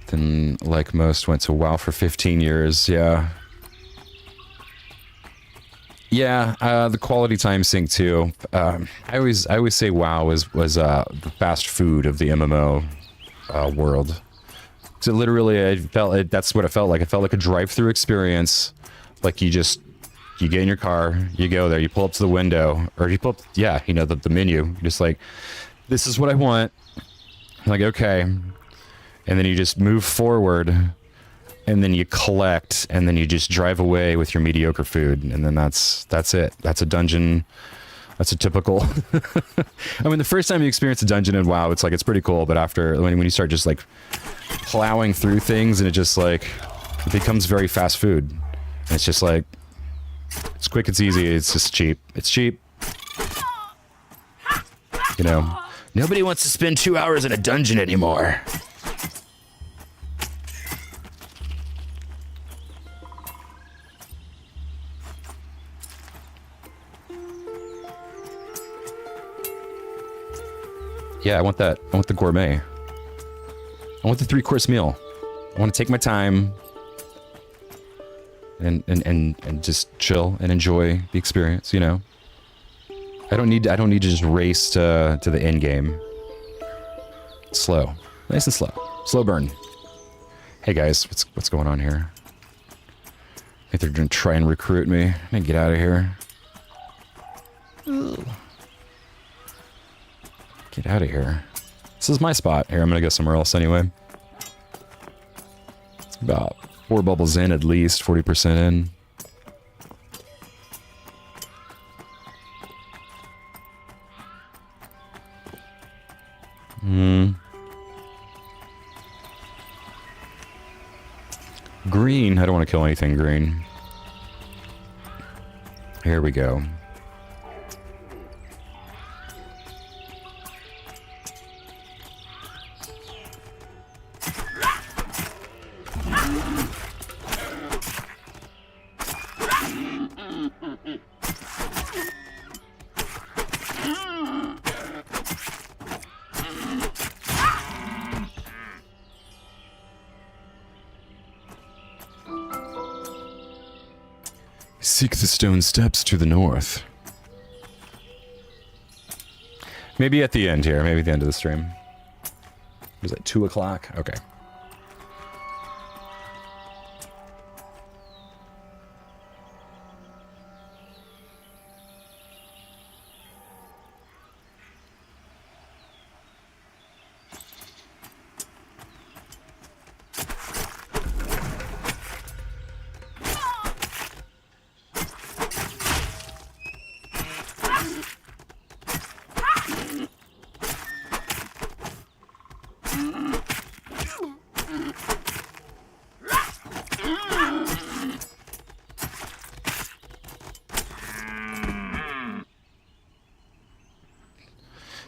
Then, like most, went to WoW for 15 years. Yeah. Yeah, the quality time sink too. I always say WoW was the fast food of the MMO world. So literally, that's what it felt like. It felt like a drive-through experience. Like you get in your car, you go there, you pull up to the window, or you pull up, yeah, you know, the menu. You're just like, this is what I want. I'm like, okay. And then you just move forward, and then you collect, and then you just drive away with your mediocre food. And then that's it. That's a dungeon. That's a typical... I mean, the first time you experience a dungeon in WoW, it's like, it's pretty cool. But after, when you start just like plowing through things, and it just like, it becomes very fast food. And it's just like, it's quick, it's easy, it's just cheap. It's cheap. You know, nobody wants to spend 2 hours in a dungeon anymore. Yeah, I want that. I want the gourmet. I want the 3-course meal. I want to take my time and just chill and enjoy the experience, you know. I don't need to just race to the end game. Slow. Nice and slow. Slow burn. Hey guys, what's going on here? I think they're gonna try and recruit me. I'm gonna get out of here. Ugh. Get out of here. This is my spot. Here, I'm gonna go somewhere else anyway. It's about 4 bubbles in at least, 40% in. Green. I don't want to kill anything green. Here we go. Seek the stone steps to the north. Maybe at the end here. Maybe at the end of the stream. Was it 2 o'clock? Okay.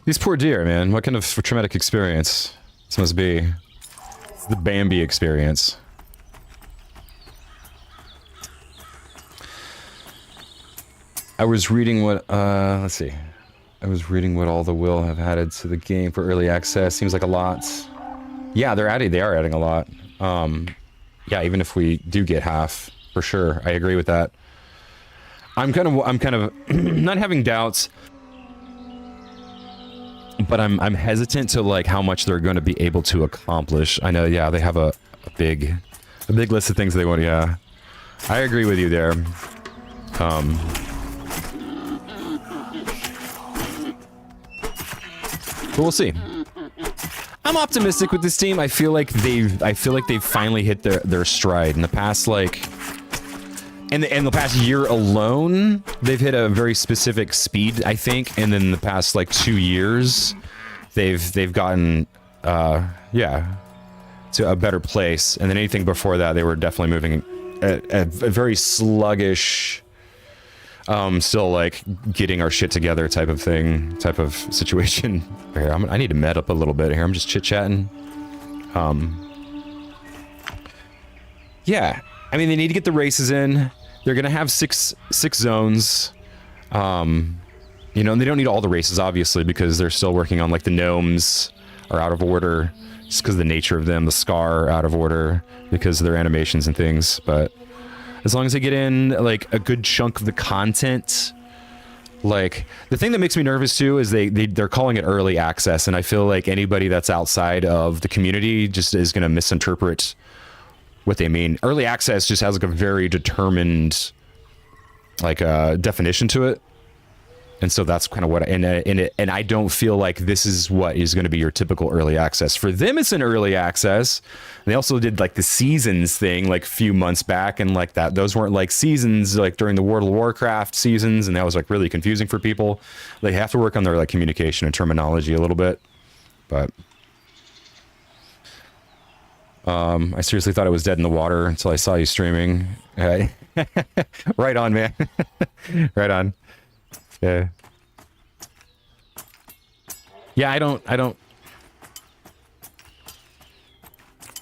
These poor deer, man. What kind of traumatic experience this must be? It's the Bambi experience. I was reading what, let's see. I was reading what all the will have added to the game for early access. Seems like a lot. Yeah, they are adding a lot. Yeah, even if we do get half, for sure. I agree with that. I'm kind of not having doubts, but I'm hesitant to like how much they're going to be able to accomplish. I know, yeah, they have a big list of things they want. Yeah, I agree with you there. But we'll see. I'm optimistic with this team. I feel like they've finally hit their stride in the past, like in the past year alone. They've hit a very specific speed, I think, and then the past like 2 years, they've gotten yeah, to a better place. And then anything before that, they were definitely moving at a very sluggish, still like getting our shit together type of thing, type of situation. Here, I need to med up a little bit here. I'm just chit-chatting. Yeah, I mean, they need to get the races in. They're gonna have six zones. You know, and they don't need all the races, obviously, because they're still working on, like, the gnomes are out of order, just because of the nature of them. The Scar are out of order because of their animations and things. But as long as they get in, like, a good chunk of the content, like, the thing that makes me nervous, too, is they're calling it early access, and I feel like anybody that's outside of the community just is gonna misinterpret what they mean. Early access just has, like, a very determined, like, definition to it. And so that's kind of what, and I don't feel like this is what is going to be your typical early access. For them, it's an early access. And they also did like the seasons thing like a few months back, and like that, those weren't like seasons like during the World of Warcraft seasons, and that was like really confusing for people. They have to work on their like communication and terminology a little bit. But I seriously thought it was dead in the water until I saw you streaming. Right on, man. Right on. Yeah. Yeah, I don't. And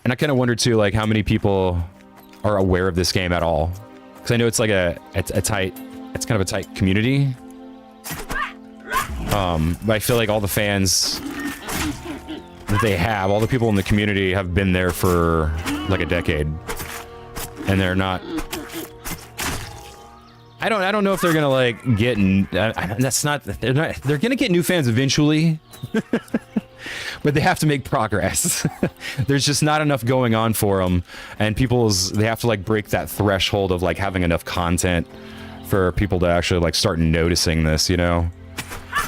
I kind of wonder too, like how many people are aware of this game at all? Because I know it's like a tight, it's kind of a tight community. But I feel like all the fans that they have, all the people in the community have been there for like a decade, and they're not. I don't know if they're gonna like get. That's not. They're gonna get new fans eventually, but they have to make progress. There's just not enough going on for them, and they have to like break that threshold of like having enough content for people to actually like start noticing this, you know.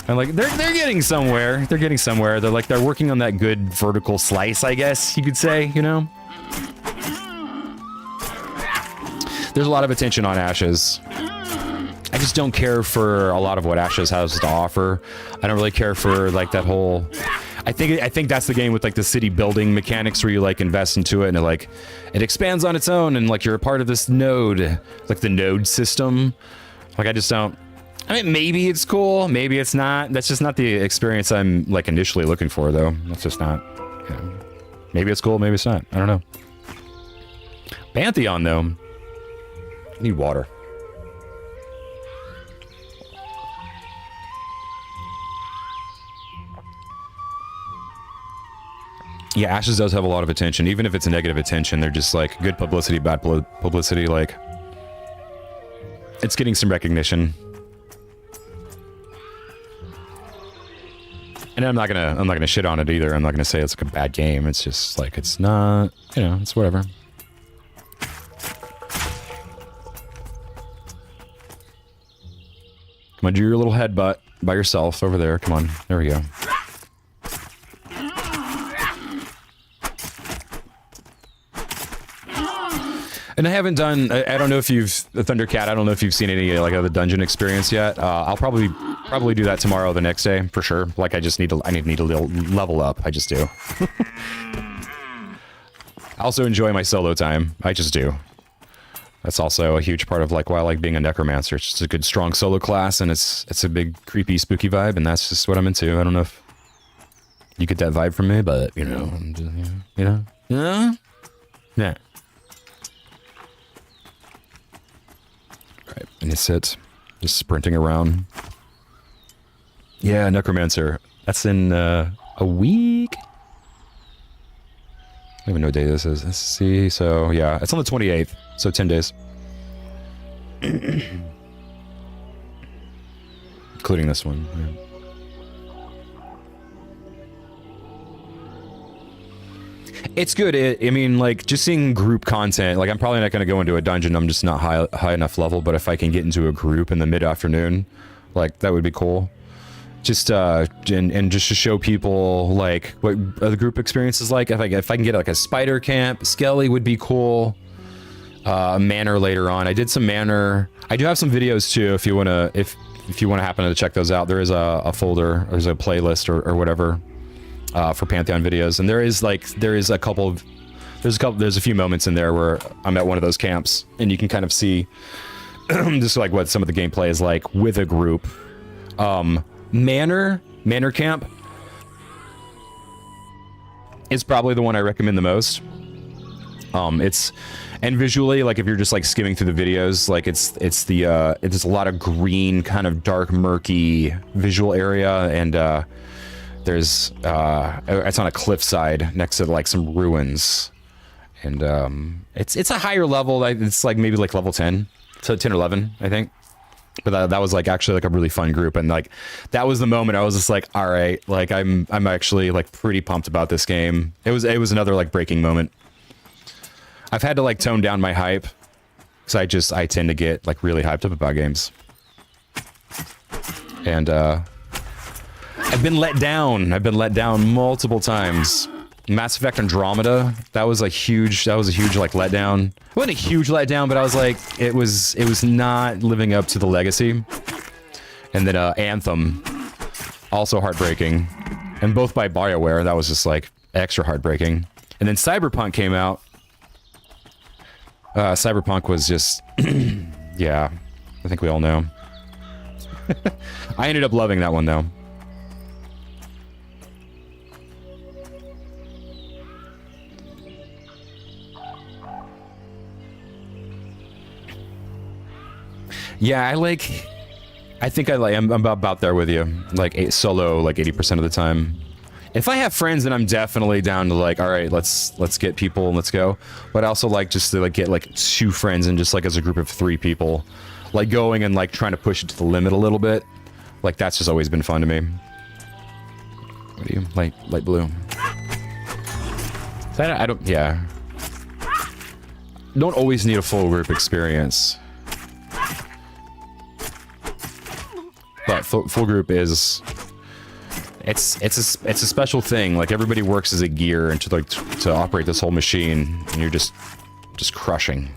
And like they're getting somewhere. They're getting somewhere. They're working on that good vertical slice, I guess you could say, you know. There's a lot of attention on Ashes. I just don't care for a lot of what Ashes has to offer. I don't really care for like that whole. I think that's the game with like the city building mechanics where you like invest into it and it expands on its own and like you're a part of this node, like the node system. Like I just don't. I mean, maybe it's cool, maybe it's not. That's just not the experience I'm like initially looking for, though. That's just not. You know, maybe it's cool, maybe it's not. I don't know. Pantheon, though. I need water. Yeah, Ashes does have a lot of attention. Even if it's a negative attention, they're just like good publicity, bad publicity. Like, It's getting some recognition. And I'm not gonna shit on it either. I'm not gonna say it's like a bad game. It's just like, it's not, you know, it's whatever. Come on, do your little headbutt by yourself over there. Come on, there we go. And I haven't done, I don't know if you've, Thundercat, I don't know if you've seen any like of the dungeon experience yet. I'll probably do that tomorrow or the next day for sure. Like I just need to, need a little level up. I just do. I also enjoy my solo time. I just do. That's also a huge part of like why I like being a necromancer. It's just a good strong solo class, and it's a big creepy spooky vibe, and that's just what I'm into. I don't know if you get that vibe from me, but you know, I'm just, you know, yeah. Right, and you sit, just sprinting around. Yeah, Necromancer. That's in a week. I don't even know what day this is. Let's see. So yeah, it's on the 28th. So 10 days, including this one. Yeah. It's good. I mean, like, just seeing group content, like, I'm probably not going to go into a dungeon. I'm just not high enough level, but if I can get into a group in the mid-afternoon, like, that would be cool. Just, and just to show people, like, what the group experience is like. If I can get, like, a spider camp, Skelly would be cool. Manor later on. I did some Manor. I do have some videos, too, if you want to, if you want to happen to check those out. There is a folder, there's a playlist or whatever. For Pantheon videos, and there's a few moments in there where I'm at one of those camps, and you can kind of see just like what some of the gameplay is like with a group. Manor camp is probably the one I recommend the most. And visually, like if you're just like skimming through the videos, like it's a lot of green, kind of dark, murky visual area, and there's it's on a cliffside next to like some ruins, and it's a higher level. It's like maybe like level 10, so 10 or 11, I think. But that was like actually like a really fun group, and like that was the moment I was just like, all right, like I'm actually like pretty pumped about this game. It was another like breaking moment. I've had to like tone down my hype, because I tend to get like really hyped up about games, and I've been let down. I've been let down multiple times. Mass Effect Andromeda, that was a huge like letdown. It wasn't a huge letdown, but I was like, it was not living up to the legacy. And then Anthem, also heartbreaking, and both by BioWare. That was just like extra heartbreaking. And then Cyberpunk came out. Cyberpunk was just, yeah, I think we all know. I ended up loving that one though. Yeah, I'm about there with you. Like solo, like 80% of the time. If I have friends, then I'm definitely down to like, all right, let's get people and let's go. But I also like just to like get like 2 friends and just like as a group of 3 people, like going and like trying to push it to the limit a little bit. Like that's just always been fun to me. What are you? Light blue. I don't. Yeah. Don't always need a full group experience. But full group is, it's a special thing. Like everybody works as a gear and to operate this whole machine, and you're just crushing.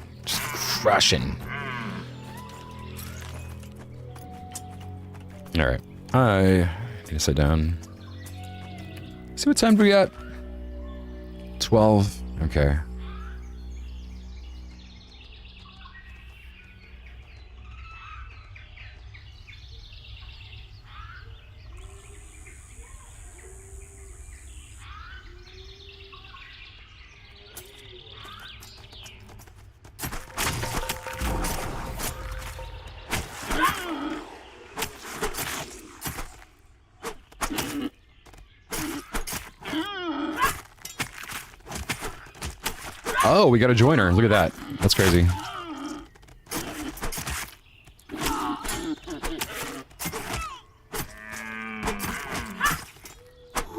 All right, I need to sit down. See what time do we got? 12. Okay. Oh, we got a joiner. Look at that. That's crazy.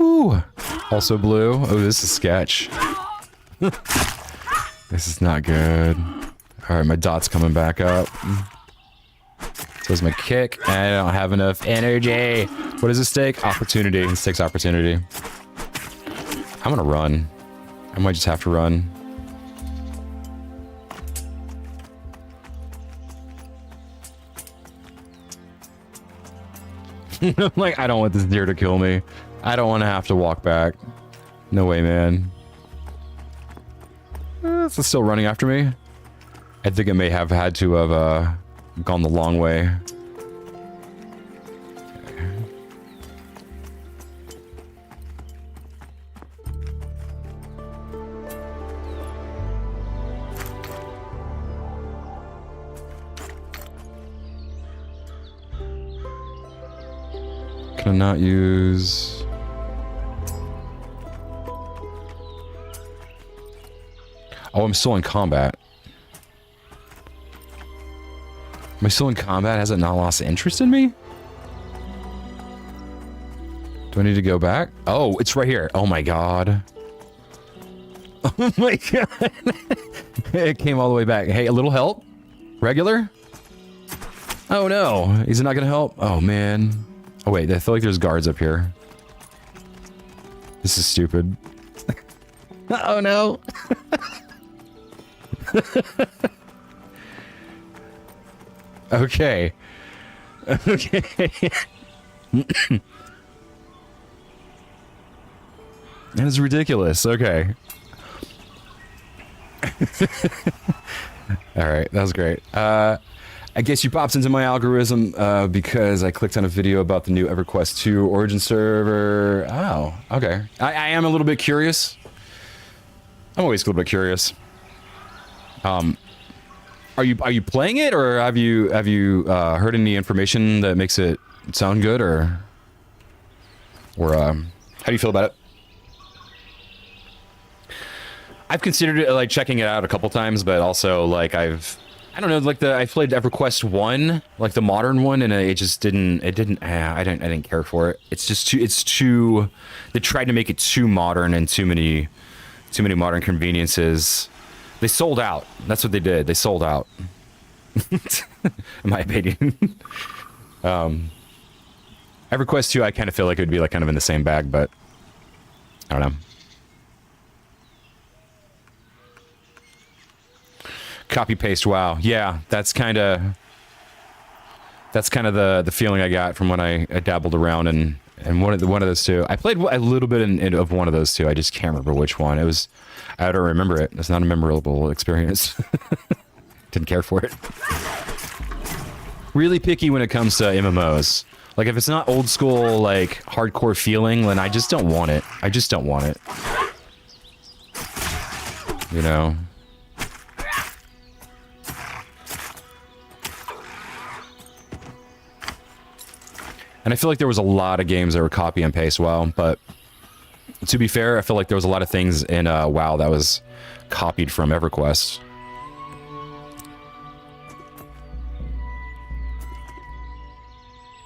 Ooh. Also blue. Oh, this is sketch. This is not good. Alright, my dot's coming back up. So is my kick. I don't have enough energy. What does this take? Opportunity. This takes opportunity. I'm gonna run. I might just have to run. Like, I don't want this deer to kill me. I don't want to have to walk back. No way, man. Is it still running after me? I think it may have had to have gone the long way. Can I not use... Oh, I'm still in combat. Am I still in combat? Has it not lost interest in me? Do I need to go back? Oh, it's right here. Oh my god. Oh my god. It came all the way back. Hey, a little help? Regular? Oh no. Is it not gonna help? Oh man. Oh wait, I feel like there's guards up here. This is stupid. Oh no. Okay. Okay. That is ridiculous. Okay. Alright, that was great. I guess you popped into my algorithm because I clicked on a video about the new EverQuest 2 Origin server. Oh, okay. I am a little bit curious. I'm always a little bit curious. Are you playing it, or have you heard any information that makes it sound good, or how do you feel about it? I've considered it, like, checking it out a couple times, but also, like, I don't know, like, I played EverQuest 1, like the modern one, and it just didn't, I didn't care for it. It's just too, they tried to make it too modern and too many modern conveniences. They sold out. That's what they did. They sold out. In my opinion. EverQuest 2, I kind of feel like it would be like kind of in the same bag, but I don't know. Copy paste. Wow. Yeah, that's kind of the feeling I got from when I dabbled around and one of those two. I played a little bit of one of those two. I just can't remember which one. It was. I don't remember it. It's not a memorable experience. Didn't care for it. Really picky when it comes to MMOs. Like, if it's not old school, like, hardcore feeling, then I just don't want it. I just don't want it. You know? And I feel like there was a lot of games that were copy and paste WoW, but to be fair, I feel like there was a lot of things in WoW that was copied from EverQuest.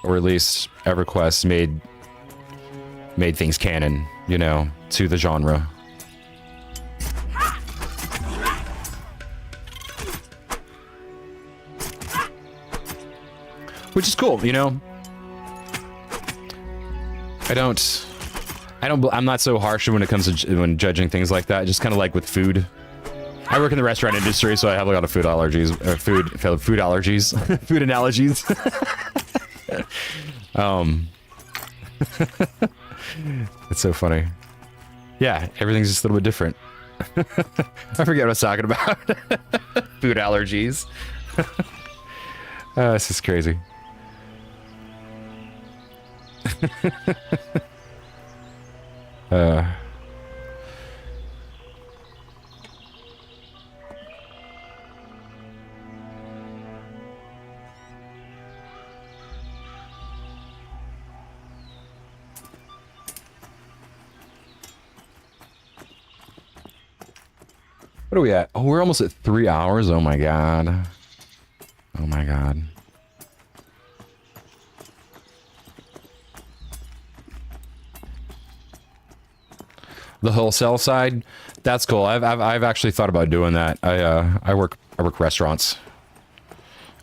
Or at least EverQuest made things canon, you know, to the genre. Which is cool, you know? I'm not so harsh when it comes to when judging things like that. Just kind of like with food. I work in the restaurant industry, so I have a lot of food allergies. Food allergies. Food analogies. It's so funny. Yeah, everything's just a little bit different. I forget what I was talking about. Food allergies. This is crazy. What are we at? Oh, we're almost at 3 hours. Oh my god. Oh my god. The wholesale side, that's cool. I've actually thought about doing that. I work restaurants.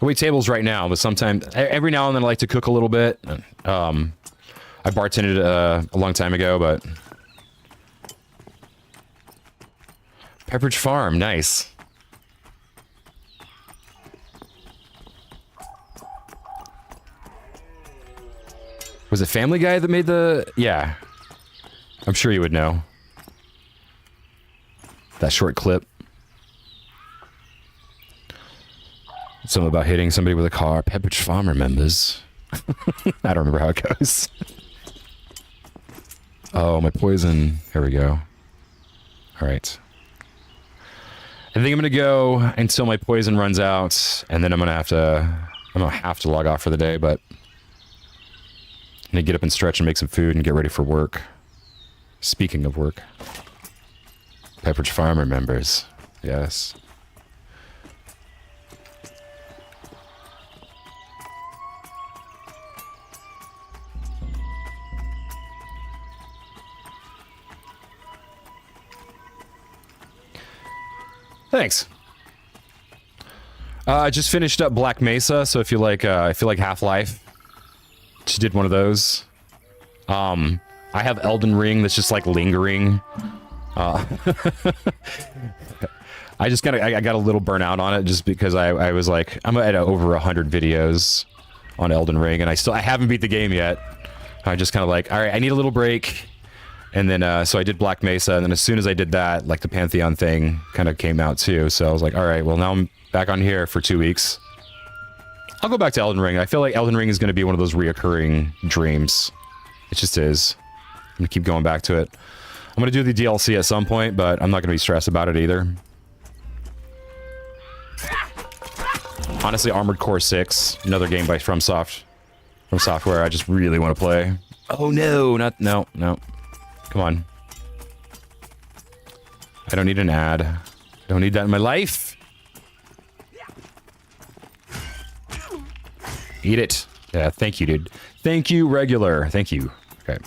I wait tables right now, but sometimes every now and then I like to cook a little bit. I bartended a long time ago, but Pepperidge Farm, nice. Was it Family Guy that made the... Yeah. I'm sure you would know. That short clip. Something about hitting somebody with a car. Pepperidge Farm remembers. I don't remember how it goes. Oh, my poison. Here we go. All right. I think I'm gonna go until my poison runs out, and then I'm gonna have to log off for the day, but I'm gonna get up and stretch and make some food and get ready for work. Speaking of work. Pepperidge Farm remembers. Yes. Thanks. I just finished up Black Mesa, so if you like Half-Life, just did one of those. I have Elden Ring that's just like lingering. I got a little burnout on it just because I was like, I'm at over 100 videos on Elden Ring, and I haven't beat the game yet. I just kind of like, all right, I need a little break. And then, so I did Black Mesa, and then as soon as I did that, like the Pantheon thing kind of came out too. So I was like, all right, well now I'm back on here for 2 weeks. I'll go back to Elden Ring. I feel like Elden Ring is going to be one of those reoccurring dreams. It just is. I'm going to keep going back to it. I'm going to do the DLC at some point, but I'm not going to be stressed about it either. Honestly, Armored Core 6, another game by From Software, I just really want to play. Oh no, no. Come on. I don't need an ad. I don't need that in my life. Eat it. Yeah, thank you, dude. Thank you, regular. Thank you. Okay.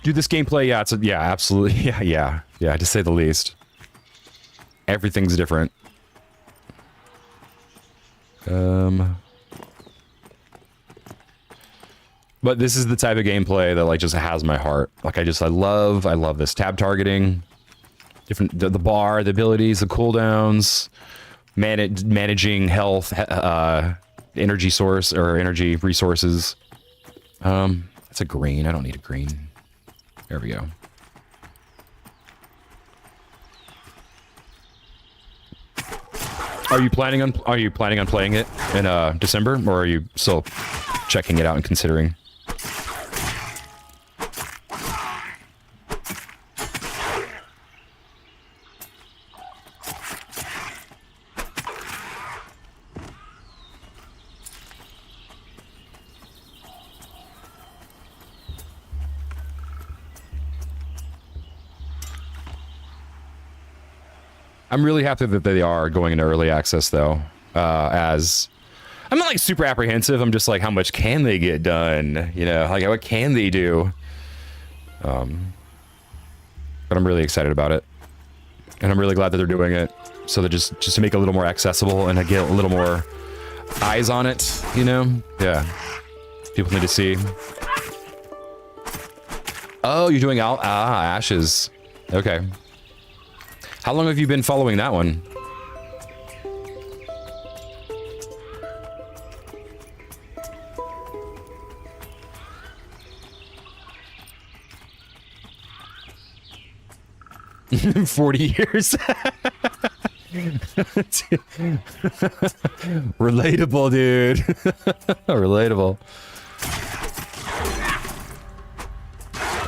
Dude, this gameplay, yeah, absolutely. Yeah, to say the least. Everything's different. But this is the type of gameplay that like just has my heart. Like I love this tab targeting, the bar, the abilities, the cooldowns, managing health, energy source or energy resources. That's a green. I don't need a green. There we go. Are you planning on playing it in December, or are you still checking it out and considering? I'm really happy that they are going into early access, though. As I'm not like super apprehensive. I'm just like, how much can they get done? You know, like what can they do? But I'm really excited about it, and I'm really glad that they're doing it. So that just to make it a little more accessible and to get a little more eyes on it. You know, yeah. People need to see. Oh, you're doing Ashes. Okay. How long have you been following that one? $40 Relatable, dude. Relatable.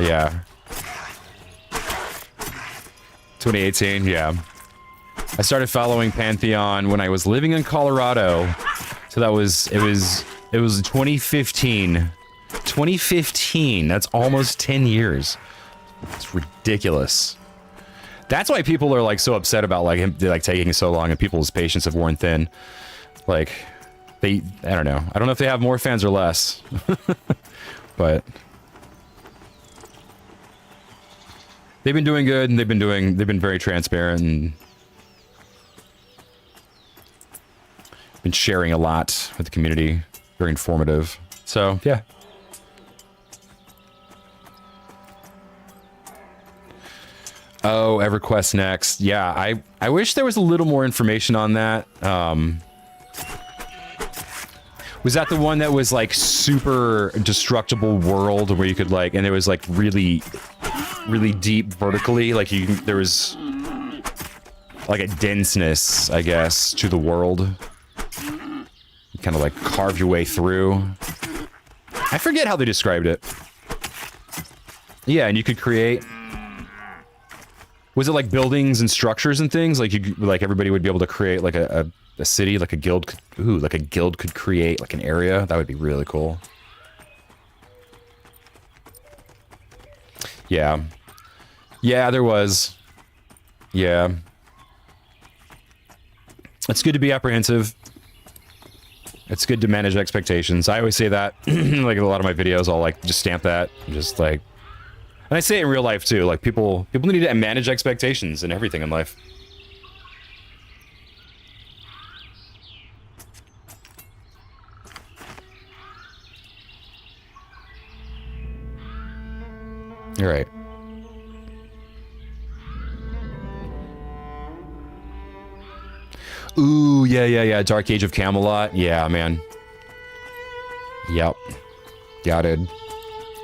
Yeah. 2018, yeah. I started following Pantheon when I was living in Colorado. So it was 2015. 2015, that's almost 10 years. It's ridiculous. That's why people are like so upset about like him like taking so long, and people's patience have worn thin. Like I don't know. I don't know if they have more fans or less. But they've been doing good, and they've been very transparent and been sharing a lot with the community. Very informative. So yeah. Oh, EverQuest next. Yeah, I wish there was a little more information on that. Was that the one that was like super destructible world where you could like, and it was like really deep vertically, like there was like a denseness, I guess, to the world. You kind of like carve your way through. I forget how they described it. Yeah, and you could create. Was it like buildings and structures and things? Like like everybody would be able to create like a city, like a guild. Like a guild could create like an area. That would be really cool. Yeah. Yeah, there was. Yeah. It's good to be apprehensive. It's good to manage expectations. I always say that. Like in a lot of my videos, I'll like just stamp that. Just like... And I say it in real life too. Like people need to manage expectations and everything in life. All right. Ooh, yeah. Dark Age of Camelot. Yeah, man. Yep. Yeah, dude.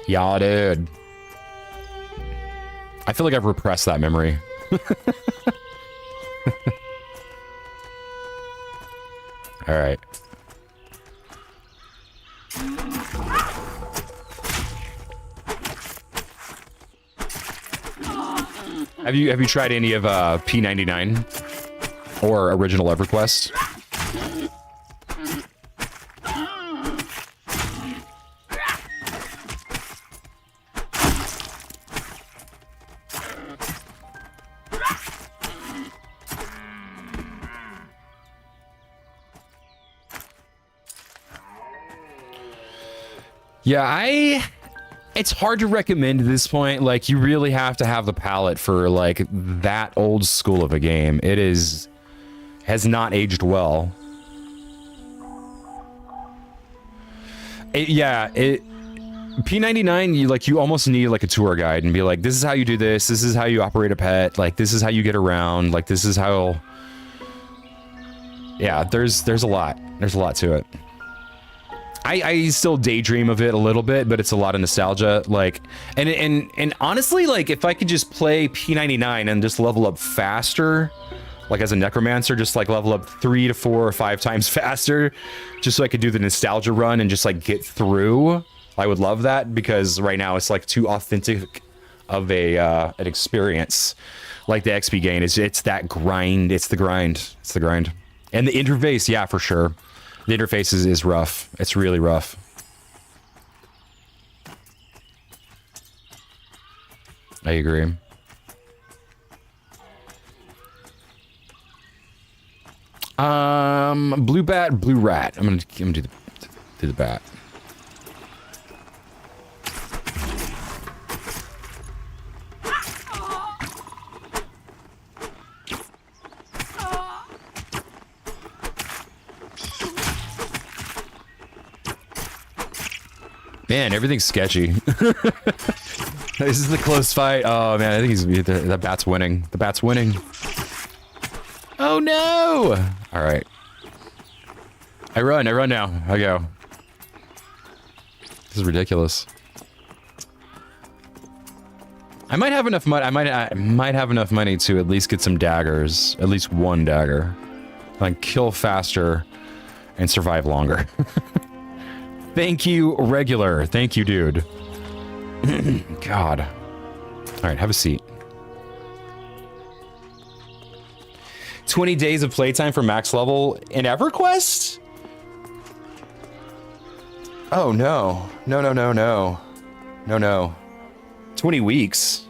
Yeah, dude. I feel like I've repressed that memory. All right. Have you tried any of P99 or original EverQuest? Yeah, it's hard to recommend at this point. Like, you really have to have the palate for, like, that old school of a game. It has not aged well. P99, you almost need, like, a tour guide and be like, this is how you do this is how you operate a pet, like, this is how you get around, like, this is how... Yeah, there's a lot. There's a lot to it. I still daydream of it a little bit, but it's a lot of nostalgia. Like, and honestly, like, if I could just play P99 and just level up faster, like as a necromancer, just like level up 3 to 4 or 5 times faster, just so I could do the nostalgia run and just like get through, I would love that, because right now it's like too authentic of an experience. Like the XP gain it's that grind. It's the grind. And the interface, yeah, for sure. The interface is rough. It's really rough. I agree. Blue bat, blue rat. I'm gonna do the bat. Man, everything's sketchy. This is the close fight. Oh man, I think the bat's winning. The bat's winning. Oh no! All right. I run now. I go. This is ridiculous. I might have enough money. I might have enough money to at least get some daggers. At least one dagger. Like kill faster and survive longer. Thank you, regular. Thank you, dude. God. All right, have a seat. 20 days of playtime for max level in EverQuest? Oh, no. No. 20 weeks.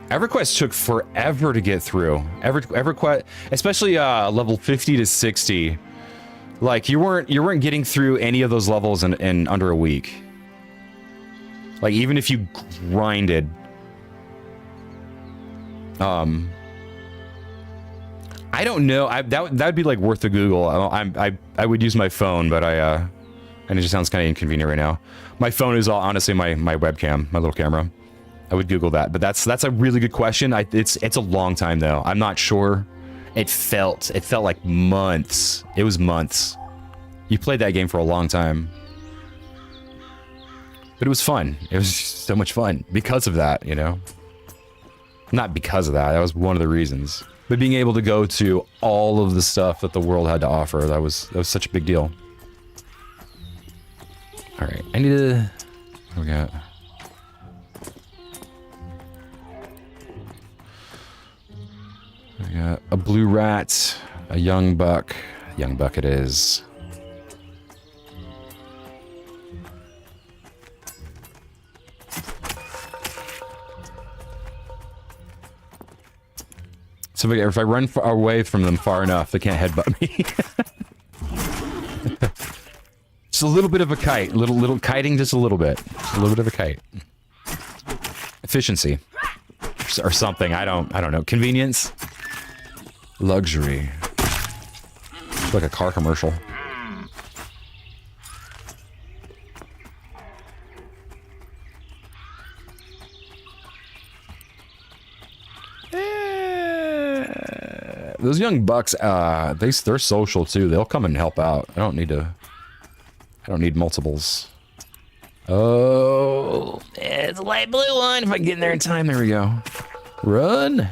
EverQuest took forever to get through. EverQuest, especially level 50 to 60. Like, you weren't getting through any of those levels in under a week. Like, even if you grinded, I don't know. That'd be like worth a Google. I would use my phone, but and it just sounds kind of inconvenient right now. My phone is honestly my webcam, my little camera. I would Google that, but that's a really good question. It's a long time though. I'm not sure. It felt like months. It was months. You played that game for a long time, but it was fun. It was so much fun because of that, you know. Not because of that. That was one of the reasons. But being able to go to all of the stuff that the world had to offer, that was such a big deal. All right, I need to. What do we got? We got a blue rat, a young buck. Young buck it is. So if I run away from them far enough, they can't headbutt me. Just a little bit of a kite, little kiting, just a little bit of a kite. Efficiency, or something. I don't know. Convenience, luxury. It's like a car commercial. Those young bucks, they're social too. They'll come and help out. I don't need multiples. Oh, it's a light blue one. If I can get in there in time, there we go. Run.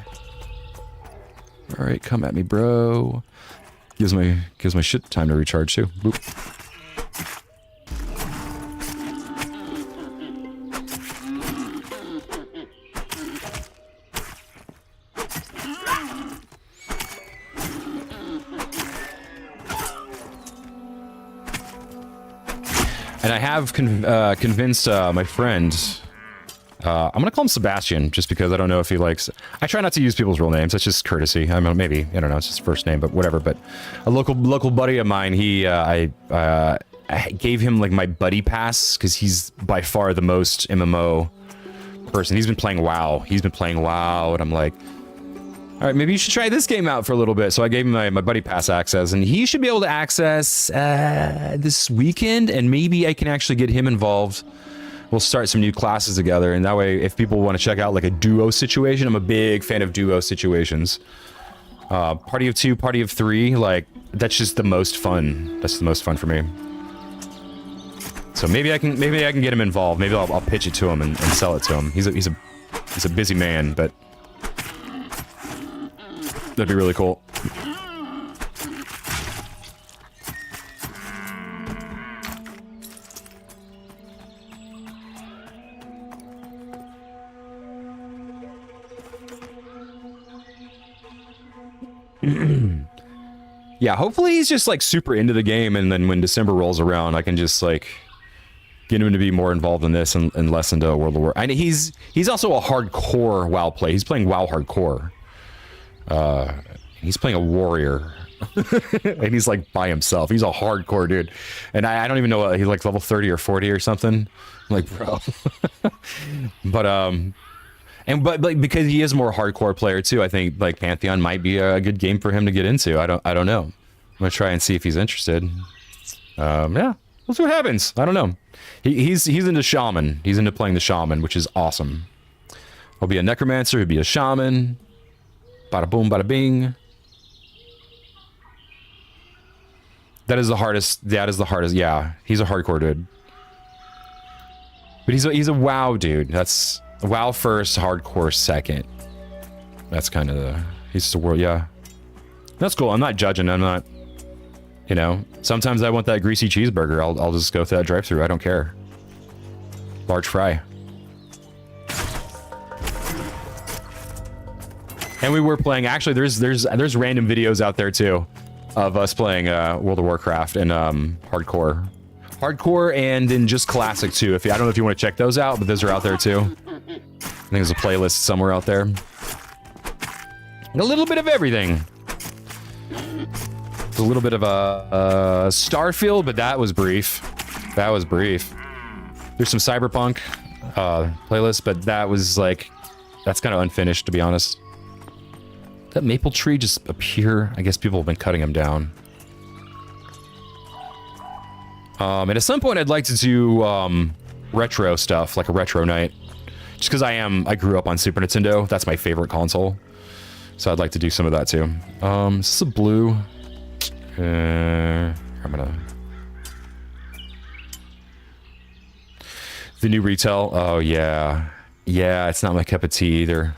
All right, come at me, bro. Gives my shit time to recharge too. Boop. And I have convinced my friend, I'm going to call him Sebastian, just because I don't know if he likes... I try not to use people's real names, that's just courtesy. I mean, maybe, I don't know, it's his first name, but whatever. But a local buddy of mine, I gave him like my buddy pass, because he's by far the most MMO person. He's been playing WoW, and I'm like, all right, maybe you should try this game out for a little bit. So I gave him my buddy pass access, and he should be able to access this weekend, and maybe I can actually get him involved. We'll start some new classes together, and that way, if people want to check out like a duo situation, I'm a big fan of duo situations. Party of 2, party of 3, like that's just the most fun. That's the most fun for me. So maybe I can get him involved. Maybe I'll pitch it to him and sell it to him. He's a busy man, but. That'd be really cool. Yeah, hopefully he's just like super into the game, and then when December rolls around, I can just like get him to be more involved in this and less into World of War. I mean, he's also a hardcore WoW play. He's playing WoW hardcore. He's playing a warrior and he's like by himself. He's a hardcore dude, and I don't even know what he's like, level 30 or 40 or something. I'm like, bro. but like, because he is a more hardcore player too, I think like Pantheon might be a good game for him to get into. I don't know. I'm gonna try and see if he's interested. Yeah, we'll see what happens. I don't know. He's into shaman. He's into playing the shaman, which is awesome. He'll be a necromancer. He'll be a shaman. Bada boom, bada bing. That is the hardest. Yeah, he's a hardcore dude. But he's a WoW dude. That's WoW first, hardcore second. That's kind of the... He's just a world, yeah. That's cool. I'm not judging. I'm not... You know, sometimes I want that greasy cheeseburger. I'll just go through that drive-thru. I don't care. Large fry. And we were playing, actually there's random videos out there too of us playing World of Warcraft and hardcore and in just classic too. I don't know if you want to check those out, but those are out there too. I think there's a playlist somewhere out there. And a little bit of everything. It's a little bit of a Starfield, but that was brief. There's some Cyberpunk playlist, but that was like, that's kind of unfinished, to be honest. that maple tree just appear? I guess people have been cutting them down. And at some point I'd like to do retro stuff, like a retro night. Just because I grew up on Super Nintendo. That's my favorite console. So I'd like to do some of that too. Is this a blue? I'm gonna... The new retail? Oh, yeah. Yeah, it's not my cup of tea either.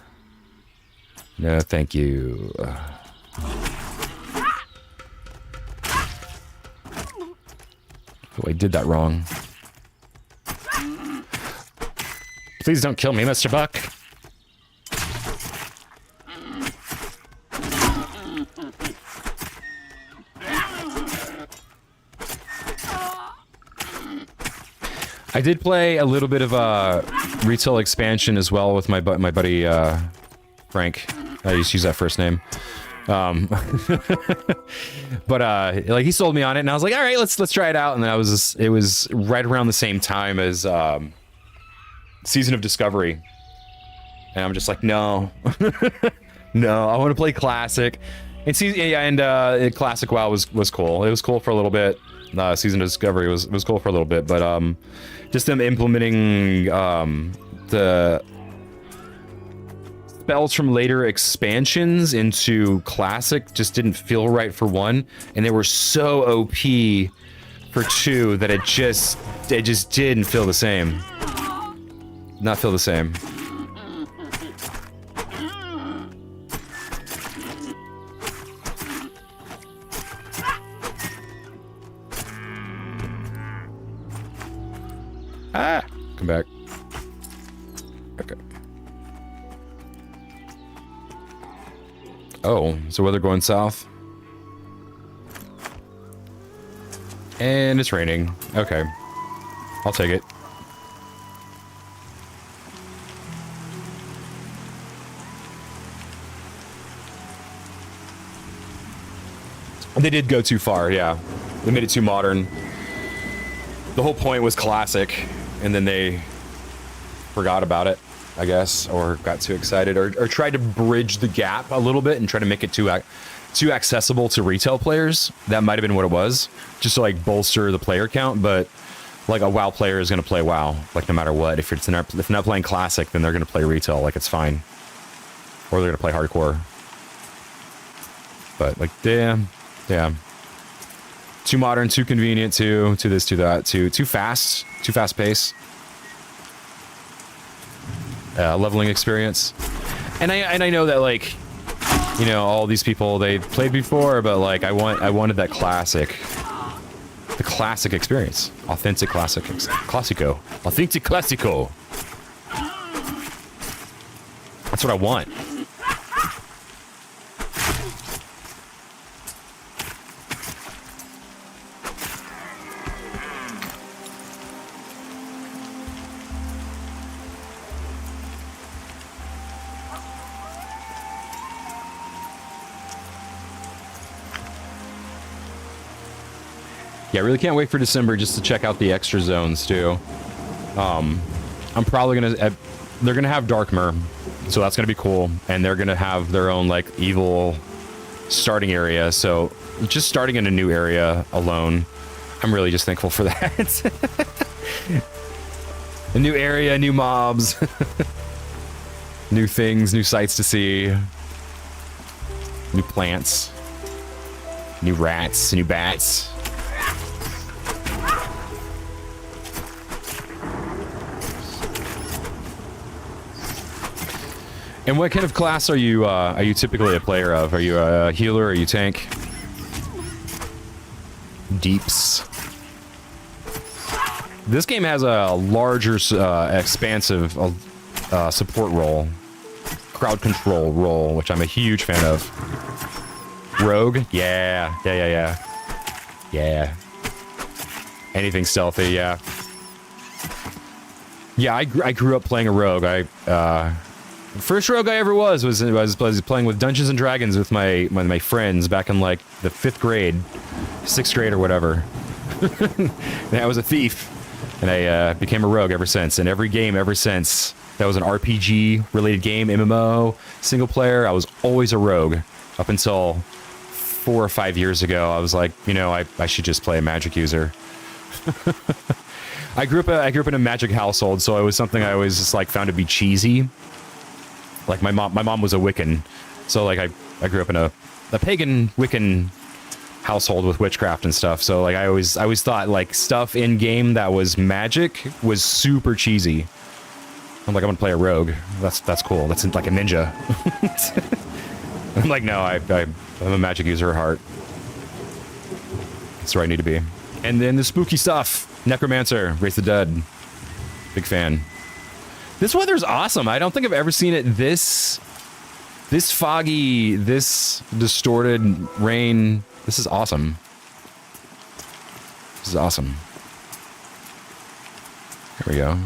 No, thank you. Oh, I did that wrong. Please don't kill me, Mr. Buck. I did play a little bit of retail expansion as well with my buddy Frank. I used to use that first name. But like he sold me on it, and I was like, all right, let's try it out. And then it was right around the same time as Season of Discovery, and I'm just like, no, no, I want to play Classic. And Classic WoW was cool. It was cool for a little bit. Season of Discovery was cool for a little bit, but just them implementing the spells from later expansions into Classic just didn't feel right for 1, and they were so OP for 2 that it just didn't feel the same. Not feel the same. Ah! Come back. Okay. Oh, so weather going south? And it's raining. Okay. I'll take it. They did go too far, yeah. They made it too modern. The whole point was Classic, and then they forgot about it, I guess, or got too excited, or tried to bridge the gap a little bit and try to make it too accessible to retail players. That might have been what it was, just to like bolster the player count. But like a WoW player is going to play WoW, like no matter what. If they're not playing Classic, then they're going to play retail, like it's fine, or they're going to play hardcore. But like, damn. Too modern, too convenient, too this, too that, too fast pace. Leveling experience, and I know that, like, you know, all these people, they played before, but like I wanted that classic, the classic experience, authentic authentic classico. That's what I want. Yeah, I really can't wait for December just to check out the extra zones too. I'm probably gonna, they're gonna have Darkmer, so that's gonna be cool, and they're gonna have their own like evil starting area. So just starting in a new area alone, I'm really just thankful for that. A new area, new mobs, new things, new sights to see, new plants, new rats, new bats. And what kind of class are you typically a player of? Are you a healer? Are you tank? Deeps. This game has a larger, expansive support role, crowd control role, which I'm a huge fan of. Rogue? Yeah. Anything stealthy, yeah. Yeah, I grew up playing a rogue. First rogue I ever was playing with Dungeons and Dragons with my friends back in like the 5th grade, 6th grade or whatever. And I was a thief, and I became a rogue ever since. And every game ever since that was an RPG related game, MMO, single player, I was always a rogue up until 4 or 5 years ago. I was like, you know, I should just play a magic user. I grew up in a magic household, so it was something I always just like found to be cheesy. Like my mom was a Wiccan, so like I grew up in a pagan Wiccan household with witchcraft and stuff. So like I always thought like stuff in game that was magic was super cheesy. I'm like, I'm gonna play a rogue. That's cool. That's like a ninja. I'm like, no, I'm a magic user at heart. That's where I need to be. And then the spooky stuff. Necromancer, Raise the Dead. Big fan. This weather's awesome. I don't think I've ever seen it this foggy, this distorted rain. This is awesome. This is awesome. Here we go.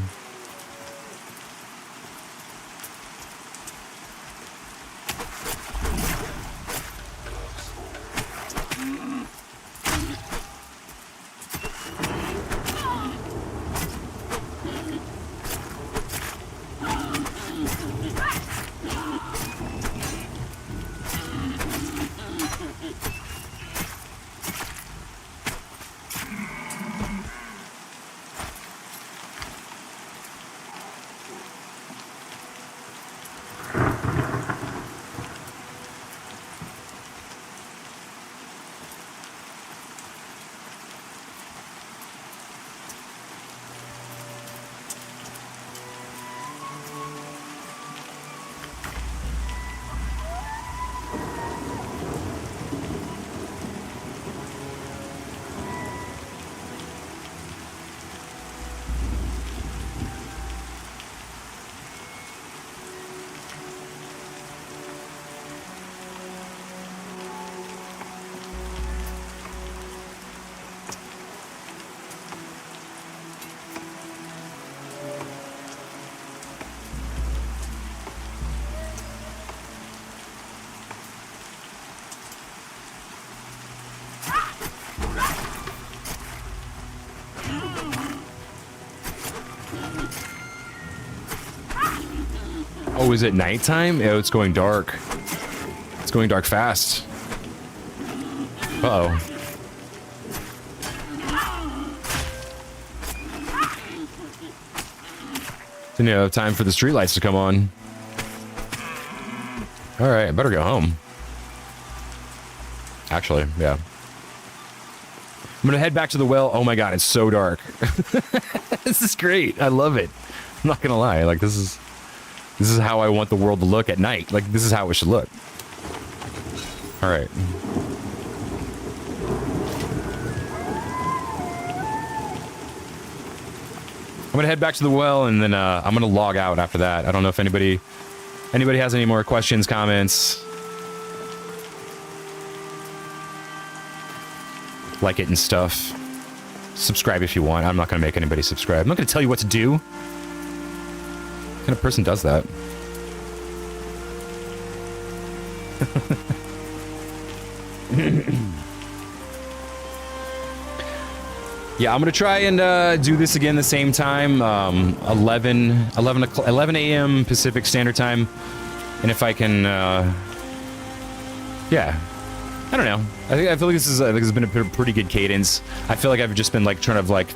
Oh, is it nighttime? Oh, it's going dark. It's going dark fast. Uh-oh. Didn't have time for the streetlights to come on. Alright, I better go home. Actually, yeah. I'm gonna head back to the well. Oh my god, it's so dark. This is great. I love it. I'm not gonna lie. Like, this is how I want the world to look at night. Like, this is how it should look. Alright. I'm gonna head back to the well, and then I'm gonna log out after that. I don't know if anybody has any more questions, comments. Like it and stuff. Subscribe if you want. I'm not gonna make anybody subscribe. I'm not gonna tell you what to do. What kind of person does that? Yeah, I'm gonna try and do this again the same time, 11 a.m. Pacific Standard Time, and if I can, yeah, I don't know. I feel like this has been a pretty good cadence. I feel like I've just been like trying to like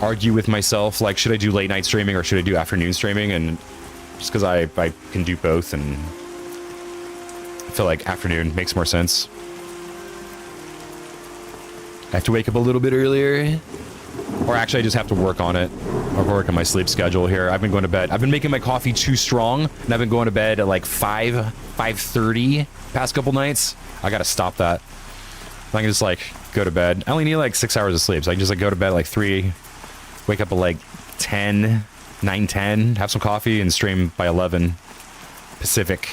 argue with myself, like, should I do late night streaming or should I do afternoon streaming? And just because I can do both, and I feel like afternoon makes more sense. I have to wake up a little bit earlier, or actually I just have to work on it. I'll work on my sleep schedule here. I've been going to bed. I've been making my coffee too strong, and I've been going to bed at like 5:30 past couple nights. I gotta stop that. I can just like go to bed. I only need like 6 hours of sleep, so I can just like go to bed at like 3, wake up at like 10, 9, 10, have some coffee, and stream by 11 Pacific.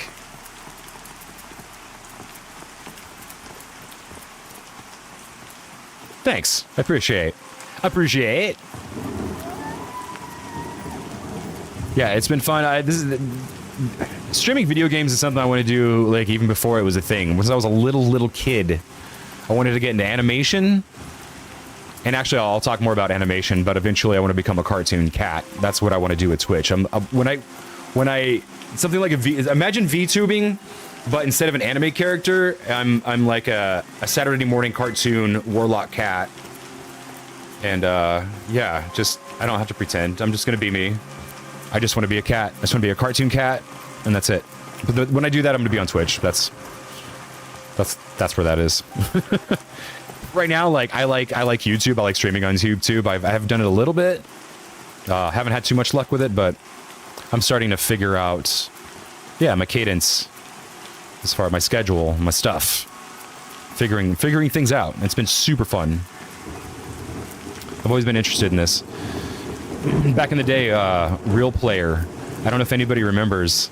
Thanks. I appreciate it. Yeah, it's been fun. Streaming video games is something I want to do, like, even before it was a thing. When I was a little kid, I wanted to get into animation. And actually, I'll talk more about animation, but eventually I want to become a cartoon cat. That's what I want to do with Twitch. When I something like imagine VTubing, but instead of an anime character, I'm like a Saturday morning cartoon warlock cat. And yeah, just I don't have to pretend. I'm just gonna be me. I just want to be a cat. I just want to be a cartoon cat, and that's it. But when I do that, I'm gonna be on Twitch. That's where that is. Right now, like I like YouTube. I like streaming on YouTube. I have done it a little bit. Haven't had too much luck with it, but I'm starting to figure out, yeah, my cadence, as far as my schedule, my stuff, figuring things out. It's been super fun. I've always been interested in this. Back in the day, Real Player. I don't know if anybody remembers,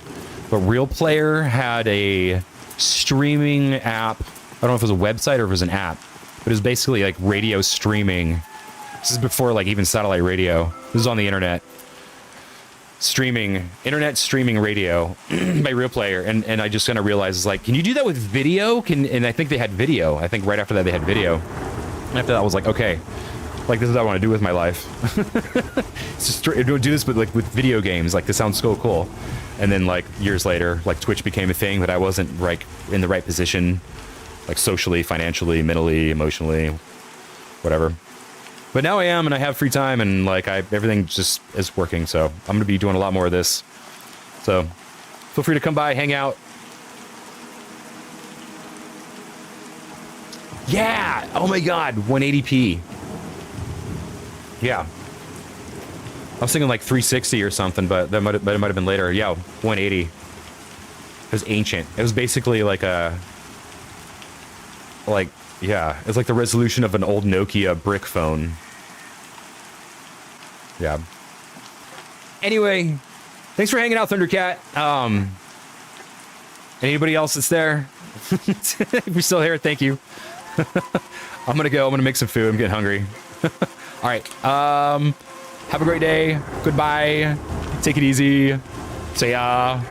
but Real Player had a streaming app. I don't know if it was a website or if it was an app. But it was basically like radio streaming. This is before like even satellite radio. This is on the internet. Internet streaming radio by Real Player. And I just kind of realized, like, can you do that with video? And I think they had video. I think right after that they had video. And after that I was like, okay, like this is what I want to do with my life. It's just do this with video games. Like this sounds so cool. And then like years later, like Twitch became a thing, but I wasn't like in the right position. Like socially, financially, mentally, emotionally, whatever. But now I am, and I have free time, and like everything just is working. So I'm gonna be doing a lot more of this. So feel free to come by, hang out. Yeah. Oh my God, 180p. Yeah. I was thinking like 360 or something, but it might have been later. Yeah, 180. It was ancient. It was basically like a. Like, yeah, it's like the resolution of an old Nokia brick phone. Yeah. Anyway, thanks for hanging out, Thundercat. Anybody else that's there? If you're still here, thank you. I'm gonna go. I'm gonna make some food. I'm getting hungry. All right. Have a great day. Goodbye. Take it easy. See ya.